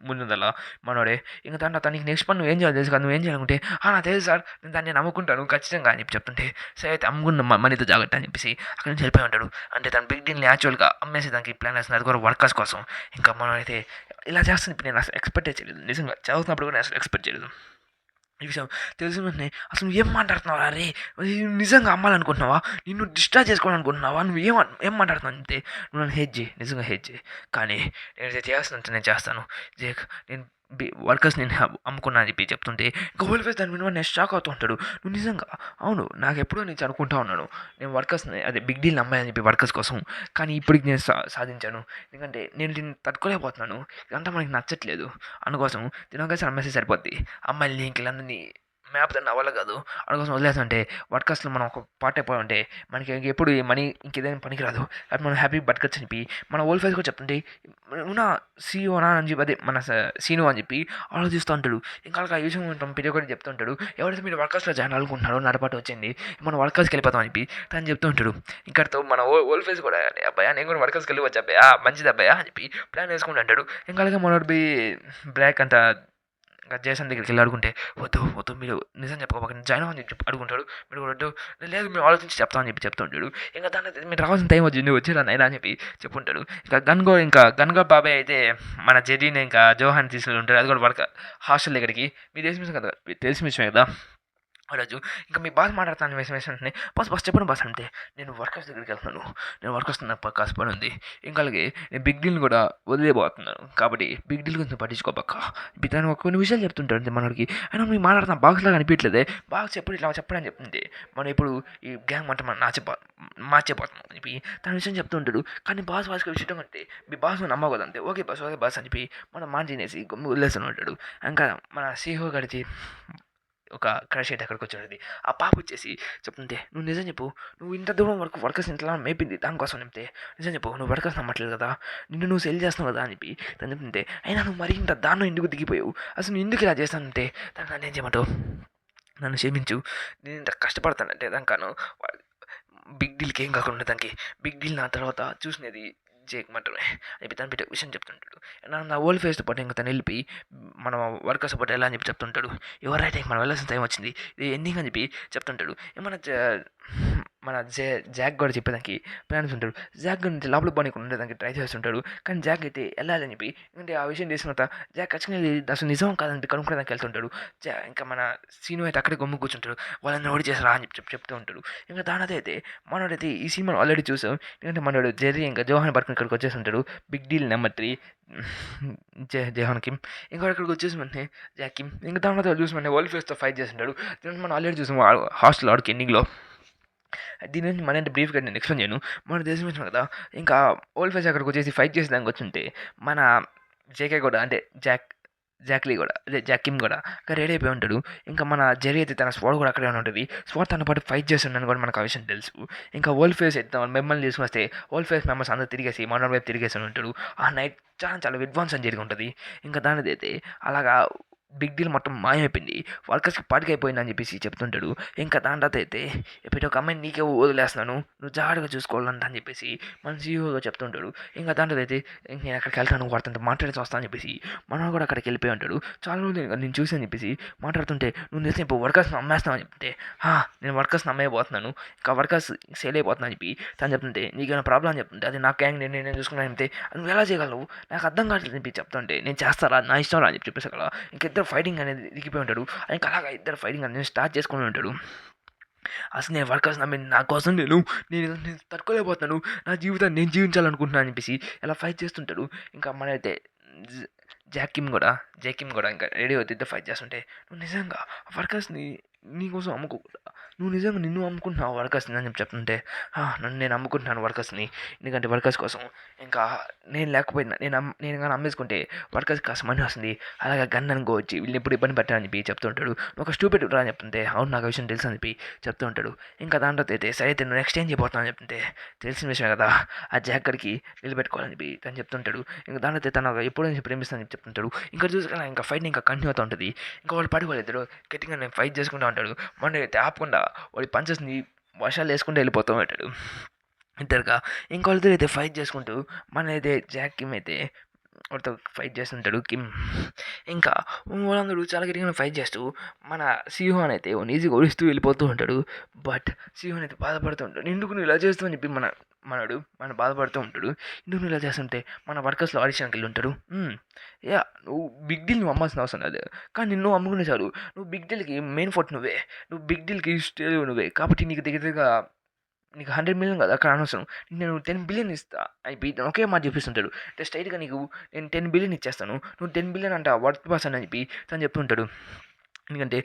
ముందుదలా మనోడే. ఇంకా దాంట్లో తనకి నెక్స్ట్ పని నువ్వు ఏం చేయాలి తెలుసు కదా నువ్వు ఏం చేయాలనుకుంటే నాకు తెలుసు సార్ నేను దాన్ని నమ్ముకుంటాను ఖచ్చితంగా అని చెప్పి చెప్తుంటే సరే అయితే అమ్ముకున్న మనీతో జాగ్రత్త అని చెప్పేసి అక్కడి నుంచి వెళ్ళిపోయి ఉంటాడు. అంటే తన బిగ్ డీల్ని యాక్చువల్గా అమ్మేసి దానికి ప్లాన్ వేస్తుంది అది కూడా వర్కర్స్ కోసం. ఇంకా మనం అయితే ఇలా చేస్తుంది ఇప్పుడు నేను అసలు ఎక్స్పెక్టే చేయలేదు నిజంగా చదువుతున్నప్పుడు కూడా నేను అసలు ఎక్స్పెక్ట్ చేయలేదు ఈ విషయం తెలిసిన వెంటనే అసలు నువ్వు ఏం మాట్లాడుతున్నావు అరే నిజంగా అమ్మాలనుకుంటున్నావా నిన్ను డిస్ట్రాక్ట్ చేసుకోవాలనుకుంటున్నావా నువ్వు ఏం మాట్లాడుతున్నావు అంతే నువ్వు నన్ను హెడ్ చేయి నిజంగా హెడ్ చేయి కానీ నేను చేయాల్సినంత నేను చేస్తాను నేను వర్కర్స్ నేను అమ్ముకున్నా అని చెప్పి చెప్తుంటే ఇంకా హోల్ ఫేస్ దాని వినవా నేను షాక్ అవుతూ ఉంటాడు. నువ్వు నిజంగా అవును నాకు ఎప్పుడో నేను అనుకుంటా ఉన్నాను నేను వర్కర్స్ని అదే బిగ్ డీల్ అమ్మాయని చెప్పి వర్కర్స్ కోసం కానీ ఇప్పటికి నేను సాధించాను ఎందుకంటే నేను దీన్ని తట్టుకోలేకపోతున్నాను ఇదంతా మనకి నచ్చట్లేదు అందుకోసం దీనికోసం అమ్మేసి సరిపోద్ది అమ్మాయిని ఇంకెళ్ళందరినీ మ్యాప్ దాన్ని అవ్వాలి కాదు అందుకోసం వదిలేస్తుంటే వర్కర్స్లో మనం ఒక పార్ట్ అయిపోయి ఉంటే మనకి ఎప్పుడు ఈ మనీ ఇంకేదైనా పనికిరాదు అది మనం హ్యాపీ బతకచ్చు అని చెప్పి మన ఓల్డ్ ఫేస్ కూడా చెప్తుంటే ఉన్న సీఓనా అని చెప్పి అదే మన సీను అని చెప్పి ఆలోచిస్తూ ఉంటాడు. ఇంకా ఆ విషయం ఉంటాం పిడి కూడా చెప్తూ ఉంటాడు ఎవరైతే మీరు వర్కర్స్లో జాయిన్ అనుకుంటున్నారో నడపాటు వచ్చింది మనం వర్కర్స్కి వెళ్ళిపోతాం అని చెప్పి తను చెప్తూ ఉంటాడు. ఇంకతో మన ఓల్డ్ ఫేస్ కూడా అబ్బాయా నేను కూడా వర్కర్స్కి వెళ్ళిపోవచ్చు అబ్బాయా మంచిది అబ్బాయా అని చెప్పి ప్లాన్ వేసుకుంటూ అంటాడు. ఇంకా అలాగే మనోడు బి బ్లాక్ అంతా ఇంకా జేసన్ దగ్గరికి వెళ్ళి అడుగుంటే వద్దు మీరు నిజం చెప్పుకోక జాయిన్ అవ్వని చెప్పి అడుగుంటాడు. మీరు వద్దు లేదు మేము ఆలోచించి చెప్తామని చెప్పి చెప్తుంటాడు. ఇంకా దాని మీరు రావాల్సిన టైం వచ్చింది వచ్చారా నైనా అని చెప్పి చెప్పుంటాడు. ఇంకా గన్గో బాబాయ్ అయితే మన జెరీని ఇంకా జోహాన్ తీసుకుని ఉంటాడు అది కూడా వర్క్ హాస్టల్ దగ్గరికి మీరు తెలిసిన విషయం కదా తెలిసిన విషయమే కదా రోజు ఇంకా మీ బాస్ మాట్లాడతాను వెంటనే బస్ చెప్పండి బాస్ అంటే నేను వర్కర్స్ దగ్గరికి వెళ్తున్నాను నేను వర్కర్స్ నాకు కాసు పని ఉంది ఇంకా అలాగే నేను బిగ్ డీల్ని కూడా వదిలేబోతున్నాను కాబట్టి బిగ్ డీల్ గురించి పట్టించుకోపక్క తను కొన్ని విషయాలు చెప్తుంటాడు అంతే మనకి అయినా మీరు మాట్లాడుతున్నా బాక్స్ లాగా అనిపించలేదే బాగా చెప్పండి ఇట్లా చెప్పండి అని చెప్తుంటే మనం ఇప్పుడు ఈ గ్యాంగ్ అంటే మనం మార్చేపోతున్నాం అని చెప్పి తన విషయం చెప్తుంటాడు. కానీ బాస్ విషయం అంటే మీ బాస్ నమ్మవు కదా అంతే ఓకే బాస్ అని చెప్పి మనం మాట తినేసి గమ్మి వదిలేస్తూనే ఉంటాడు. ఇంకా మన సీహో గడిచి ఒక క్రష్ అయితే అక్కడికి వచ్చేది ఆ పాప వచ్చేసి చెప్తుంటే నువ్వు నిజం చెప్పు నువ్వు ఇంత దూరం వరకు వర్కర్స్ ఇంతలా మేపింది దానికోసం చెప్తే నిజం చెప్పు నువ్వు వర్కర్స్ నమ్మట్లేదు కదా నిన్ను నువ్వు సెల్ చేస్తున్నావు కదా అని చెప్పి తను చెప్తుంటే అయినా నువ్వు మరీ ఇంత దాన్ని ఎందుకు దిగిపోయావు అసలు నువ్వు ఎందుకు ఇలా చేస్తానంటే దాన్ని నన్ను ఏం చేయమంటావు నన్ను క్షమించు నేను ఇంత కష్టపడతానంటే దానికాను బిగ్ డీల్కి ఏం కాకుండా దానికి బిగ్ డీల్ నా తర్వాత చూసినది చేయకమంటారు అని చెప్పి తను పెట్టి విషయం చెప్తుంటాడు. నా ఓల్డ్ ఫేస్తో పాటు ఇంకా తను వెళ్ళిపోయి మనం వర్కర్స్ పాటు ఎలా అని చెప్పి చెప్తుంటాడు. ఎవరైతే మనం వెళ్ళాల్సిన టైం వచ్చింది ఇది ఎండింగ్ అని చెప్పి చెప్తుంటాడు. మన జాక్ కూడా చెప్పేదానికి ప్లాన్స్ ఉంటాడు. జాక్ గురించి లోపల పోనీ ఉండేదానికి ట్రై చేస్తుంటాడు. కానీ జాక్ అయితే వెళ్ళాలని చెప్పి ఎందుకంటే ఆ విషయం తెలిసిన తర్వాత జాక్ ఖచ్చితంగా అసలు నిజం కాదని కనుక్కోవడానికి వెళ్తుంటాడు. ఇంకా మన సీను అయితే అక్కడే గమ్ము కూర్చుంటాడు. వాళ్ళని ఓడి చేసారా అని చెప్తూ ఉంటాడు. ఇంకా దానితో అయితే మనోడైతే ఈ సినిమాను ఆల్రెడీ చూసాం ఎందుకంటే మనోడు జెర్రీ ఇంకా జోహాన్ బర్కన్ ఇక్కడికి వచ్చేస్తుంటాడు. బిగ్ డీల్ నెంబర్ 3 జోహాన్ కిమ్ ఇంకా ఇక్కడికి వచ్చేసి వెంటనే జాక్ కిమ్ ఇంకా దానితో చూసి మన ఓల్డ్ ఫేస్తో ఫైట్ చేస్తుంటాడు. మనం ఆల్రెడీ చూసాం హాస్టల్ ఆడికి ఎండింగ్లో దీని నుంచి మన అంటే బ్రీఫ్గా నేను ఎక్స్ప్లెయిన్ చేయను మన దేశం వచ్చిన కదా. ఇంకా ఓల్డ్ ఫేస్ అక్కడికి వచ్చేసి ఫైట్ చేసేదానికి వచ్చుంటే మన జేకే కూడా అంటే జాక్లీ కూడా అదే జాకిమ్ కూడా అక్కడ రెడీ అయిపోయి ఉంటాడు. ఇంకా మన జెర్రీ అయితే తన స్వాడ్ కూడా అక్కడే ఉంటుంది. స్వాడ్ తన పాటు ఫైట్ చేస్తుండని కూడా మనకు ఆ విషయం తెలుసు. ఇంకా ఓల్డ్ ఫేస్ అయితే మిమ్మల్ని తీసుకుని వస్తే ఓల్డ్ ఫేస్ మెంబర్స్ అందరూ తిరిగేసి మన వైపు తిరిగేసి ఉంటాడు. ఆ నైట్ చాలా చాలా అడ్వాన్స్ అని జరిగి ఉంటుంది. ఇంకా దానిది అయితే అలాగా బిగ్ డీల్ మొత్తం మాయమైపోయింది. వర్కర్స్‌కి పాటికైపోయిందని చెప్పేసి చెప్తుంటాడు. ఇంకా దాని తర్వాత అయితే ఇప్పుడు ఒక అమ్మాయిని నీకే వదిలేస్తున్నాను. నువ్వు జాగ్రత్తగా చూసుకోవాలంట అని చెప్పేసి మన సీఈఓ చెప్తుంటాడు. ఇంకా దాంట్లో అయితే నేను అక్కడికెళ్తాను వాడితో మాట్లాడేసి వస్తా అని చెప్పేసి మనోడు కూడా అక్కడికి వెళ్ళిపోయి ఉంటాడు. చాలా రోజులు నేను చూసాను చెప్పేసి మాట్లాడుతుంటే నువ్వు నిజం ఇప్పుడు వర్కర్స్‌ని అమ్మేస్తావు అని చెప్తే నేను వర్కర్స్‌ని అమ్మేయబోతున్నాను. ఇంకా వర్కర్స్ సేల్ అయిపోతున్నా అని చెప్పి తను చెప్తుంటే నీకేమైనా ప్రాబ్లం అని చెప్తుంటే అది నా గ్యాంగ్ నేను చూసుకున్నాను చెప్తే నువ్వు ఎలా చేయగలవు నాకు అర్థం కావట్లేదు అని చెప్పి చెప్తుంటే నేను చేస్తారా నా ఇష్టం రా అని చెప్పేసి అక్కడ ఇంకిద్దరు ఫైటింగ్ అనేది దిగిపోయి ఉంటాడు. ఇంకా అలాగా ఇద్దరు ఫైటింగ్ అనేది స్టార్ట్ చేసుకుని ఉంటాడు. అసలు నేను వర్కర్స్ నమ్మి నా కోసం నేను తట్టుకోలేకపోతున్నాను. నా జీవితాన్ని నేను జీవించాలనుకుంటున్నాను అని చెప్పేసి ఇలా ఫైట్ చేస్తుంటాడు. ఇంకా మనైతే జ జాకిమ్ కూడా ఇంకా రెడీ అవుతుంది ఇద్దరు ఫైట్ చేస్తుంటే నువ్వు నిజంగా వర్కర్స్ని నీకోసం అమ్ముకోకూడదా నువ్వు నిజంగా నిన్ను అమ్ముకుంటున్నావు వర్కర్స్ని అని చెప్పి చెప్తుంటే నన్ను నేను అమ్ముకుంటున్నాను వర్కర్స్ని ఎందుకంటే వర్కర్స్ కోసం ఇంకా నేను లేకపోయినా నేను కానీ అమ్మేసుకుంటే వర్కర్స్కి కాస్త మనీ వస్తుంది అలాగే గన్ అనుకోవచ్చు వీళ్ళని ఎప్పుడు ఇబ్బంది పెట్టాలని చెప్పి చెప్తుంటాడు ఒక స్టూపిడ్ రా అని చెప్తుంటే అవును నాకు ఆ విషయం తెలుసు అని చెప్పి చెప్తూ ఉంటాడు. ఇంకా దాంట్లో అయితే సరే అయితే నువ్వు నెక్స్ట్ ఏం చేయబోతున్నావు అని చెప్తుంటే తెలిసిన విషయం కదా ఆ జాక్కడికి నిలబెట్టుకోవాలని చెప్పి తను చెప్తుంటాడు. ఇంకా దాంట్లో అయితే తను ఎప్పుడు నుంచి ప్రేమిస్తానని చెప్పి చెప్తుంటాడు. ఇంకా చూసుకున్నా ఇంకా ఫైట్ ఇంకా కంటిన్యూ అవుతూ ఉంటుంది. ఇంకా వాళ్ళు పడి వాళ్ళిద్దరు గట్టిగా నేను ఫైట్ చేసుకుంటూ ఉంటాడు. మన అయితే ఆపకుండా వాడి పంచెస్ని వర్షాలు వేసుకుంటూ వెళ్ళిపోతూ ఉంటాడు ఇద్దరుగా. ఇంకా వాళ్ళిద్దరు అయితే ఫైట్ చేసుకుంటూ మన అయితే జాకిమ్ అయితే వాడితో ఫైట్ చేస్తుంటాడు కిమ్. ఇంకా వాళ్ళందరూ చాలా గట్టిగా ఫైట్ చేస్తూ మన సియోన్ అయితే ఈజీగా ఓడిస్తూ వెళ్ళిపోతూ ఉంటాడు. బట్ సియోన్ అయితే బాధపడుతూ ఉంటాడు ఎందుకు నువ్వు ఇలా చేస్తావు అని చెప్పి మన బాధపడుతూ ఉంటాడు. ఎందుకు నువ్వు ఇలా చేస్తుంటే మన వర్కర్స్లో ఆడిషన్కి వెళ్ళి ఉంటాడు. యా నువ్వు బిగ్ డీల్ నువ్వు అమ్మాల్సిన అవసరం లేదు కానీ నిన్ను అమ్ముకునే చాలు నువ్వు బిగ్ డీల్కి మెయిన్ ఫోర్ట్ నువ్వు బిగ్ డీల్కి స్టేజ్ నువ్వే కాబట్టి నీకు దగ్గరగా నీకు 100 మిలియన్ కదా అక్కడ అనవసరం నేను 10 బిలియన్ ఇస్తా అని ఒకే మాట చెప్పిస్తుంటాడు. అంటే స్ట్రైట్గా నీకు నేను 10 బిలియన్ ఇచ్చేస్తాను నువ్వు 10 బిలియన్ అంట వర్త్ పర్సన్ అని చెప్పి తను చెప్తుంటాడు. ఎందుకంటే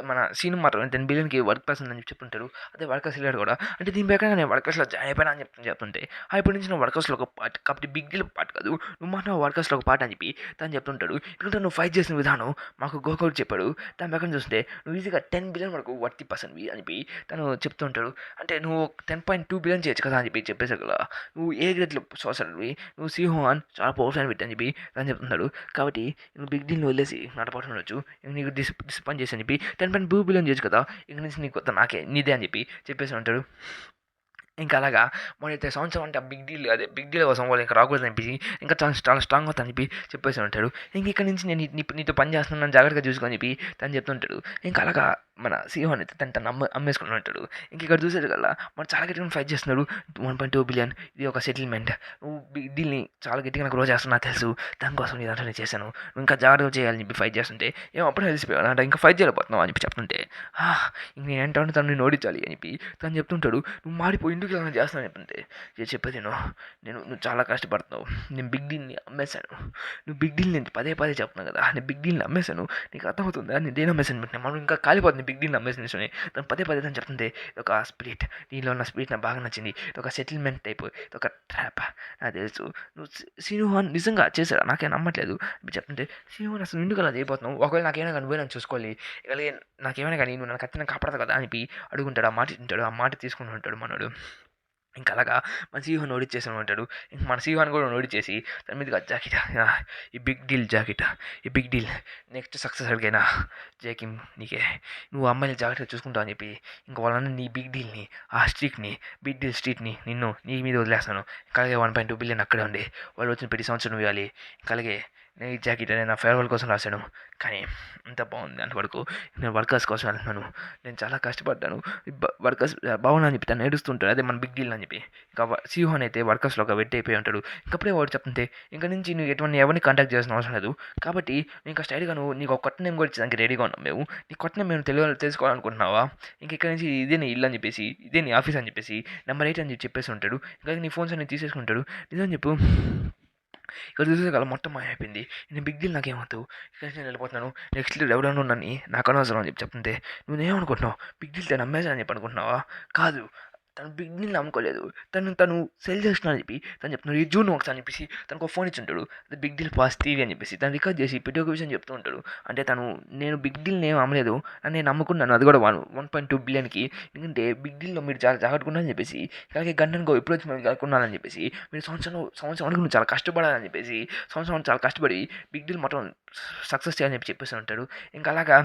మన సీను మాత్రం 10 బిలియన్‌కి వర్క్ పర్సన్ అని చెప్పుంటాడు. అదే వర్కర్స్ వెళ్ళాడు కూడా అంటే దీని ప్రకారంగా నేను వర్కర్స్‌లో జాయిన్ అయిపోయినా అని చెప్తుంటే ఇప్పటి నుంచి నువ్వు వర్కర్స్‌లో ఒక పార్ట్ కాబట్టి బిగ్ డీల్ పార్ట్ కాదు నువ్వు మాత్రం వర్కర్స్‌లో ఒక పార్ట్ అని చెప్పి తను చెప్తుంటాడు. ఎందుకంటే నువ్వు ఫైట్ చేసిన విధానం మాకు గోకౌట్ చెప్పాడు. దాని ప్రకారం చూస్తే నువ్వు ఈజీగా 10 బిలియన్ వరకు వర్తీ పర్సన్‌వి అని చెప్పి తను చెప్తుంటాడు. అంటే నువ్వు 10.2 బిలియన్ చేయొచ్చు కదా అని చెప్పి చెప్పేసారు కదా నువ్వు ఏ గ్రేడ్‌లో సార్సర్‌వి నువ్వు సియోన్ చాలా పవర్ఫుల్ అని పెట్టి అని చెప్పి తను చెప్తున్నాడు. కాబట్టి నువ్వు బిగ్ డీల్‌ని వదిలేసి నాతో పాటు ఉండొచ్చు నీకు డిస్పాన్ చేసి అని చెప్పి 10.2 బిలియన్ చేయొచ్చు కదా ఇక నుంచి నీకు నాకే నీదే అని చెప్పి చెప్పేసి ఉంటాడు. ఇంకా అలాగా మనైతే సంవత్సరం అంటే బిగ్ డీల్ కోసం వాళ్ళు ఇంకా రాకూడదు అనిపించి ఇంకా చాలా స్ట్రాంగ్ అవుతా అని చెప్పి చెప్పేసి ఉంటాడు. ఇంక ఇక్కడ నుంచి నేను నీతో పని చేస్తున్నాను జాగ్రత్తగా చూసుకొని చెప్పి తను చెప్తుంటాడు. ఇంకా అలాగా మన సియోన్ అయితే తను అమ్మేసుకుని ఉంటాడు. ఇంక ఇక్కడ చూసేది కల్లా మనం చాలా గట్టిగా ఫైట్ చేస్తున్నాడు. 1.2 బిలియన్ ఇది ఒక సెటిల్మెంట్ నువ్వు బిగ్ డీల్ని చాలా గట్టిగా నాకు రోజు చేస్తున్నా తెలుసు దానికోసం నీ దాంట్లో చేశాను నువ్వు ఇంకా జాగ్రత్తగా చేయాలని చెప్పి ఫైట్ చేస్తుంటే అప్పుడే తెలిసిపోయాను అంటే ఇంకా ఫైట్ చేయలేకపోతున్నావు అని చెప్పి చెప్తుంటే ఇంక నేను ఏంటంటే తను నేను ఓడించాలి అని చెప్పి తను చెప్తుంటాడు. నువ్వు మాడిపోయి ఎందుకు ఇలా చేస్తున్నాను చెప్తుంటే చెప్పేది నువ్వు చాలా కష్టపడుతున్నావు నేను బిగ్ డీల్ని అమ్మేశాను నువ్వు బిగ్ డీల్ నేను పదే చెప్తున్నావు కదా నేను బిగ్ డీల్ని అమ్మేశాను నీకు అర్థమవుతుందా నేను దేని అమ్మేశాను పెట్టినా మనం ఇంకా కాలిపోతుంది బిగ్ డీల్ని అమ్మేసిన విషయమే తను పదే అని చెప్తుంటే ఒక స్పిరిట్ దీనిలో ఉన్న స్పిరిట్ నాకు బాగా నచ్చింది ఇది ఒక సెటిల్మెంట్ టైప్ ఇది ఒక ట్రాప్ నాకు తెలుసు నువ్వు సినిహాన్ నిజంగా చేశాడు నాకేం నమ్మట్లేదు చెప్తుంటే సినిహాన్ అసలు ఎందుకు అలా చేయబోతున్నావు ఒకవేళ నాకేమైనా కానీ నువ్వే నన్ను చూసుకోవాలి ఇలాగే నాకేమైనా కానీ నువ్వు నన్ను ఖచ్చితంగా కాపాడదు కదా అని అడుగుంటాడు ఆ మాట తీసుకుని ఉంటాడు మనోడు. ఇంకా అలాగా మన సీహాన్ ఓడిచ్చేసి ఉంటాడు. ఇంక మన సీహాన్ కూడా ఓడిచ్చేసి దాని మీదకి జాకెట్ ఈ బిగ్ డీల్ నెక్స్ట్ సక్సెస్ అడిగైనా జాకిమ్ నీకే నువ్వు అమ్మాయిని జాగ్రత్తగా చూసుకుంటావు అని చెప్పి ఇంకా వాళ్ళని నీ బిగ్ డీల్ని బిగ్ డీల్ స్ట్రీట్ని నీ మీద వదిలేస్తాను. అలాగే 1.2 బిలియన్ అక్కడే ఉండి వాళ్ళు వచ్చిన ప్రతి సంవత్సరం నువ్వు ఇవ్వాలి. అలాగే నేను ఈ జాకెట్ అనేది నా ఫేర్వెల్ కోసం రాశాను కానీ అంత బాగుంది అంత వరకు నేను వర్కర్స్ కోసం వెళ్తున్నాను నేను చాలా కష్టపడ్డాను వర్కర్స్ బాగున్నా అని చెప్పి తను ఏడుస్తుంటాడు అదే మన బిగ్ డీల్ అని చెప్పి ఇంకా సియోన్ అయితే వర్కర్స్లో ఒక వెట్ అయిపోయి ఉంటాడు. ఇంకప్పుడే వాడు చెప్తుంటే ఇంకా నుంచి నువ్వు ఎవరిని కాంటాక్ట్ చేయాల్సిన అవసరం లేదు కాబట్టి ఇంకా స్టైల్గా నీకు ఒక కొత్త నేమ్ కూడా ఇచ్చడానికి రెడీగా ఉన్నాం మేము నీ కొత్త నేమ్ మేము తెలుసుకోవాలనుకుంటున్నావా ఇంక ఇక్కడ నుంచి ఇదే నీ ఇల్లు అని చెప్పేసి ఇదే నీ ఆఫీస్ అని చెప్పేసి నెంబర్ 8 అని చెప్పేసి ఉంటాడు. ఇంకా నీ ఫోన్స్ అన్ని తీసేసుకుంటాడు. నిజం చెప్పు ఇక్కడ చూసే కాలం మొత్తం మాయమైపోయింది నేను బిగ్ డీల్ నాకేమవుతావు ఇక్కడ నేను వెళ్ళిపోతున్నాను నెక్స్ట్ ఎవరైనా ఉన్నాను నాకు అనవసరం అని చెప్తుంటే నువ్వేమనుకుంటున్నావు బిగ్ డీల్ నమ్మేసా అని చెప్పి అనుకుంటున్నావా కాదు తను బిగ్ డీల్‌ని నమ్ముకోలేదు. తను సెల్ చేస్తున్నా అని చెప్పి తను చెప్తున్నాడు. "ఇది జూడు ఒకసారి" అని చెప్పేసి తనకో ఫోన్ ఇచ్చుంటాడు. అది బిగ్ డీల్ ఫాస్ట్ టీవీ అని చెప్పేసి తను రికార్డ్ చేసి ప్రతి ఒక్క విషయం చెప్తూ ఉంటాడు. అంటే నేను బిగ్ డీల్‌ని ఏమి అమ్మలేదు. నేను నమ్ముకున్నాను. అది కూడా 1.2 బిలియన్‌కి. ఎందుకంటే బిగ్ డీల్‌లో మీరు చాలా జాగ్రత్తగా ఉండాలని చెప్పేసి, అలాగే గన్ అండ్ గో ఎప్పుడొచ్చి మేము కొనాలని చెప్పేసి, మీరు సంవత్సరానికి నువ్వు చాలా కష్టపడాలని చెప్పేసి, సంవత్సరం చాలా కష్టపడి బిగ్ డీల్ మొత్తం సక్సెస్ చేయాలని చెప్పేసి ఉంటాడు. ఇంకా అలాగా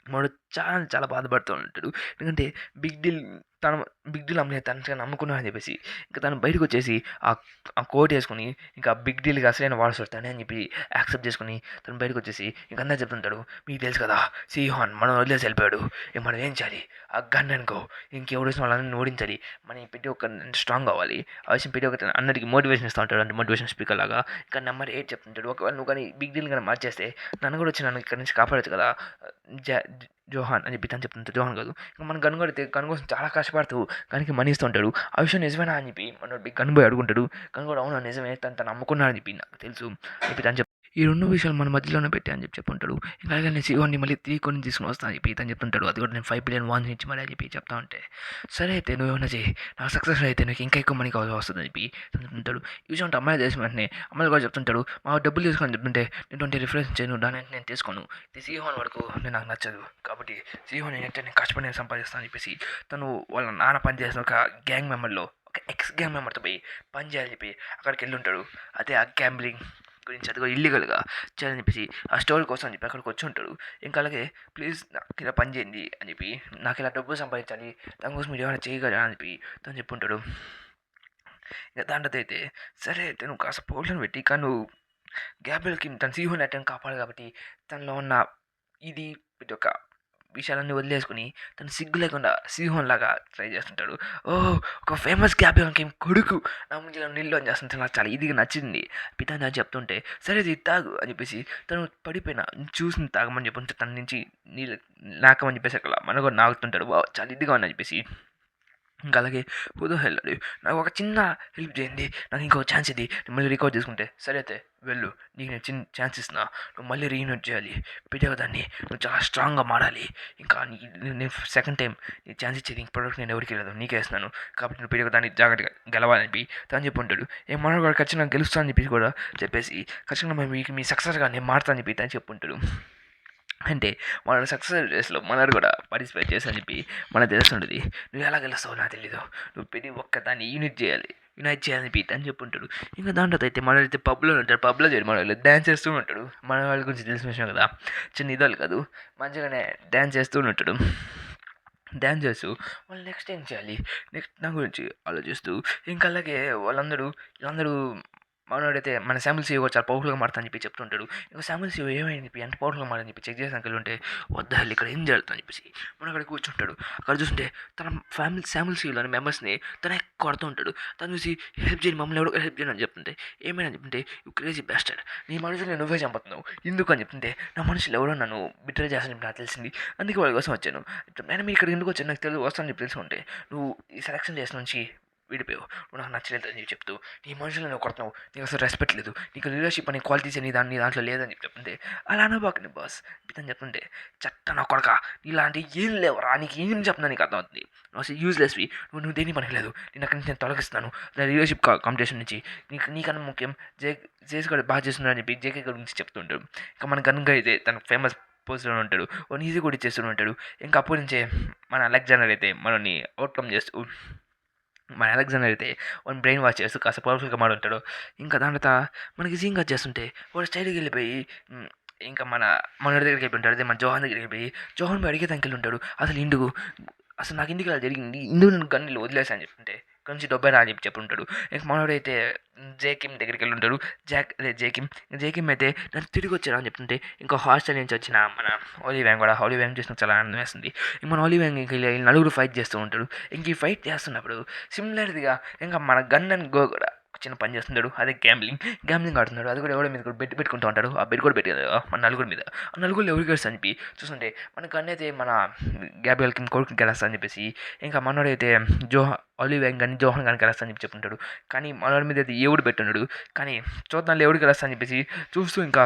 వాడు చాలా చాలా బాధపడుతూ ఉంటాడు. ఎందుకంటే బిగ్ డీల్ తను బిగ్ డీల్ అమ్మలేదు తనగా నమ్ముకున్నాను అని చెప్పేసి. ఇంకా తను బయటకొచ్చేసి ఆ ఆ కోట్ ఏసుకొని ఇంకా బిగ్ డీల్‌కి అసలైన వారసుడు తనే అని చెప్పి యాక్సెప్ట్ చేసుకొని తను బయటకొచ్చేసి ఇంక అందరికి చెప్తుంటాడు. "మీకు తెలుసు కదా సీహాన్ మనల్ని వదిలేసి వెళ్ళిపోయాడు. ఇక మనం ఏం చేయాలి? ఆ గన్ అనుకో ఇంకెవడొచ్చినా వాళ్ళందరిని ఓడించాలి. మనం ప్రతి ఒక్కరు స్ట్రాంగ్ అవ్వాలి." ఆ విషయం ప్రతి ఒక్కరు అందరికి మోటివేషన్ ఇస్తా ఉంటాడు. అంటే మోటివేషన్ స్పీకర్ లాగా. ఇంకా నెంబర్ 8 చెప్తుంటాడు. ఒకవేళ నువ్వు కానీ బిగ్ డీల్ గాని మార్చేస్తే నన్ను కూడా వచ్చి నన్ను ఇక్కడి నుంచి కాపాడొచ్చు కదా! జ జోహాన్ అని చెప్పి తను చెప్తుంటాడు. జోహాన్ కాదు. ఇంక మనం గన్ కొడితే గన్ కోసం చాలా కష్టపడుతూ గన్‌కి మనీ ఇస్తూ ఉంటాడు. ఆ విషయం నిజమేనా అని చెప్పి మనోడు గన్ బాయ్ అడుగుంటాడు. గన్ కూడా అవును నిజమే. తను నమ్ముకున్నాడని చెప్పి నాకు తెలుసు అని చెప్పి తను ఈ 2 విషయాలు మన మధ్యలోనే పెట్టా అని చెప్పుంటాడు. ఇంకా అలాగే నేను సీఈఓని మళ్ళీ 3 కొని తీసుకొని వస్తా అని చెప్పి తను చెప్తుంటాడు. అది కూడా నేను 5 బిలియన్ వాన్స్ ఇచ్చి మరి అని చెప్పి చెప్తా ఉంటే, సరే అయితే నువ్వేమన్నా చెయ్యి. నాకు సక్సెస్ అయితే నీకు ఇంకా ఎక్కువ మనీ కావాల్సి వస్తుందని చెప్పి తను చెప్తుంటాడు. ఈ విషయం అంటే అమ్మాయి తెలిసిన వెంటనే అమ్మాయిలు కూడా చెప్తుంటాడు. మా డబ్బులు తీసుకొని చెప్తుంటే నేను 20 రిఫరెన్స్ చేయను దాని నేను తీసుకోను. ఇది సీఈఓన్ వరకు నాకు నచ్చదు. కాబట్టి సీఈఓని నేను కష్టపడి నేను సంపాదిస్తాను అని చెప్పేసి తను వాళ్ళ నాన్న పనిచేసిన ఒక గ్యాంగ్ మెంబర్‌లో ఒక ఎక్స్ గ్యాంగ్ మెంబర్‌తో పోయి పని చేయాలని చెప్పి అక్కడికి వెళ్ళుంటాడు. అదే ఆ గ్యాంబ్లింగ్ గురించి అది కూడా ఇల్లీగల్‌గా చేయాలని చెప్పేసి ఆ స్టోరీ కోసం అని చెప్పి అక్కడికి వచ్చి ఉంటాడు. ఇంకా అలాగే ప్లీజ్ నాకు ఇలా పని చేయండి అని చెప్పి నాకు ఇలా డబ్బులు సంపాదించాలి. దానికోసం మీరు ఏమైనా చేయగలరా అని చెప్పి తను చెప్పుంటాడు. ఇక దాంట్లో అయితే సరే అయితే నువ్వు కాస్త పౌరుషం పెట్టి కానీ నువ్వు గ్యాబ్రియల్‌కి తన సీఈఓని ఎట్టైనా కాపాడాలి కాబట్టి తనలో ఉన్న ఇది ప్రతి ఒక్క విషయాలన్నీ వదిలేసుకొని తను సిగ్గు లేకుండా సింహంలాగా ట్రై చేస్తుంటాడు. ఓహ్! ఒక ఫేమస్ గ్యాబ్రియల్ కింగ్ కొడుకు నా ముందు నీళ్ళు అని చేస్తుంటే నాకు చాలా ఇదిగా నచ్చింది. పితాని అని చెప్తుంటే సరే ఇది తాగు అని చెప్పేసి తను పడిపోయిన చూసి తాగమని చెప్పి తన నుంచి నీళ్ళు నాకమని చెప్పేసి అక్కడ మన కూడా నాకుతుంటాడు. వావ్! చాలా ఇదిగా ఉందని చెప్పేసి. ఇంకా అలాగే హూ వెళ్ళాడు. నాకు ఒక చిన్న హెల్ప్ చేయండి. నాకు ఇంకో ఛాన్స్ ఇది. నేను మళ్ళీ రికవర్ చేసుకుంటే సరే అయితే వెళ్ళు. నీకు నేను చిన్న ఛాన్స్ ఇస్తున్నా. నువ్వు మళ్ళీ రీయూనిట్ చేయాలి. పెట్టావు దాన్ని. నువ్వు చాలా స్ట్రాంగ్‌గా మారాలి. ఇంకా నేను సెకండ్ టైం నీ ఛాన్స్ ఇచ్చేది ఇప్పటివరకు నేను ఎవరికీ ఇవ్వలేదు. నీకే ఇస్తున్నాను. కాబట్టి నువ్వు పెట్టావు దాన్ని జాగ్రత్తగా గెలవాలని చెప్పి తను చెప్పి ఉంటాడు. మనోడు కూడా ఖచ్చితంగా గెలుస్తా అని చెప్పి కూడా చెప్పేసి ఖచ్చితంగా మీకు మీ సక్సెస్‌గా నేను మారుతా అని చెప్పి తను చెప్పుంటాడు. అంటే మన సక్సెస్ రేస్‌లో మనోడు కూడా పార్టిసిపేట్ చేశా అని చెప్పి మనకు తెలుస్తుంటది. నువ్వు ఎలా గెలుస్తావో నాకు తెలీదు. నువ్వు ప్రతి ఒక్కదాన్ని యునైట్ చేయాలని చెప్పి అని చెప్పుంటాడు. ఇంకా దాంట్లో అయితే మనోడైతే పబ్‌లో ఉంటాడు. పబ్‌లో చేరి మనోళ్ళు డాన్స్ చేస్తూ ఉంటాడు. మన వాళ్ళ గురించి తెలిసిన విషయం కదా! చిన్న ఇదోళ్ళు కాదు. మంచిగానే డాన్స్ చేస్తూ ఉంటాడు. డాన్స్ చేస్తూ వాళ్ళు నెక్స్ట్ ఏం చేయాలి? నెక్స్ట్ దాని గురించి ఆలోచిస్తూ ఇంకా అలాగే వీళ్ళందరూ మనోడైతే మన శామ్యూల్ సీఈఓ చాలా పవర్‌ఫుల్‌గా మారుతా అని చెప్పి చెప్తుంటాడు. ఇంక శామ్యూల్ సీఈఓ ఏమైంది చెప్పి ఎంత పవర్‌ఫుల్‌గా మారని చెప్పి చెక్ చేసానికి వెళ్తుంటే వాట్ ద హెల్ ఇక్కడ ఏం జరుగుతుందని చెప్పేసి మనం అక్కడ కూర్చుంటాడు. అక్కడ చూస్తుంటే తన శామ్యూల్ సీఈఓలోని మెంబర్స్‌ని తనే కొడుతూ ఉంటాడు. తను చూసి హెల్ప్ చేయండి మమ్మల్ని ఎవడో హెల్ప్ చేయండి అని చెప్తుంటే ఏమైనా చెప్తుంటే యూ క్రేజీ బాస్టర్డ్ నీ మనుషుల్ని నువ్వే చంపుతున్నావు ఎందుకు అని చెప్తుంటే నా మనుషులు ఎవరో నన్ను బిట్రే చేస్తానని చెప్పి నాకు తెలిసింది. అందుకే వాళ్ళ కోసం వచ్చాను. నేను మీ ఇక్కడికి ఎందుకు వచ్చాను నాకు తెలియదు వస్తానని చెప్పి తెలిసి ఉంటే నువ్వు ఈ సెలక్షన్ చేసిన నుంచి విడిపోయావు. నువ్వు నాకు నచ్చలేదు అని చెప్తూ నీ మనుషులను నువ్వు కొడుతున్నావు. నీకు అసలు రెస్పెక్ట్ లేదు. నీకు లీడర్షిప్ అనే క్వాలిటీస్ అని నీ దాంట్లో లేదని చెప్పి చెప్తుంటే అలా అనబాకండి బాస్ ఇతను చెప్తుంటే చట్ట నా కొడక ఇలాంటి ఏం లేవురా నీకు ఏం చెప్తున్నా నీకు అర్థమవుతుంది. నువ్వు అసలు యూజ్లెస్వి నువ్వు దేని పనికి లేదు. నేను అక్కడి నుంచి నేను తొలగిస్తాను నా లీడర్షిప్ కాంపిటీషన్ నుంచి నీకన్నా ముఖ్యం జేస్ కూడా బాగా చేస్తున్నాడు అని చెప్పి జేకే గురించి చెప్తుంటాడు. ఇంకా మన గన్గా అయితే తన ఫేమస్ పోస్ట్లో ఉంటాడు. వాడిని ఈజీ కూడా చేస్తూ ఉంటాడు. ఇంకా అప్పటి నుంచే మన అలెగ్జాండర్ అయితే మనల్ని అవుట్కమ్ చేస్తూ మన అలెగ్జాండర్ అయితే వాడిని బ్రెయిన్ వాష్ చేస్తూ కాస్త పవర్ఫుల్గా మాడుంటాడు. ఇంకా దాని తర్వాత మనకి సీన్ కట్ చేస్తుంటే వాడు స్టైల్కి వెళ్ళిపోయి ఇంకా మనోడి దగ్గరికి వెళ్ళి ఉంటాడు. అదే మన జోహాన్ దగ్గరికి వెళ్ళిపోయి జోహాన్ పోయి అడిగే దానికి వెళ్ళి ఉంటాడు. అసలు నాకు ఇంటికి ఇలా జరిగింది ఇందుకు నేను గన్నులు వదిలేసా అని చెప్తుంటే కొంచెం డబ్బైనా అని చెప్పి ఉంటాడు. ఇంకా మనోడైతే జేకిమ్ దగ్గరికి వెళ్ళి ఉంటాడు. జేకిమ్ అయితే నన్ను తిరిగి వచ్చారా అని చెప్తుంటే ఇంకో హాస్టల్ నుంచి వచ్చిన మన ఆలివ్యాంగ్ చూసిన చాలా ఆనందం వేస్తుంది. ఇంక మన ఆలివ్యాంగ్ ఇంక నలుగురు ఫైట్ చేస్తూ ఉంటాడు. ఇంక ఈ ఫైట్ చేస్తున్నప్పుడు సిమిలర్గా ఇంకా మన గన్ అండ్ గో కూడా చిన్న పని చేస్తుంటాడు. అదే గ్యాంబ్లింగ్ ఆడుతున్నాడు. అది కూడా ఎవడో మీద కూడా బెట్ పెట్టుకుంటూ ఉంటాడు. ఆ బెట్ కూడా పెట్టేది మన నలుగురి మీద. ఆ నలుగురు ఎవరికి గెలుస్తా అని చెప్పి చూస్తుంటే మన గన్ అయితే మన గ్యాబ్రియల్ కింగ్ కొడుకుని గెలుస్తా అని చెప్పేసి ఇంకా మనోడైతే ఆలివ్యాంగ్ కానీ జోహాన్ కానీ గెలుస్తా అని చెప్పి చెప్పుంటాడు. కానీ మనోడి మీద అయితే ఎవడు పెట్టున్నాడు. కానీ చూద్దాంలో ఎవడు గెలుస్తా అని చెప్పేసి చూస్తూ ఇంకా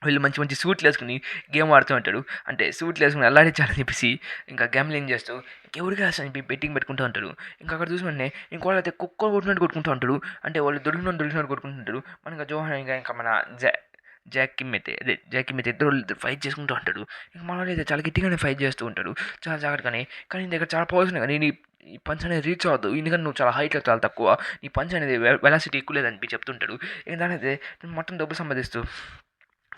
వీళ్ళు మంచి మంచి సూట్లు వేసుకుని గేమ్ ఆడుతూ ఉంటాడు. అంటే సూట్లు వేసుకుని అల్లాడించాలని చెప్పేసి ఇంకా గ్యామ్లింగ్ చేస్తూ ఎవరికి రాసి అని బెట్టింగ్ పెట్టుకుంటూ ఉంటాడు. ఇంకా అక్కడ చూసిన వెంటనే ఇంకోళ్ళు అయితే కుక్క కొట్టినట్టు కొట్టుకుంటూ ఉంటాడు. అంటే వాళ్ళు దొరికినట్టు కొట్టుకుంటుంటాడు. మనకి జోహన్ ఇంకా మన జా జాకిమ్ అయితే అదే జాకిమ్ అయితే ఇద్దరు ఫైట్ చేసుకుంటూ ఉంటాడు. ఇంక మనోడు అయితే చాలా గట్టిగానే ఫైట్ చేస్తూ ఉంటాడు, చాలా జాగ్రత్తగానే. కానీ నీ దగ్గర చాలా పవర్స్ ఉన్నాయి కానీ ఈ పంచ్ అనేది రీచ్ అవ్వదు, ఎందుకంటే నువ్వు చాలా హైట్లో చాలా తక్కువ, నీ పంచ్ అనేది వెలాసిటీ ఎక్కువ లేదని చెప్పి చెప్తుంటాడు. ఇంకా దానైతే మొత్తం డబ్బు సంపాదిస్తూ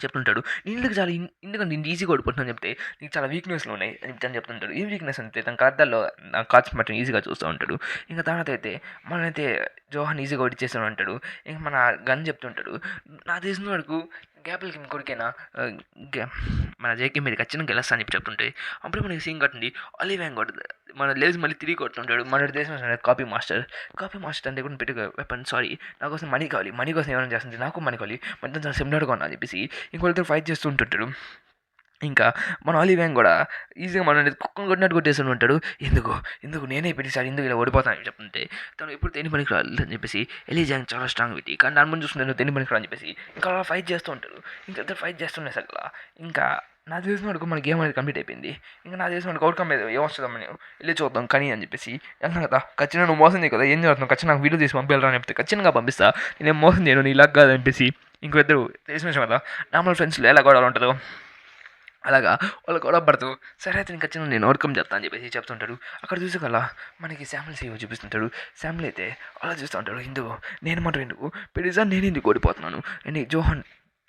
చెప్తుంటాడు. నేను ఎందుకు చాలా ఎందుకంటే నేను ఈజీగా ఓడిపోతున్నాను చెప్తే నీకు చాలా వీక్నెస్లు ఉన్నాయి అని తను చెప్తుంటాడు. ఏం వీక్నెస్ అంటే తన అద్దాల్లో కార్డ్స్ మాత్రం ఈజీగా చూస్తూ ఉంటాడు. ఇంకా తర్వాత అయితే మనైతే జోహాన్ ఈజీగా ఓడిచేస్తూ ఉంటాడు. ఇంకా మన గన్ చెప్తుంటాడు, నాకు తెలిసిన వరకు గ్యాపిల్కి కొరికైనా మన జేకే మీద ఖచ్చితంగా గెలుస్తా అని చెప్పి చెప్తుంటే అప్పుడు మనకి సీన్ కట్టండి అలీవ్యాంగ్ కొడుతుంది. మన లేజ్ మళ్ళీ తిరిగి కొడుతుంటాడు. మన దేశం కాపీ మాస్టర్ అంటే కూడా పెట్టి వెపన్ సారీ నా కోసం మనీ కావాలి, మనీ కోసం ఏమైనా చేస్తుంటే నాకు మనీ కావాలి, మొత్తం చాలా సిమిలర్గా ఉన్నా అని చెప్పేసి ఇంకొకరితో ఫైట్ చేస్తూ ఉంటుంటాడు. ఇంకా మన అలీవ్యాంగ్ కూడా ఈజీగా మనం కుక్కను కొట్టినట్టు కొట్టేస్తూ ఉంటాడు. ఎందుకు ఎందుకు నేనే పెట్టేసాడు, ఎందుకు ఇలా ఓడిపోతాను అని చెప్తుంటే తను ఎప్పుడు తెని పనికి రాదు అని చెప్పేసి ఎలీజాంగ్ చాలా స్ట్రాంగ్ పెట్టి కానీ దాని ముందు చూస్తుంటే నువ్వు తెని పనికి రా అని చెప్పేసి ఇంకా అలా ఫైట్ చేస్తూ ఉంటాడు. ఇంకా ఇద్దరు ఫైట్ చేస్తుండే సగల ఇంకా నాకు తెలిసిన వరకు మన గేమ్ అనేది కంప్లీట్ అయిపోయింది. ఇంకా నాకు తెలిసిన వరకు అవుట్కమ్ లేదు, ఏమొస్తుందో మనం వెళ్ళి చూద్దాం కానీ అని చెప్పేసి వెళ్తాను కదా. ఖచ్చితంగా నువ్వు మోసం చేయవు కదా, ఏం చేస్తున్నావు, ఖచ్చితంగా నాకు వీడియో తీసి పంపించాలని చెప్తే ఖచ్చితంగా పంపిస్తా, నేనేం మోసం చేయను, నీ ఇలాగ కాదు అనిపించి ఇంకొద్దరు తెలిసిన విషయం కదా నార్మల్ ఫ్రెండ్స్లో ఎలా గొడవలు ఉంటుందో అలాగా వాళ్ళు గొడవ పడుతూ సరే అయితే నేను ఖచ్చితంగా నేను ఓవర్కమ్ చేస్తాను అని చెప్పేసి చెప్తుంటాడు. అక్కడ చూసుకోగల మనకి శాంపుల్ సీఓ చూపిస్తుంటాడు. శాంపుల్ అయితే అలా చూస్తూ ఉంటాడు, ఎందుకు నేను మాట ఎందుకు పెడిసారి నేను ఎందుకు ఓడిపోతున్నాను అని. జోహన్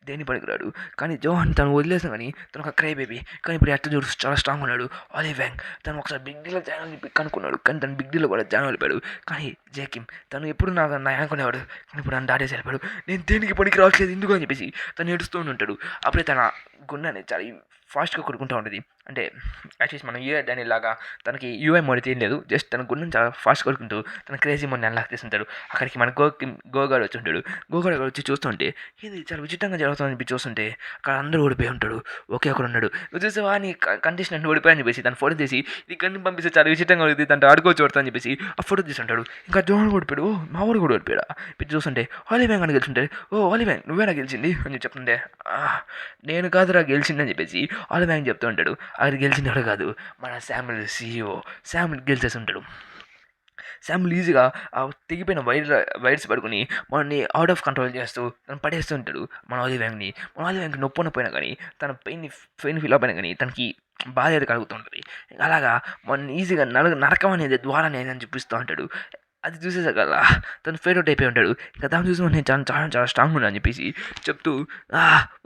దేని పనికిరాడు కానీ జోహన్ తను వదిలేసాను కానీ తను ఒక క్రై బేబీ, కానీ ఇప్పుడు ఎట్ట చూడు చాలా స్ట్రాంగ్ ఉన్నాడు. అలీవ్యాంగ్ తను ఒకసారి బిగ్ డీలో జాయిన్ అని కనుక్కున్నాడు, కానీ తను బిగ్ డీలో కూడా జాయిన్ అయిపోయాడు. కానీ జేకిమ్ తను ఎప్పుడు నాకు అనుకునేవాడు కానీ ఇప్పుడు నన్ను దాటేసి వెళ్ళిపోయాడు. నేను దేనికి పనికి రావట్లేదు ఎందుకు అని చెప్పేసి తను ఏడుస్తూ ఉంటాడు. అప్పుడే తన గుండె చాలా ఫాస్ట్గా కొట్టుకుంటూ ఉంటుంది. అంటే యాక్చువల్లీ మనం యూఐ దాని లాగా తనకి యూఐ మోడ్ ఏం లేదు, జస్ట్ తన గుండెని చాలా ఫాస్ట్ కొట్టుకుంటూ తన క్రేజీ మోడ్ని అన్లాక్ చేస్తుంటాడు. అక్కడికి మన గోగాడు వచ్చి ఉంటాడు. గోగాడు వచ్చి చూస్తుంటే ఇది చాలా విచిత్రంగా జరుగుతుందని చెప్పి చూస్తుంటే అక్కడ అందరూ ఓడిపోయి ఉంటాడు, ఒకే ఒకడు ఉన్నాడు. నువ్వు చూసావా నీ కంటెస్టెంట్ ఓడిపోయాయని చెప్పేసి తను ఫోటో తీసి ఈ గన్ని పంపిస్తే చాలా విచిత్రంగా ఉంటుంది, దాంట్లో ఆడుకోవచ్చు ఓడతా అని చెప్పేసి ఆ ఫోటో తీసుంటాడు. ఇంకా జోహన్ ఓడిపోయాడు, మా ఊరు కూడా ఓడిపోయాడు. ఇప్పుడు చూస్తుంటే అలీవ్యాంగ్ అని గెలిచుంటే అలీవ్యాంగ్ నువ్వేనా గెలిచింది అని చెప్తుంటే నేను కాదురా గెలిచింది అని చెప్పేసి అలీవ్యాంగ్ చెప్తూ ఉంటాడు. అది గెలిచినవాడు కాదు మన శామ్యుల్ సీఈఓ, శామ్యుల్ గెలిచేసి ఉంటాడు. శామ్యుల్ ఈజీగా ఆ తెగిపోయిన వైర్స్ పడుకుని మనల్ని అవుట్ ఆఫ్ కంట్రోల్ చేస్తూ తను పడేస్తూ ఉంటాడు మన అలీవ్యాంగ్ని నొప్పిపోయినా కానీ తన పెయిన్ ఫీల్ అయిపోయినా కానీ తనకి బాధ అయితే కలుగుతుంటుంది. అలాగా మన ఈజీగా నరకం అనేది ద్వారం అనేది అని చూపిస్తూ ఉంటాడు. అది చూసేసా కదా తను ఫేడ్ అవుట్ అయిపోయి ఉంటాడు. ఇంకా దాన్ని చూసి నేను చాలా చాలా చాలా స్ట్రాంగ్ ఉన్నా అని చెప్పేసి చెప్తూ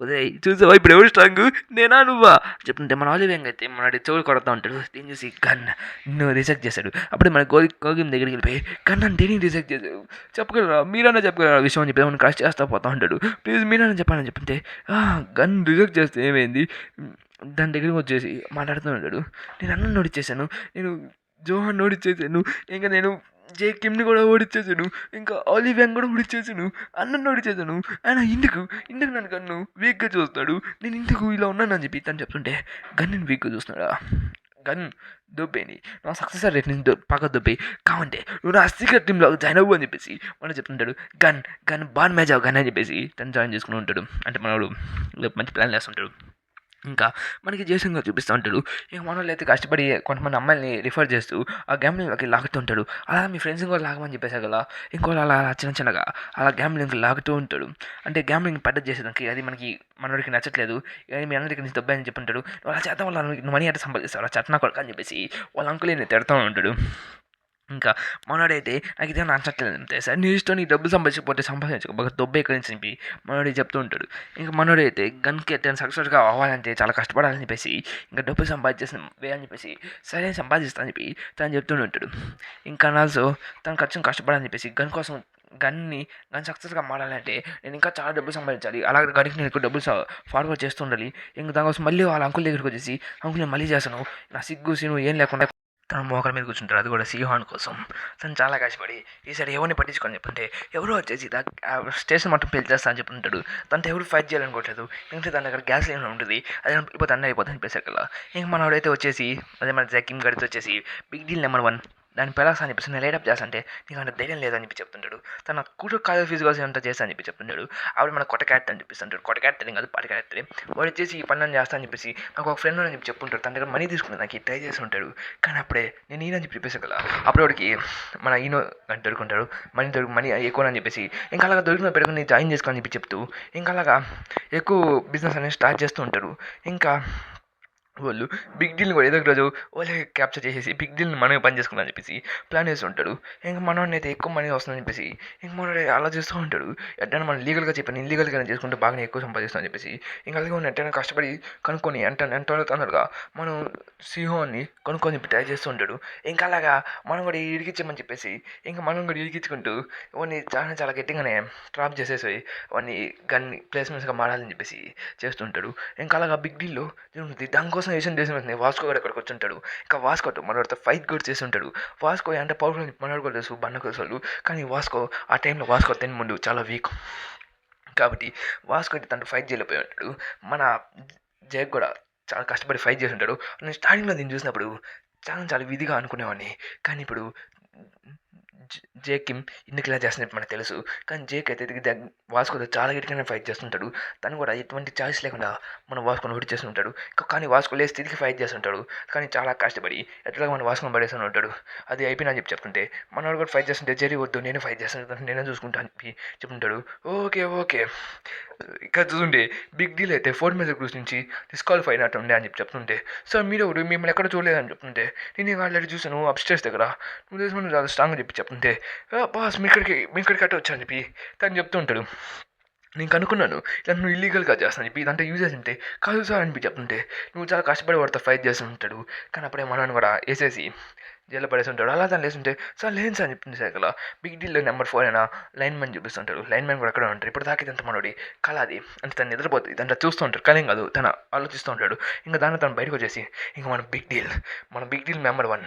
ఉదయ్ చూసావా ఇప్పుడు ఎవరు స్ట్రాంగ్ నేనా నువ్వా చెప్తుంటే మన అలీవ్యాంగ్ అయితే మన చెవులు కొడతా ఉంటాడు. దీన్ని చూసి గన్ నిన్ను రిజెక్ట్ చేశాడు. అప్పుడే మన గోగిం దగ్గరికి వెళ్ళిపోయి గన్ అంటే నేను రిజెక్ట్ చేశాడు, చెప్పగలరా మీరన్నా చెప్పగలరా విషయం అని చెప్పి మనం క్రాష్ చేస్తా పోతా ఉంటాడు. ప్లీజ్ మీరన్నా చెప్పాలని చెప్తుంటే గన్ రిజెక్ట్ చేస్తే ఏమైంది దాని దగ్గరికి వచ్చేసి మాట్లాడుతూ నేను అన్న ఓడిచ్చేసాను, నేను జోహన్ ఓడిచ్చేసాను, ఇంకా నేను జేకిమ్ని కూడా ఓడిచ్చేసాను, ఇంకా అలీవ్యాంగ్ కూడా ఓడిచ్చేసాను, అన్నను ఓడిచ్చేసాను. ఆయన ఎందుకు నన్ను గన్ను వీక్గా చూస్తాడు, నేను ఎందుకు ఇలా ఉన్నాను అని చెప్పి తను చెప్తుంటే గన్నుని వీక్గా చూస్తున్నాడా, గన్ దొబ్బేని నా సక్సెస్ రేట్ నుంచి పక్క దొబ్బి కావంటే నువ్వు నా సీక్రెట్ టీంలో జాయిన్ అవ్వు అని చెప్పేసి మనం చెప్తుంటాడు. గన్ బాన్ మ్యాచ్ గన్ అని చెప్పేసి తను జాయిన్ చేసుకుని ఉంటాడు. అంటే మనోడు మంచి ప్లాన్ వేస్తుంటాడు. ఇంకా మనకి జేసన్గా చూపిస్తూ ఉంటాడు. ఇక మనోళ్ళు అయితే కష్టపడి కొంతమంది అమ్మాయిని రిఫర్ చేస్తూ ఆ గ్యామ్లింగ్లోకి లాగుతుంటాడు. అలా మీ ఫ్రెండ్స్ని కూడా లాగమని చెప్పేసా కదా, ఇంకోళ్ళు అలా చిన్నగా అలా గ్యామ్లింగ్కి లాగుతూ ఉంటాడు. అంటే గ్యామ్లింగ్ పద్ధతి చేసేదానికి అది మనోడికి నచ్చట్లేదు. కానీ మీ అందరికీ నుంచి దొబ్బాయని చెప్పి ఉంటాడు. అలా చేద్దాం వల్ల మనీ అంటే సంపాదిస్తారు అలా చట్నా కొడక అని చెప్పేసి వాళ్ళ అంకుల్ని తిడుతూ ఉంటాడు. ఇంకా మనోడైతే నాకు ఇదే నచ్చట్లేదు అంతే సార్, నీ ఇష్టం, నీ డబ్బులు సంపాదించకపోతే దొబ్బే ఎక్కడి నుంచి చెప్పి మనోడి చెప్తూ ఉంటాడు. ఇంకా మనోడైతే గన్కి ఎట్లా సక్సెస్గా అవ్వాలంటే చాలా కష్టపడాలని చెప్పేసి ఇంకా డబ్బులు సంపాదించేసిన వేయాలని చెప్పేసి సరే సంపాదిస్తాను చెప్పి తను చెప్తూ ఉంటాడు. ఇంకా ఆల్సో తను ఖచ్చితంగా కష్టపడాలని చెప్పేసి గన్ సక్సెస్గా మారాలంటే నేను ఇంకా చాలా డబ్బులు సంపాదించాలి, అలాగే గనికి నేను ఎక్కువ డబ్బులు ఫార్వర్డ్ చేస్తూ ఉండాలి. ఇంకా దానికోసం మళ్ళీ వాళ్ళ అంకుల్ దగ్గరికి వచ్చేసి అంకుల్ నేను మళ్ళీ చేస్తాను, నా సిగ్గు సీను ఏం లేకుండా తన మోకల మీద కూర్చుంటారు, అది కూడా సీహాన్ కోసం. తను చాలా కష్టపడి ఈసారి ఎవరిని పట్టించుకొని చెప్పుంటే ఎవరో వచ్చేసి స్టేషన్ మొత్తం పేల్చేస్తా అని చెప్పుంటాడు. తనతో ఎవరు ఫైట్ చేయాలనుకోవట్లేదు, ఎందుకంటే తన దగ్గర గ్యాస్ లైన్ ఉంటుంది, అది ఇప్పుడు అన్న అయిపోతుంది చెప్పేసారు కదా. ఇంక మనోడైతే వచ్చేసి అదే మన జాకిమ్ గడితో వచ్చేసి బిగ్ డీల్ నెంబర్ 1 దాన్ని పెలాస్ అని చెప్పేసి నేను లేటప్ చేస్తా అంటే నీకు అంత ధైర్యం లేదని చెప్పి చెప్తుంటాడు. తన కూతురు కాలేజ్ ఫీజు కోసం అంతా చేస్తా అని చెప్పి చెప్తుంటాడు. ఆవిడ మన కొత్త క్యారెక్టర్ అని చెప్పిస్తుంటాడు. కొత్త క్యారెక్టర్ కాదు, పాట క్యారెక్టరే. వాడు వచ్చేసి ఈ పని నేను చేస్తా అని చెప్పేసి నాకు ఒక ఫ్రెండ్ అని చెప్పి చెప్పుంటాడు. తన దగ్గర మనీ తీసుకుని నాకు ట్రై చేసి ఉంటాడు. కానీ అప్పుడే నేను ఈయన అని చెప్పి చెప్పేసి కదా అప్పుడు వాడికి మన ఈనో దొరుకుంటాడు. మనీ ఎక్కువ అని చెప్పేసి ఇంకా అలాగా దొరికిన పెట్టుకుని జాయిన్ చేసుకోని చెప్పి చెప్తూ ఇంకా అలాగా ఎక్కువ బిజినెస్ అనేది స్టార్ట్ చేస్తూ ఉంటారు. ఇంకా వాళ్ళు బిగ్ డీల్ని కూడా ఏదో ఒక రోజు వాళ్ళే క్యాప్చర్ చేసేసి బిగ్ డీల్ని మనమే పని చేసుకుందాం చెప్పేసి ప్లాన్ చేస్తూ ఉంటాడు. ఇంకా మనోడిని అయితే ఎక్కువ మనీ వస్తుందని చెప్పేసి ఇంక మనోడు అలా చేస్తూ ఉంటాడు. ఎట్టైనా మనం లీగల్గా చెప్పాను ఇల్లీగల్గా చేసుకుంటే బాగానే ఎక్కువ సంపాదిస్తామని చెప్పేసి ఇంకా అలాగే ఉన్న ఎట్టైనా కష్టపడి కనుక్కొని ఎంత తొందరగా మనం సింహాన్ని కొనుక్కొని చెప్పి ట్రై చేస్తూ ఉంటాడు. ఇంకా అలాగా మనం కూడా ఇరికిచ్చామని చెప్పేసి ఇంకా మనం కూడా ఇరికించుకుంటూ వాడిని చాలా చాలా గట్టిగానే ట్రాప్ చేసేసి వాడిని గన్ ప్లేస్మెంట్స్గా మారాలని చెప్పేసి చేస్తుంటాడు. ఇంకా అలాగా బిగ్ డీల్లో దానికోసం ఏషియన్ దేశం వెళ్తుంది. వాస్కో కూడా అక్కడికి వచ్చుంటాడు. ఇంకా వాస్కోతో మనవాడితో ఫైట్ కూడా చేసి ఉంటాడు. వాస్కో అంటే పవర్ఫుల్ మనవాడు కూడా తెలుసు బండ కొలసాలు. కానీ వాస్కో ఆ టైంలో వాస్కో తిని ముందు చాలా వీక్ కాబట్టి వాస్కో అయితే తనతో ఫైట్ చేయలేకపోయి ఉంటాడు. మన జేక్ కూడా చాలా కష్టపడి ఫైట్ చేసి ఉంటాడు. నేను స్టార్టింగ్లో దీన్ని చూసినప్పుడు చాలా చాలా విధిగా అనుకునేవాడిని. కానీ ఇప్పుడు జేక్కి ఎందుకు ఇలా చేస్తున్నట్టు మనకు తెలుసు. కానీ జేక్ అయితే వాస్కోతో చాలా గట్టిగానే ఫైట్ చేస్తుంటాడు. తను కూడా ఎటువంటి చాయిస్ లేకుండా మన వాస్కోని ఓడి చేస్తుంటాడు. కానీ వాస్కో లేసి తిరిగి ఫైట్ చేస్తుంటాడు. కానీ చాలా కష్టపడి ఎట్లాగా మన వాస్కోని పడేస్తూనే ఉంటాడు. అది అయిపోయినా చెప్పి చెప్తుంటే మనవాడు కూడా ఫైట్ చేస్తుంటే జెరీ వద్దు నేనే ఫైట్ చేస్తాను నేనే చూసుకుంటా అని చెప్పి చెప్తుంటాడు. ఓకే ఓకే ఇక్కడ చూస్తుంటే బిగ్ డీల్ అయితే 4 మ్యాచ్ గ్రూప్స్ నుంచి డిస్క్వాలిఫై అయినట్టు ఉండే అని చెప్పి చెప్తుంటే సార్ మీరు మిమ్మల్ని ఎక్కడ చూడలేదని చెప్తుంటే నేను ఆల్రెడీ చూసాను అప్స్టేర్స్ దగ్గర నువ్వు తెలిసి నువ్వు చాలా స్ట్రాంగ్ చెప్పి చెప్తుంటే బాస్ మీ ఇక్కడికి అట్ట వచ్చా అని చెప్పి తను చెప్తూ ఉంటాడు. నేను కనుక్కున్నాను ఇలా నువ్వు ఇల్లీగల్గా చేస్తాను చెప్పి ఇదంతా యూజ్ చేసి ఉంటే కాదు సార్ అని చెప్తుంటే నువ్వు చాలా కష్టపడి వాడితో ఫైట్ చేస్తూ ఉంటాడు. కానీ అప్పుడే మనని కూడా వేసేసి జైల్లో పడేసి ఉంటాడు. అలా దాన్ని లేస్తుంటే సార్ లేని సార్ చెప్పింది సార్ కదా బిగ్ డీల్లో నెంబర్ 4 అయినా లైన్ మ్యాన్ చూపిస్తుంటాడు. లైన్ మ్యాన్ కూడా అక్కడ ఉంటారు. ఇప్పుడు దాకా ఇదంతా మనోడి కళ అది అంటే తను నిద్రపోతుంది దాంట్లో చూస్తూ ఉంటారు. కళ ఏం కాదు తను ఆలోచిస్తూ ఉంటాడు. ఇంకా దాన్ని తను బయటకు వచ్చేసి ఇంకా మన బిగ్ డీల్ నెంబర్ 1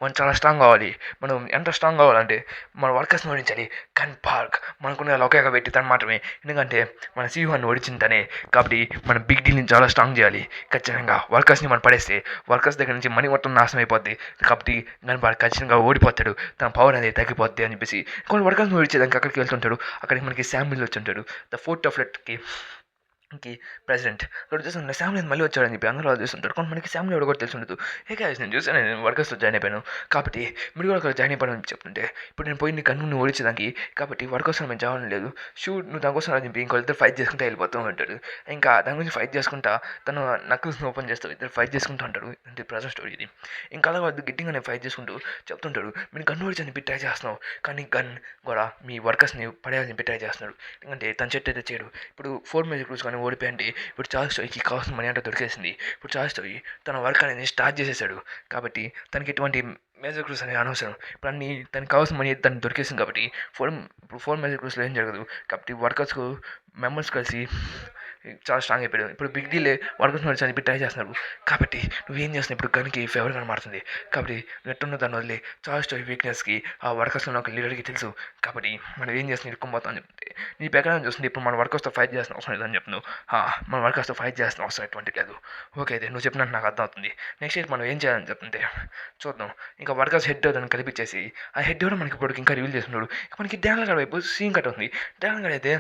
మనం చాలా స్ట్రాంగ్ కావాలి. మనం ఎంత స్ట్రాంగ్ కావాలంటే మన వర్కర్స్ని ఓడించాలి. గన్ పార్క్ మనకున్న ఒకేగా పెట్టి తను మాత్రమే ఎందుకంటే మన సీఈఓని ఓడించిందనే కాబట్టి మన బిగ్ డీల్ని చాలా స్ట్రాంగ్ చేయాలి. ఖచ్చితంగా వర్కర్స్ని మనం పడేస్తే వర్కర్స్ దగ్గర నుంచి మనీ మొత్తం నాశనం అయిపోద్ది. కాబట్టి కానీ వాడు ఖచ్చితంగా ఓడిపోతాడు. తన పవర్ అనేది తగ్గిపోద్ది అని చెప్పేసి కొన్ని వర్కర్స్ని ఓడించేదానికి అక్కడికి వెళ్తుంటాడు. అక్కడికి మనకి శామ్యుల్ వచ్చి ఉంటాడు. ద ఫోర్త్ ఆఫ్ లెట్కి ప్రెసిడెంట్ ఇక్కడ చూస్తుంటే శామ్యుల్ మళ్ళీ వచ్చాడని చెప్పి అందరూ చూస్తుంటారు. కొంతమందికి శామ్యుల్ ఎవరు కూడా తెలిసి ఉండదు. ఏ గాయస్ నేను చూసాను నేను వర్కర్స్తో జాయిన్ అయిపోయాను కాబట్టి మీరు కూడా అక్కడ జాయిన్ అయిపోయాను అని చెప్తుంటే ఇప్పుడు నేను పోయి నీ కన్ను ఓడించేదానికి కాబట్టి వర్కర్స్ మేము జాయిన్ లేదు షూట్ నువ్వు దానికోసం అని చెప్పి ఇంకొకరిద్దరు ఫైట్ చేసుకుంటూ వెళ్ళిపోతూ ఉంటాడు. ఇంకా దాని గురించి ఫైట్ చేసుకుంటా తను నక్కుల్స్ని ఓపెన్ చేస్తూ ఇద్దరు ఫైట్ చేసుకుంటూ ఉంటాడు. అంటే ప్రజెంట్ స్టోరీ ఇది. ఇంకా అలా వాళ్ళు గట్టిగా నేను ఫైట్ చేసుకుంటూ చెప్తుంటాడు మీరు గన్ ఓడించని చెప్పి ట్రై చేస్తున్నావు కానీ గన్ కూడా మీ వర్కర్స్ని పడేయాలని చెప్పి ట్రై చేస్తున్నాడు. ఎందుకంటే తన చెట్టు అయితే చేయడు. ఇప్పుడు 4 మ్యాచ్ గ్రూప్స్ కానీ ఓడిపోయి అంటే ఇప్పుడు చార్ల్స్ స్టోరీకి కావాల్సిన మనీ అంటే దొరికేసింది. ఇప్పుడు చార్ల్స్ స్టోరీ తన వర్క్ అనేది స్టార్ట్ చేసేసాడు కాబట్టి తనకి ఎటువంటి మేజర్ క్రూస్ అనేది అనవసరం. ఇప్పుడు అన్ని తనకి కావాల్సిన మనీ తనకి దొరికేసింది కాబట్టి ఇప్పుడు 4 మేజర్ క్రూస్లో ఏం జరగదు. కాబట్టి వర్కర్స్కు మెంబర్స్ కలిసి చాలా స్ట్రాంగ్ అయిపోయాడు. ఇప్పుడు బిగ్ డీలే వర్కర్స్ అని చెప్పి ట్రై చేస్తున్నారు కాబట్టి నువ్వేం చేస్తున్నావు ఇప్పుడు గన్కి ఫేవర్గా మారుతుంది. కాబట్టి నెట్టున్న దాని వదిలే చార్ల్స్ స్టోరీ వీక్నెస్కి ఆ వర్కర్స్లో ఒక లీడర్కి తెలుసు కాబట్టి మనం ఏం చేస్తున్నాం ఇరుక్కుపోతాం అని చెప్తే నీ ప్రకారం చూస్తుంది ఇప్పుడు మన వర్కర్స్తో ఫైట్ చేసిన అవసరం లేదని చెప్తున్నావు. మన వర్కర్స్తో ఫైట్ చేసిన అవసరం ఎటువంటి లేదు. ఓకే అయితే నువ్వు చెప్పినట్టు నాకు అర్థం అవుతుంది. నెక్స్ట్ ఇయర్ మనం ఏం చేయాలని చెప్తుంటే చూద్దాం. ఇంకా వర్కర్స్ హెడ్ దాన్ని కలిపించేసి ఆ హెడ్ కూడా మనకి ఇప్పుడు ఇంకా రివీల్ చేస్తున్నాడు. మనకి డ్యాన్ గడ వైపు సీన్ కట్ అవుతుంది. డ్యాన్ గడ అయితే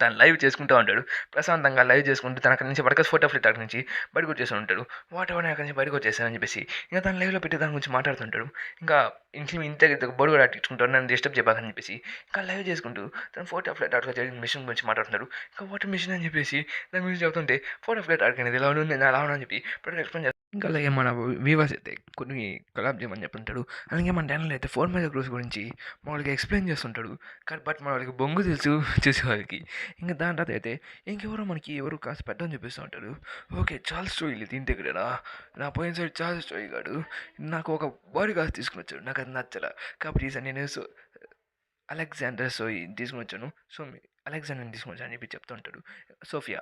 తను లైవ్ చేసుకుంటూ ఉంటాడు. ప్రశాంతంగా లైవ్ చేసుకుంటూ తన అక్కడి నుంచి వర్కర్స్ ఫోటో ఫ్లిట్ అక్కడి నుంచి బయటకు వచ్చేసి ఉంటాడు. వాట్ ఎవర్ అక్కడి నుంచి బయటకు వచ్చేసానని చెప్పేసి ఇంకా తను లైవ్లో పెట్టి దాని గురించి మాట్లాడుతుంటాడు. ఇంకా ఇంత బోర్డు కూడా అట్టించుకుంటాడు నన్ను డిస్టర్బ్ చేయబాకని చెప్పేసి ఇంకా లైవ్ చేసుకుంటూ తను ఫోటో ఫ్లైట్ ఆర్ట్గా జరిగిన మిషన్ గురించి మాట్లాడుతున్నాడు. ఇంకా వాటర్ మిషన్ అని చెప్పేసి దాని గురించి చెబుతుంటే ఫోటో ఫ్లైట్ ఆర్ట్ అనేది ఇలా ఉంది నేను అలా అని చెప్పి ఇప్పుడు ఎక్స్ప్లెయిన్ చేస్తాను. ఇంకా అలాగే మన వీవర్స్ అయితే కొన్ని కొలాబ్ చేయమని చెప్తుంటాడు. అలాగే మన ఛానల్ అయితే 4 మేజర్ గ్రూప్స్ గురించి వాళ్ళకి ఎక్స్ప్లెయిన్ చేస్తుంటాడు. కానీ బట్ మన వాళ్ళకి బొంగు తెలుసు చూసేవాళ్ళకి. ఇంకా దాని తర్వాత అయితే ఎవరు కాస్త పెట్టని చూపిస్తూ ఉంటాడు. ఓకే చార్ల్స్ స్టోరీ దీని దగ్గరనా నా పోయినసారి చార్ల్స్ స్టోరీ గాడు నాకు ఒక బాడీ కాస్త తీసుకుని వచ్చాడు. నాకు అది నచ్చల కాబట్టి ఈసారి నేను అలెగ్జాండర్ సోయి తీసుకుని వచ్చాను. సో అలెగ్జాండర్‌ని తీసుకొనొచ్చా అని చెప్పి చెప్తూ ఉంటాడు.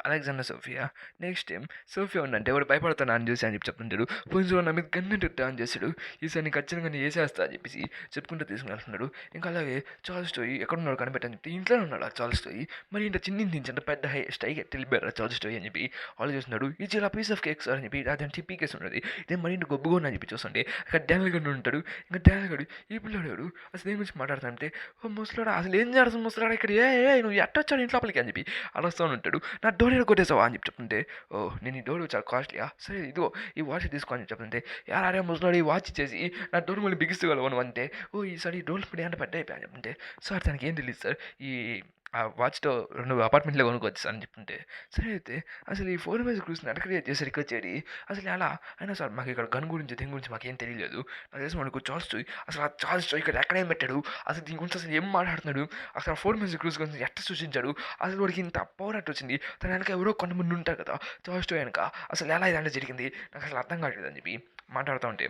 Alexander Sophia. Next time Sophia ఉందంటే వాడు భయపడతాను అని చూసి అని చెప్పి చెప్తుంటాడు. పోలీసులు నా మీద గన్నంటే టర్న్ చేసాడు. ఈసారి నేను ఖచ్చితంగా నేను ఏసేస్తా అని చెప్పేసి చెప్పుకుంటూ తీసుకుని వెళ్తున్నాడు. ఇంకా అలాగే చాల్స్టోయ్ ఎక్కడున్నాడో కనిపెట్టని చెప్తే ఇంట్లోనే ఉన్నాడు ఆ చాల్స్టోయ్. మరి ఇంత చిన్ని నుంచి అంత పెద్ద స్టైగా వెళ్ళిపోయారు చాల్స్టోయ్ అని చెప్పి ఆలోచిస్తున్నాడు. ఇది ఇలా పీస్ ఆఫ్ కేక్ సార్ అని చెప్పి అదేంటి పీకేసి ఉన్నది. ఇదే మరి ఇంటి గొబ్బుగా అని చెప్పి చూస్తుంటే అక్కడ డానియల్ గడు ఉంటాడు. ఇంకా డానియల్ గడు ఈ పిల్లాడు అసలు దేని గురించి మాట్లాడుతానంటే ఓ ముసలాడా అసలు ఏం చేస్తాను ముసలాడా ఇక్కడ నువ్వు ఎట్టొచ్చాడు ఇంట్లో లోపలికి అని చెప్పి అరుస్తూ ఉంటాడు. నా డోర్ ఎక్కడ కొట్టేసావా అని చెప్పి చెప్తుంటే ఓ నేను ఈ డోర్ చాలా కాస్ట్లీయా సరే ఇదిగో ఈ వాచ్ తీసుకో అని చెప్తుంటే యారే ముసలాడు ఈ వాచ్ ఇచ్చేసి నా డోర్ మళ్ళీ బిగిస్తగలవను అంటే ఓ ఈసారి ఈ డోర్ పడి అంటే పెద్ద అయిపోయా అని చెప్తుంటే సార్ దానికి ఏం తెలియదు సార్ ఈ ఆ వాచ్‌తో 2 అపార్ట్‌మెంట్‌లో కొనుక్కోవచ్చు సార్ అని చెప్తుంటే, సరే అయితే అసలు ఈ 4 ఇమేజ్ గ్రూప్స్‌ని ఎట్లా క్రియేట్ చేశారు రికర్డ్ అసలు ఎలా? అయినా సార్ మాకు ఇక్కడ గన్ గురించి దీని గురించి మాకేం తెలియలేదు. నాకు తెలిసి మనకు చాల్స్‌టాయ్ అసలు ఆ చాల్స్‌టాయ్ ఇక్కడ ఎక్కడేం పెట్టాడు? అసలు దీని గురించి అసలు ఏం మాట్లాడుతున్నాడు? అసలు 4 ఇమేజ్ గ్రూప్స్ గురించి ఎట్లా సృష్టించాడు? అసలు వాడికి ఇంత పవర్ ఎట్టొచ్చింది? తన వెనక ఎవరో కొంతమంది ఉంటారు కదా! చాల్స్‌టాయ్ వెనక. అసలు ఎలా ఇదంతా జరిగింది? నాకు అసలు అర్థం కావట్లేదు అని చెప్పి మాట్లాడుతా ఉంటే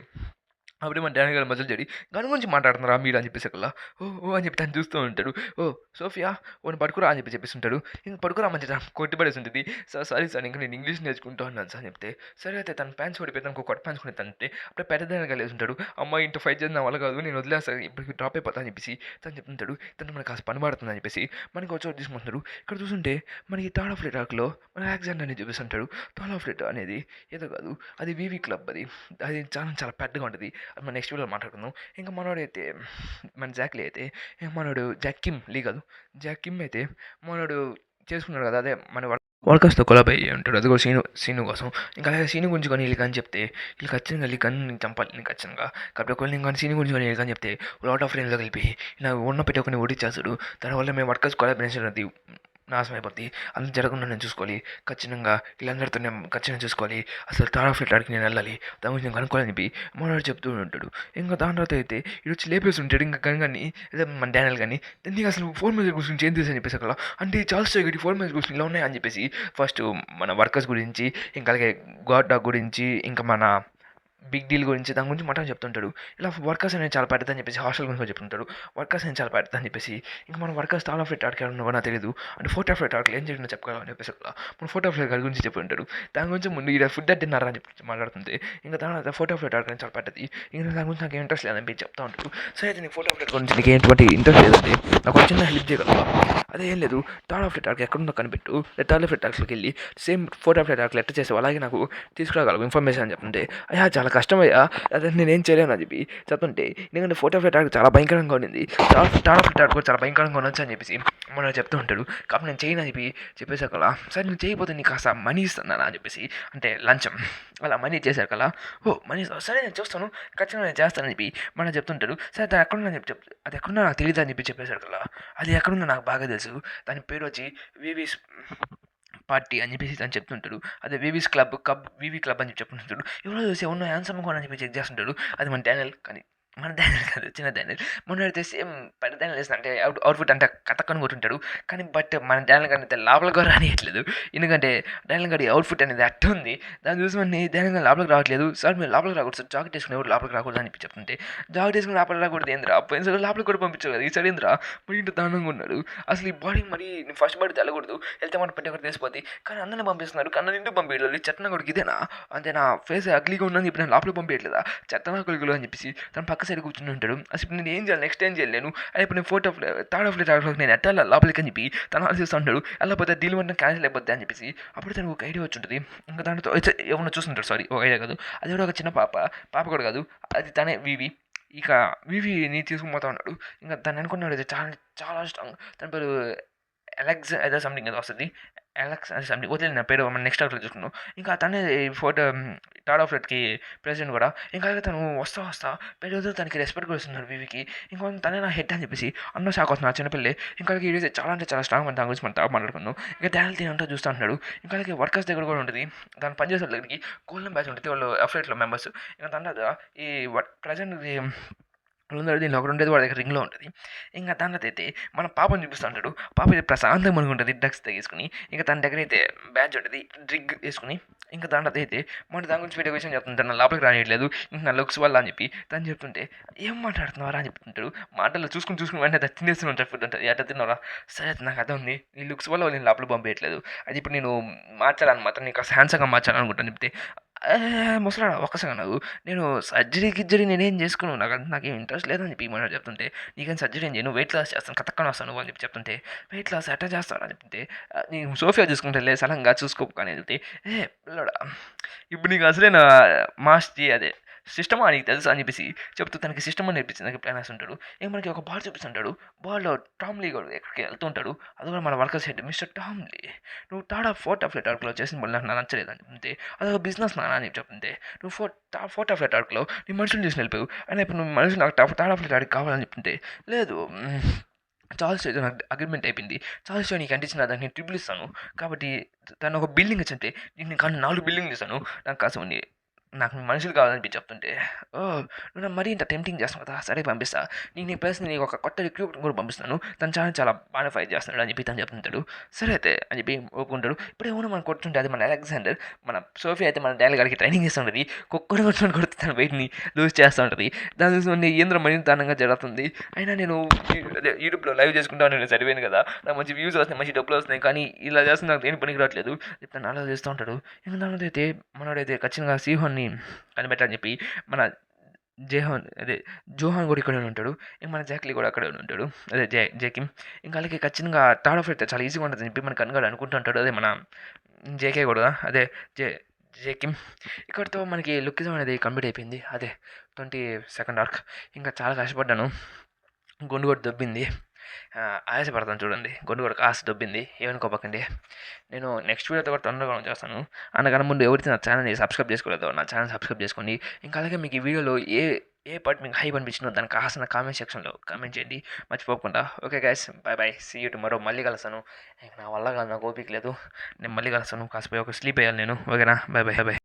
అప్పుడే మన డాడీ గారు మధ్యలో చెడి దాని గురించి మాట్లాడుతున్నారా మీరు అని చెప్పేసి అక్కడ ఓ ఓ అని చెప్పి తను చూస్తూ ఉంటాడు. ఓ సోఫియా ఓని పడుకురా అని చెప్పేస్తుంటాడు. ఇంక పడుకురా మంచి కొట్టి పడేసి ఉంటుంది. సార్ సారీ సార్ ఇంకా నేను ఇంగ్లీష్ నేర్చుకుంటూ ఉన్నాను సార్ అని చెప్తే సరే అయితే తన ప్యాంట్స్ ఓడిపోయి తనకు కొత్త ప్యాంట్స్ కొని తంటే అప్పుడే పెద్దదాన్ని కలిసి ఉంటాడు. అమ్మాయి ఇంటూ ఫైట్ చేసిన వల్ల కాదు నేను వదిలేస్తాను ఇప్పటికి డ్రాప్ అయిపోతా అని చెప్పేసి తను చెప్తుంటాడు. తను మనకు కాస్త పని పడుతుంది అని చెప్పేసి మనకి వచ్చి తీసుకుంటున్నాడు. ఇక్కడ చూస్తుంటే మనకి థర్డ్ ఆఫ్ లిటాక్లో మన యాక్సిడెంట్ అని చూపిస్తుంటాడు. థర్డ్ ఆఫ్ లిటా అనేది ఏదో కాదు అది వీవీ క్లబ్ అది చాలా చాలా పెద్దగా ఉంటుంది. అది మన నెక్స్ట్ వీడియోలో మాట్లాడుకుందాం. ఇంకా మనోడైతే మన జాక్లీ అయితే మనోడు జాక్ కిమ్ అయితే మనోడు చేసుకున్నాడు కదా అదే మన వర్కర్స్తో కొలాబ్ అయ్యి ఉంటాడు. అది కూడా సీను కోసం ఇంకా అలాగే సీను గురించి కానీ వీళ్ళు కానీ చెప్తే వీళ్ళు ఖచ్చితంగా వీళ్ళు కానీ చంపాలి నేను ఖచ్చితంగా కాబట్టి ఒకవేళ నేను కానీ సీను గురించి కానీ వీళ్ళు కానీ చెప్తే లాట్ ఆఫ్ ఫ్రెండ్స్లో కలిపి ఇలా ఉన్న పెట్టి ఒకరిని ఓడిచ్చేస్తాడు. దానివల్ల మేము వర్కర్స్ కొలాబరేషన్ అది నాశనం అయిపోద్ది. అలా జరగకుండా నేను చూసుకోవాలి ఖచ్చితంగా వీళ్ళందరితో నేను ఖచ్చితంగా చూసుకోవాలి. అసలు థర్డ్ ఆఫ్ ఆడికి నేను వెళ్ళాలి దాని గురించి నేను కనుక్కోవాలని చెప్పి మనోడు చెప్తూ ఉంటాడు. ఇంకా దాని తర్వాత అయితే ఇటు వచ్చి లేపేసి ఉంటాడు ఇంకా కానీ లేదా మన డానియల్ కానీ నీకు అసలు 4 ఇమేజ్ గురించి ఏం తెలుసు అని చెప్పేసి అక్కడ అంటే చాల్స్ ఇక్కడ 4 ఇమేజ్ గురించి ఇలా ఉన్నాయి అని చెప్పేసి ఫస్ట్ మన వర్కర్స్ గురించి ఇంకా అలాగే గాడ్ డాగ్ గురించి ఇంకా మన బిగ్ డీల్ గురించి దాని గురించి మటన్ చెప్తుంటాడు. ఇలా వర్కర్స్ అనేది చాలా పెద్దదని చెప్పేసి హాస్టల్ గురించి చెప్తుంటాడు. వర్కర్స్ అనేది చాలా పెద్దదని చెప్పేసి ఇంకా మన వర్కర్స్ థర్డ్ ఆఫ్ ఫ్లైట్ ఆడికి ఉన్నావో నాకు తెలియదు అంటే ఫోర్త్ ఆఫ్ ఫ్లైట్ ఆడికి ఏం జరిగిందో చెప్పగలవని చెప్పేసి మన ఫోర్త్ ఆఫ్ ఫ్లైట్ ఆడి గురించి చెప్పి ఉంటాడు. దాని గురించి ముందు ఇక్కడ ఫుడ్ తిన్నారా అని చెప్పి మాట్లాడుతుంది. ఇంకా దాని ఫోర్త్ ఆఫ్ ఫ్లైట్ ఆడికి చాలా పెద్దది. ఇంకా దాని గురించి నాకు ఇంట్రెస్ట్ లేదని చెప్పి చెప్తా ఉంటాడు. సరే అయితే నీకు ఫోర్త్ ఆఫ్ ఫ్లైట్ గురించి నీకు ఎటువంటి ఇంట్రెస్ట్ లేదంటే నాకు ఒక చిన్న హెల్ప్ చేయగలవా? అదే ఏం లేదు థర్డ్ ఆఫ్ ఫ్లైట్ ఆడికి ఎక్కడుందో కనిపెట్టు థర్డ్ ఆఫ్ ఫ్లైట్ ఆడికి వెళ్ళి సేమ్ ఫోర్త్ ఆఫ్ ఫ్లైట్ ఆడికి ఎట్ట చేసావు అలాగే నాకు తీసుకురాగలవు ఇన్ఫర్మేషన్ అని చెప్తుంటే అయ్యా చాలా కష్టమయ్యా అదే నేనేం చేయలేను అని చెప్పి చెప్తుంటే ఎందుకంటే ఫోటో ఫ్లైట్ ఆడికి చాలా భయంకరంగా ఉండింది థర్డ్ ఆఫ్ ఫ్లైట్ ఆడికి కూడా చాలా భయంకరంగా ఉండొచ్చు అని చెప్పేసి మనం చెప్తూ ఉంటాడు. కాబట్టి నేను చేయను అని చెప్పి చెప్పేసాక కదా సరే నువ్వు చేయకపోతే నీకు కాస్త మనీ ఇస్తాను అని చెప్పేసి అంటే లంచం అలా మనీ ఇచ్చేసారు కదా ఓ మనీ సరే నేను చూస్తాను ఖచ్చితంగా నేను చేస్తానని చెప్పి మనం చెప్తుంటాడు. సరే దాని ఎక్కడున్నా అని చెప్పి అది ఎక్కడున్నా నాకు తెలియదు అని చెప్పి చెప్పేశాడు కదా అది ఎక్కడున్నా నాకు బాగా తెలుసు దాని పేరు వచ్చి వివిస్ పార్టీ అని చెప్పేసి తను చెప్తుంటాడు. అదే వివి క్లబ్ అని చెప్పి చెప్తుంటాడు. ఎవరో చూసి ఎవరో హ్యాన్సమ్ అని చెప్పి చెక్ చేస్తుంటాడు. అది మన డానియల్ కానీ మన డానియల్ కాదు చిన్న డానియల్ మొన్న సేమ్ పెద్ద డానియల్ వేసిన అంటే అవుట్ఫిట్ అంటే కథక్కని కొట్టుంటాడు. కానీ బట్ మన డానియల్ గారిని అయితే లోపలికి కూడా రానియట్లేదు. ఎందుకంటే డానియల్ గారి అవుట్ఫిట్ అనేది అట్ట ఉంది. దాన్ని చూసి మన డానియల్ గారు లోపలికి రావట్లేదు. సార్ మీరు లోపలికి రాకూడదు సార్ జాకెట్ వేసుకుని ఎవరు లోపలికి రాకూడదు అని చెప్పి చెప్తుంటే జాకెట్ వేసుకుని లోపలికి రాకూడదు ఏంద్రా పోయిన సార్ లోపలికి కూడా పంపించారు కదా ఈసారి ఏంద్రా మరి ఇంత దారుణంగా ఉన్నాడు. అసలు ఈ బాడీ మరి ఫస్ట్ బాడీ తెల్లకూడదు వెళ్తే మన పెట్టి ఒకటి తెలిసిపోద్ది. కానీ అన్నని పంపిస్తున్నాడు కన్న ఇంటికి పంపించలేదు చెట్న కొడుకు ఇదేనా అంటే నా ఫేస్ అగ్లీగా ఉందని చెప్పి నేను లోపలికి పంపించట్లేదా చెత్తనా కొడుకులు అని చెప్పేసి తన పక్క సైడ్ కూర్చుని ఉంటాడు. అసలు నేను ఏం చేయాలి నెక్స్ట్ ఏం చేయలేను అని ఇప్పుడు నేను థర్డ్ ఆఫ్ ఫ్లైట్ నేను ఎట్లా లోపలికి అని చెప్పి తను ఆలోచిస్తూ ఉంటాడు. వెళ్ళకపోతే డీల్ మొత్తం క్యాన్సిల్ అయిపోద్ది అని చెప్పేసి అప్పుడు తనకు ఒక ఐడియా వచ్చి ఉంటుంది. ఇంకా దాంట్లో ఏమన్నా చూస్తుంటాడు సారీ ఒక ఐడియా కాదు అది కూడా ఒక చిన్న పాప కూడా కాదు అది తనే వివి ఇక వివిని తీసుకుపోతా ఉన్నాడు. ఇంకా దాన్ని అనుకున్నాడు అది చాలా చాలా స్ట్రాంగ్ తన పేరు అలెక్స్ ఏదో సంథింగ్ ఏదో వస్తుంది అలెక్స్ అది సంథింగ్ వదిలేదు నా పేరు మనం నెక్స్ట్ అవుట్లో చూసుకున్నాం. ఇంకా తనే ఫోటో థర్డ్ ఆఫ్ ఫ్లైట్కి ప్రెసిడెంట్ కూడా ఇంకా తను వస్తా పెద్ద తనకి రెస్పెక్ట్ కూడా ఇస్తున్నాడు వివికి. ఇంకా తనే నా హెడ్ అని చెప్పేసి అన్న షాక్ వస్తుంది ఆ చిన్నపిల్లే. ఇంకా ఇది చాలా అంటే చాలా స్ట్రాంగ్ మన దాని గురించి మనం మాట్లాడుకుందాం. ఇంకా డానియల్ తినంతా చూస్తూ ఉంటున్నాడు. ఇంకా అలాగే వర్కర్స్ దగ్గర కూడా ఉంటుంది దాని పనిచేసే దగ్గరికి గోల్డెన్ బ్యాచ్ ఉంటుంది వాళ్ళు అఫ్లైట్లో మెంబర్స్. ఇంకా దాని ఈ ప్రజెంట్ దీనిలో ఒకటి ఉండేది వాడి దగ్గర రింగ్‌లో ఉంటది. ఇంక దాంట్లోదైతే మన పాపని చూపిస్తా ఉంటాడు. పాప అయితే ప్రశాంతంగా పనుకుంటది డ్రగ్స్ తగేసుకొని. ఇంక తన దగ్గరైతే బ్యాడ్జ్ ఉంటది. డ్రిగ్ ఏసుకొని ఇంక దాంట్లోదైతే వాడు దాని గురించి వేరే విషయం చెప్తుంటాడు. నన్ను లోపలికి రానీయట్లేదు. ఇంక నా లుక్స్ వల్ల అని చెప్పి తను చెప్తుంటే, "ఏం మాట్లాడుతున్నావురా?" అని చెప్తుంటాడు. మాటల్లో చూసుకొని వెంటనే అది తినేస్తూనే ఉంటాడు ఫుడ్ అంతా. "ఎట్ట తిన్నావురా?" "సరే అయితే నాకు అర్థమైంది. నీ లుక్స్ వల్ల వాళ్ళని లోపలికి పంపియట్లేదు. అది ఇప్పుడు నేను మార్చాలనమాట. నీకు కాస్త హ్యాండ్సమ్‌గా మార్చాలనుకుంటాను" చెప్తే, ముసలాడా ఒక్క సెకను ఆగు. నేను సర్జరీ గిర్జరీ నేనేం చేసుకోను. నాకేం ఇంట్రెస్ట్ లేదని చెప్పి మనోడు చెప్తుంటే, "నీకేం సర్జరీ ఏం చేయను. వెయిట్ లాస్ చేస్తాను. కతక్కన వస్తాను నువ్వు" అని చెప్పి చెప్తుంటే, "వెయిట్ లాస్ ఎట్టా చేస్తావురా?" అని చెప్తే, "నేను సోఫియా చూసుకుంటానులే సడన్‌గా చూసుకోకు" అని చెప్తే, పిల్లోడా ఇప్పుడు నీకు అసలైన మాస్‌టి అదే సిస్టమా నీకు తెలుసా అని చెప్పేసి చెప్తూ తనకి సిస్టమ్ అని నేర్పించడానికి ప్లాన్ ఏస్తుంటాడు. ఇంక మనకి ఒక బాల్ చూపిస్తుంటాడు. బాల్‌లో టామ్ లీ గాడు ఎక్కడికి వెళ్తూ ఉంటాడు. అది కూడా మన వర్కర్స్ హెడ్ మిస్టర్ టామ్ లీ, "నువ్వు ఫోర్త్ ఆఫ్ లెటార్క్‌లో చేసిన పనులు నాకు నచ్చలేదు" అని చెప్తే, "అదొక బిజినెస్ మ్యాన్" అని చెప్పి చెప్తుంటే, "నువ్వు ఫోర్త్ ఆఫ్ లెటార్క్‌లో నీ మనుషుల్ని చూసి వెళ్ళిపోయావు. అయినా ఇప్పుడు నువ్వు మనుషులు నాకు థర్డ్ ఆఫ్ లెటార్క్ కావాలని" చెప్తుంటే, "లేదు చార్ల్స్‌తో నాకు అగ్రీమెంట్ అయిపోయింది. చార్ల్స్‌తో నీకు అంటించిన దానికి నేను ట్రిపుల్ ఇస్తాను. కాబట్టి తను ఒక బిల్డింగ్ ఇచ్చుంటే నీకు కానీ 4 బిల్డింగ్‌లు ఇస్తాను. నాకు కాసిన్ని నాకు మనుషులు కావాలని చెప్పి చెప్తుంటే, ఓహ్! నువ్వు నన్ను మరీ ఇంత టెంప్టింగ్ చేస్తున్నావు కదా! సరే పంపిస్తా. నీ ప్లేస్‌ని నీకు ఒక కొత్త రిక్రూట్‌ని కూడా పంపిస్తున్నాను. తను చాలా బాగానే ఫైట్ చేస్తున్నాడు" అని చెప్పి తను చెప్తుంటాడు. సరే అయితే అని చెప్పి ఒప్పుకుంటాడు. ఇప్పుడేమో మనం కొడుతుంటే అది మన అలెగ్జాండర్, మన సోఫియా అయితే మన డాడీ గాడికి ట్రైనింగ్ ఇస్తూ ఉంటది. కుక్కని కొట్టుకొని కొడితే తన వెయిట్‌ని లూజ్ చేస్తా ఉంటది. దాన్ని చూసి ఏందిరా మరీ దారుణంగా జరుగుతుంది. అయినా నేను అదే యూట్యూబ్‌లో లైవ్ చేసుకుంటా నేను సరిపోయాను కదా! నాకు మంచి వ్యూస్ వస్తున్నాయి, మంచి డబ్బులు వస్తున్నాయి. కానీ ఇలా చేస్తే నాకు దేనికి పనికి రావట్లేదు. తను ఆలోచిస్తూ ఉంటాడు. ఇంక దానిలోదైతే మనోడైతే ఖచ్చితంగా సీహోన్‌ని కనిపెట్టాలని చెప్పి మన జోహాన్ కూడా ఇక్కడే ఉంటాడు. ఇంక మన జాక్లీ కూడా అక్కడే ఉంటాడు. అదే జేకిమ్. ఇంక ఆళ్ళకి ఖచ్చితంగా థర్డ్ ఆఫ్ అయితే చాలా ఈజీగా ఉంటదని చెప్పి మన కనుగాడు అనుకుంటూ ఉంటాడు. అదే మన జేకే కూడా అదే జే జేకిమ్. ఇక్కడితో మనకి లుక్కిజం అనేది కంప్లీట్ అయిపోయింది. అదే 22nd ఆర్క్. ఇంకా చాలా కష్టపడ్డాను. గుండు కూడా దొబ్బింది. ఆయాసపడతాను చూడండి. గుండు కూడా కాస్త దొబ్బింది. ఏమనుకోకండి. నేను నెక్స్ట్ వీడియోతో కూడా తొందరగా చేస్తాను. అనగానే ముందు ఎవరైతే నా ఛానల్‌ని సబ్స్క్రైబ్ చేసుకోలేదో నా ఛానల్ సబ్స్క్రైబ్ చేసుకోండి. ఇంకా అలాగే మీకు ఈ వీడియోలో ఏ పార్ట్ మీకు హైప్ అనిపించిందో దాన్ని కాస్త కామెంట్ సెక్షన్‌లో కామెంట్ చేయండి మర్చిపోకుండా. Okay guys, bye bye. See you tomorrow. మళ్ళీ కలుస్తాను. ఇంక నా వల్ల కాదు, నాకు ఓపిక లేదు. నేను మళ్ళీ కలుస్తాను. కాసేపు ఒక స్లీప్ ఎయ్యాలి నేను. ఓకేనా? By by.